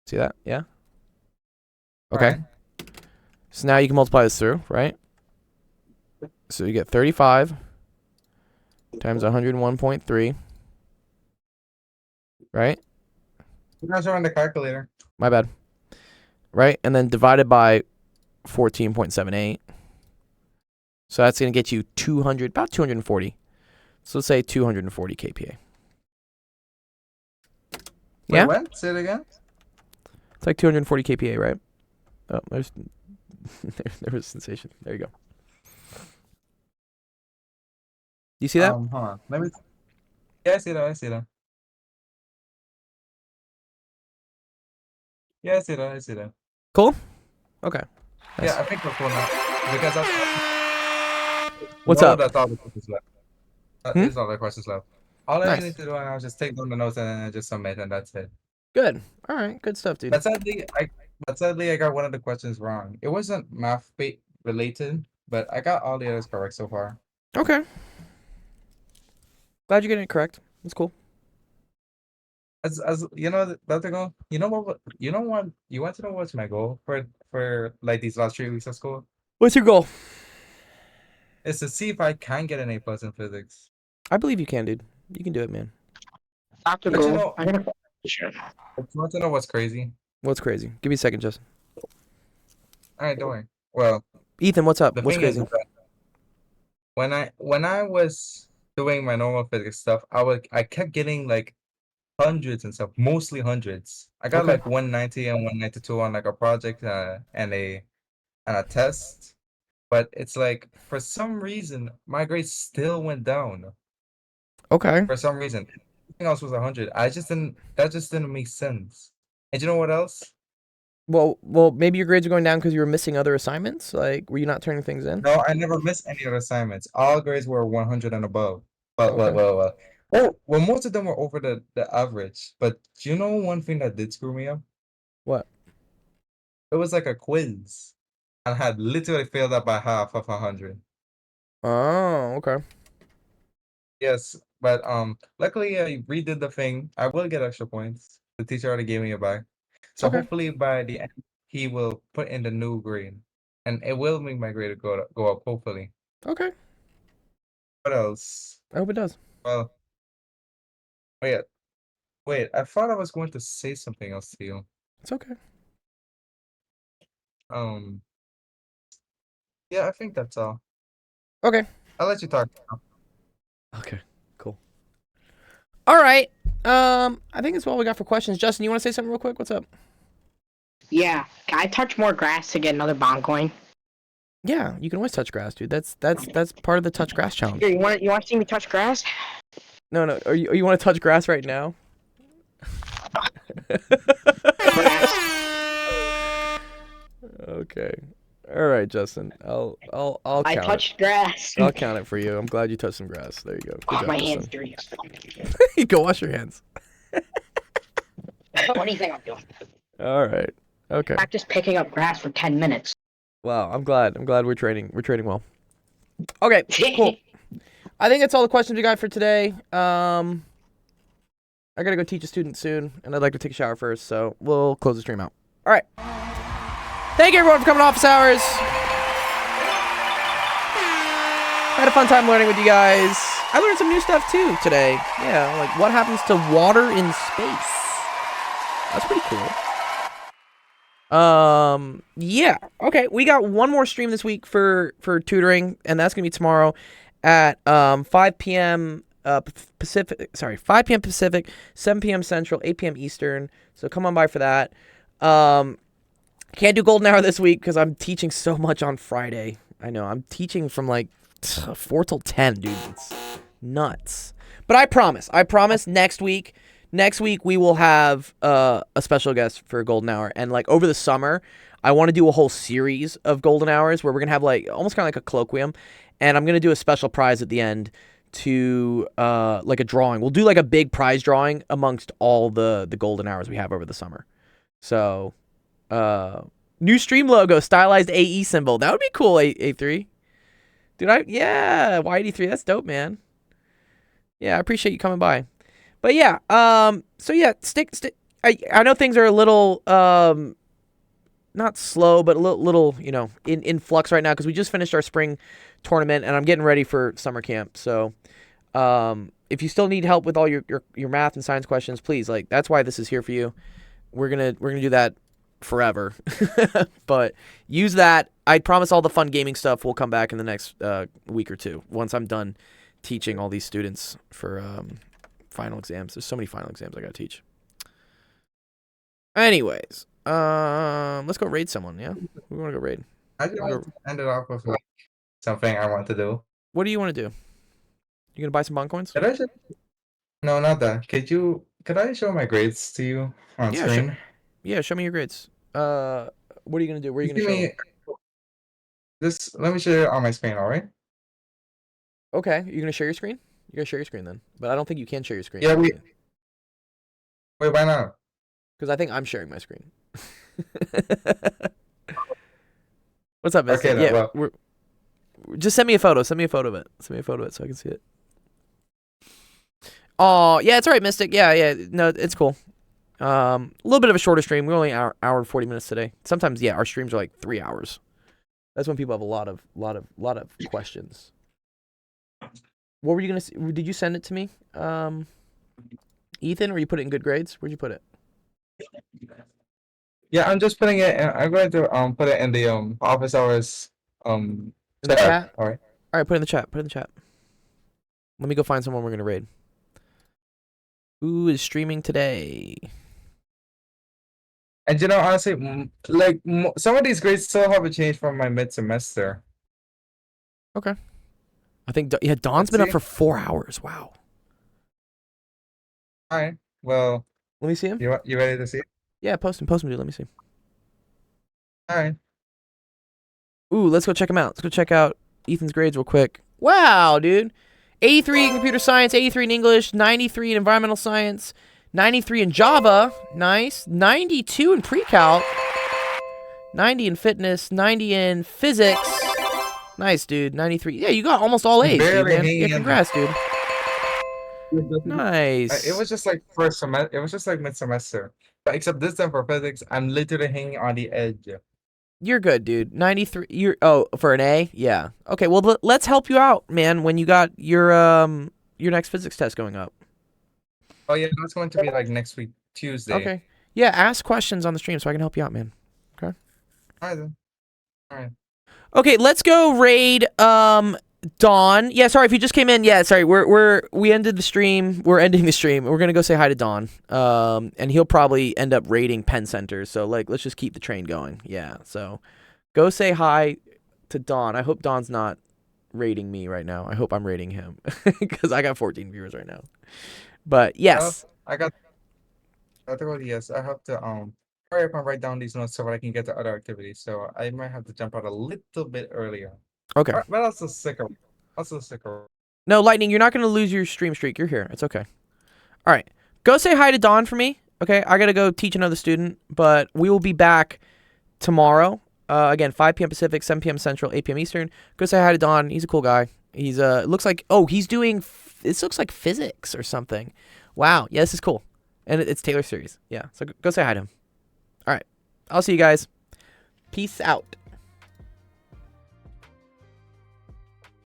[SPEAKER 2] See that? Yeah? Okay.
[SPEAKER 9] Alright.
[SPEAKER 2] So now you can multiply this through, right? So you get 35 times 101.3, right?
[SPEAKER 9] You're not showing the calculator.
[SPEAKER 2] My bad. right? And then divided by 14.78. So that's going to get you about 240. So let's say 240 kPa.
[SPEAKER 9] Wait,
[SPEAKER 2] Yeah?
[SPEAKER 9] what? Say it again.
[SPEAKER 2] It's like 240 kPa, right? Oh, there's there was sensation. There you go. You see that?
[SPEAKER 9] Hold on. Let me. Yeah, I see that. I see that. Yeah, I see that. I see that.
[SPEAKER 2] Cool? Okay. Nice.
[SPEAKER 9] Yeah, I think we're cool now because that's.
[SPEAKER 2] What's
[SPEAKER 9] no,
[SPEAKER 2] up?
[SPEAKER 9] That's all the questions left. There's all the questions left. All I
[SPEAKER 2] Nice.
[SPEAKER 9] need to do now is just take down the notes and then just submit, and that's it.
[SPEAKER 2] Good. All right. Good stuff, dude.
[SPEAKER 9] But sadly, I got one of the questions wrong. It wasn't math related, but I got all the others correct so far.
[SPEAKER 2] Okay. Glad you're getting it correct. That's cool.
[SPEAKER 9] As you know, that's the goal. You know what? You want to know what's my goal for like these last 3 weeks of school?
[SPEAKER 2] What's your goal?
[SPEAKER 9] Is to see if I can get an A+ in physics.
[SPEAKER 2] I believe you can, dude. You can do it, man.
[SPEAKER 9] But you know, I want to know what's crazy.
[SPEAKER 2] What's crazy? Give me a second, Justin.
[SPEAKER 9] All right, don't worry. Well,
[SPEAKER 2] Ethan, what's up?
[SPEAKER 9] the
[SPEAKER 2] What's
[SPEAKER 9] thing is
[SPEAKER 2] crazy?
[SPEAKER 9] that when I was doing my normal physics stuff, I kept getting like hundreds and stuff, mostly hundreds. I got
[SPEAKER 2] Okay.
[SPEAKER 9] like 190 and 192 on like a project and a test. But it's like for some reason my grades still went down.
[SPEAKER 2] Okay.
[SPEAKER 9] For some reason, everything else was 100. That just didn't make sense. And you know what else?
[SPEAKER 2] Well, maybe your grades are going down because you were missing other assignments. Like, were you not turning things in?
[SPEAKER 9] No, I never missed any other assignments. All grades were 100 and above.
[SPEAKER 2] Okay.
[SPEAKER 9] Well, most of them were over the average. But do you know one thing that did screw me up?
[SPEAKER 2] What?
[SPEAKER 9] It was like a quiz. And had literally failed that by half of 100.
[SPEAKER 2] Oh, okay.
[SPEAKER 9] Yes, but luckily I redid the thing. I will get extra points. The teacher already gave me it back. So
[SPEAKER 2] Okay.
[SPEAKER 9] hopefully by the end he will put in the new grade. And it will make my grade go up, hopefully.
[SPEAKER 2] Okay.
[SPEAKER 9] What else?
[SPEAKER 2] I hope it does.
[SPEAKER 9] Well, wait, I thought I was going to say something else to you.
[SPEAKER 2] It's okay.
[SPEAKER 9] Yeah, I think that's all.
[SPEAKER 2] Okay.
[SPEAKER 9] I'll let you talk now.
[SPEAKER 2] Okay. Cool. All right. I think that's all we got for questions. Justin, you want to say something real quick? What's up?
[SPEAKER 10] Yeah. Can I touch more grass to get another bond coin?
[SPEAKER 2] Yeah, you can always touch grass, dude. That's part of the touch grass challenge.
[SPEAKER 10] Here, you want to see me touch grass?
[SPEAKER 2] No. Are you want to touch grass right now?
[SPEAKER 10] Grass.
[SPEAKER 2] Okay. All right, Justin. I'll
[SPEAKER 10] I
[SPEAKER 2] count
[SPEAKER 10] touched grass.
[SPEAKER 2] it. I'll count it for you. I'm glad you touched some grass. There you go. Good
[SPEAKER 10] Oh,
[SPEAKER 2] job,
[SPEAKER 10] my
[SPEAKER 2] Justin.
[SPEAKER 10] hands dirty.
[SPEAKER 2] Go wash your hands.
[SPEAKER 10] What do you think I'm doing?
[SPEAKER 2] All right. Okay.
[SPEAKER 10] Practice picking up grass for 10 minutes.
[SPEAKER 2] Wow. I'm glad we're trading well. Okay. Cool. I think that's all the questions we got for today. I gotta go teach a student soon, and I'd like to take a shower first, so we'll close the stream out. All right. Thank you, everyone, for coming to office hours. Had a fun time learning with you guys. I learned some new stuff, too, today. Yeah, like what happens to water in space. That's pretty cool. Yeah. Okay, we got one more stream this week for tutoring, and that's going to be tomorrow at 5 p.m. Pacific. Sorry, 5 p.m. Pacific, 7 p.m. Central, 8 p.m. Eastern. So come on by for that. Can't do golden hour this week because I'm teaching so much on Friday. I know I'm teaching from like 4 till 10, dude. It's nuts. But I promise next week we will have a special guest for golden hour. And like over the summer, I want to do a whole series of golden hours where we're gonna have like almost kind of like a colloquium, and I'm gonna do a special prize at the end to like a drawing. We'll do like a big prize drawing amongst all the golden hours we have over the summer. So new stream logo, stylized AE symbol. That would be cool, A3. Dude, yeah, Y83, that's dope, man. Yeah, I appreciate you coming by. But yeah, so yeah, I know things are a little not slow, but a little, you know, in flux right now because we just finished our spring tournament and I'm getting ready for summer camp. So, if you still need help with all your math and science questions, please, like that's why this is here for you. We're gonna do that forever. But use that. I promise all the fun gaming stuff will come back in the next week or two once I'm done teaching all these students for final exams. There's so many final exams I gotta teach. Anyways, let's go raid someone. Yeah, we want to go raid.
[SPEAKER 9] I just want to end it off with like something I want to do.
[SPEAKER 2] What do you want to do? You gonna buy some bond coins?
[SPEAKER 9] Could I just... No, not that. Could I show my grades to you on
[SPEAKER 2] Yeah,
[SPEAKER 9] screen?
[SPEAKER 2] Yeah, show me your grades. What are you gonna do? Where are you
[SPEAKER 9] Just
[SPEAKER 2] gonna
[SPEAKER 9] give
[SPEAKER 2] show?
[SPEAKER 9] me this. Let me show it on my screen. All right.
[SPEAKER 2] Okay, you're gonna share your screen? You're gonna share your screen then. But I don't think you can share your screen.
[SPEAKER 9] Yeah, wait, why not?
[SPEAKER 2] Because I think I'm sharing my screen. What's up, Mystic?
[SPEAKER 9] Okay, then,
[SPEAKER 2] Yeah,
[SPEAKER 9] well.
[SPEAKER 2] just send me a photo. Send me a photo of it. Send me a photo of it so I can see it. Oh, yeah, it's all right, Mystic. Yeah. No, it's cool. A little bit of a shorter stream. We're only an hour and 40 minutes today. Sometimes, yeah, our streams are like 3 hours. That's when people have a lot of questions. What were you gonna? Did you send it to me, Ethan, or you put it in good grades? Where'd you put it?
[SPEAKER 9] Yeah, I'm just putting it. I'm going to put it in the office hours
[SPEAKER 2] In the chat.
[SPEAKER 9] All right.
[SPEAKER 2] All right, put it in the chat. Put it in the chat. Let me go find someone we're gonna raid. Who is streaming today?
[SPEAKER 9] And you know, honestly, some of these grades still haven't changed from my mid semester.
[SPEAKER 2] Okay. I think yeah, Dawn's been up for 4 hours. Wow.
[SPEAKER 9] All right. Well,
[SPEAKER 2] Let me see him.
[SPEAKER 9] you ready to see it?
[SPEAKER 2] Yeah, post him, dude. Let me see him.
[SPEAKER 9] All right.
[SPEAKER 2] Ooh, let's go check him out. Let's go check out Ethan's grades real quick. Wow, dude. 83 in computer science, 83 in English, 93 in environmental science, 93 in Java. Nice. 92 in pre-calc. 90 in fitness, 90 in physics. Nice, dude. 93. Yeah, you got almost all A's, dude,
[SPEAKER 9] Barely
[SPEAKER 2] man.
[SPEAKER 9] hanging
[SPEAKER 2] Yeah,
[SPEAKER 9] in.
[SPEAKER 2] congrats, dude. Nice.
[SPEAKER 9] It was just like first semester. It was just like mid semester. But except this time for physics, I'm literally hanging on the edge.
[SPEAKER 2] You're good, dude. 93. Oh, for an A? Yeah. Okay, well, let's help you out, man, when you got your next physics test going up.
[SPEAKER 9] Oh yeah, that's going to be like next week, Tuesday.
[SPEAKER 2] Okay. Yeah, ask questions on the stream so I can help you out, man. Okay.
[SPEAKER 9] All right then. All right.
[SPEAKER 2] Okay, let's go raid Dawn. Yeah, sorry if you just came in. Yeah, sorry. We ended the stream. We're ending the stream. We're gonna go say hi to Dawn. And he'll probably end up raiding Penn Center. So like, let's just keep the train going. Yeah. So, go say hi to Dawn. I hope Dawn's not raiding me right now. I hope I'm raiding him because I got 14 viewers right now. But yes.
[SPEAKER 9] I got to go. Yes, I have to hurry up and write down these notes so that I can get to other activities. So I might have to jump out a little bit earlier.
[SPEAKER 2] Okay.
[SPEAKER 9] But I'll still stick around.
[SPEAKER 2] No, Lightning, you're not gonna lose your stream streak. You're here. It's okay. All right. Go say hi to Dawn for me. Okay. I gotta go teach another student, but we will be back tomorrow. Again, 5 p.m. Pacific, 7 p.m. Central, 8 p.m. Eastern. Go say hi to Dawn. He's a cool guy. He's it looks like he's doing. This looks like physics or something. Wow. Yeah, this is cool. And it's Taylor series. Yeah. So go say hi to him. All right. I'll see you guys. Peace out.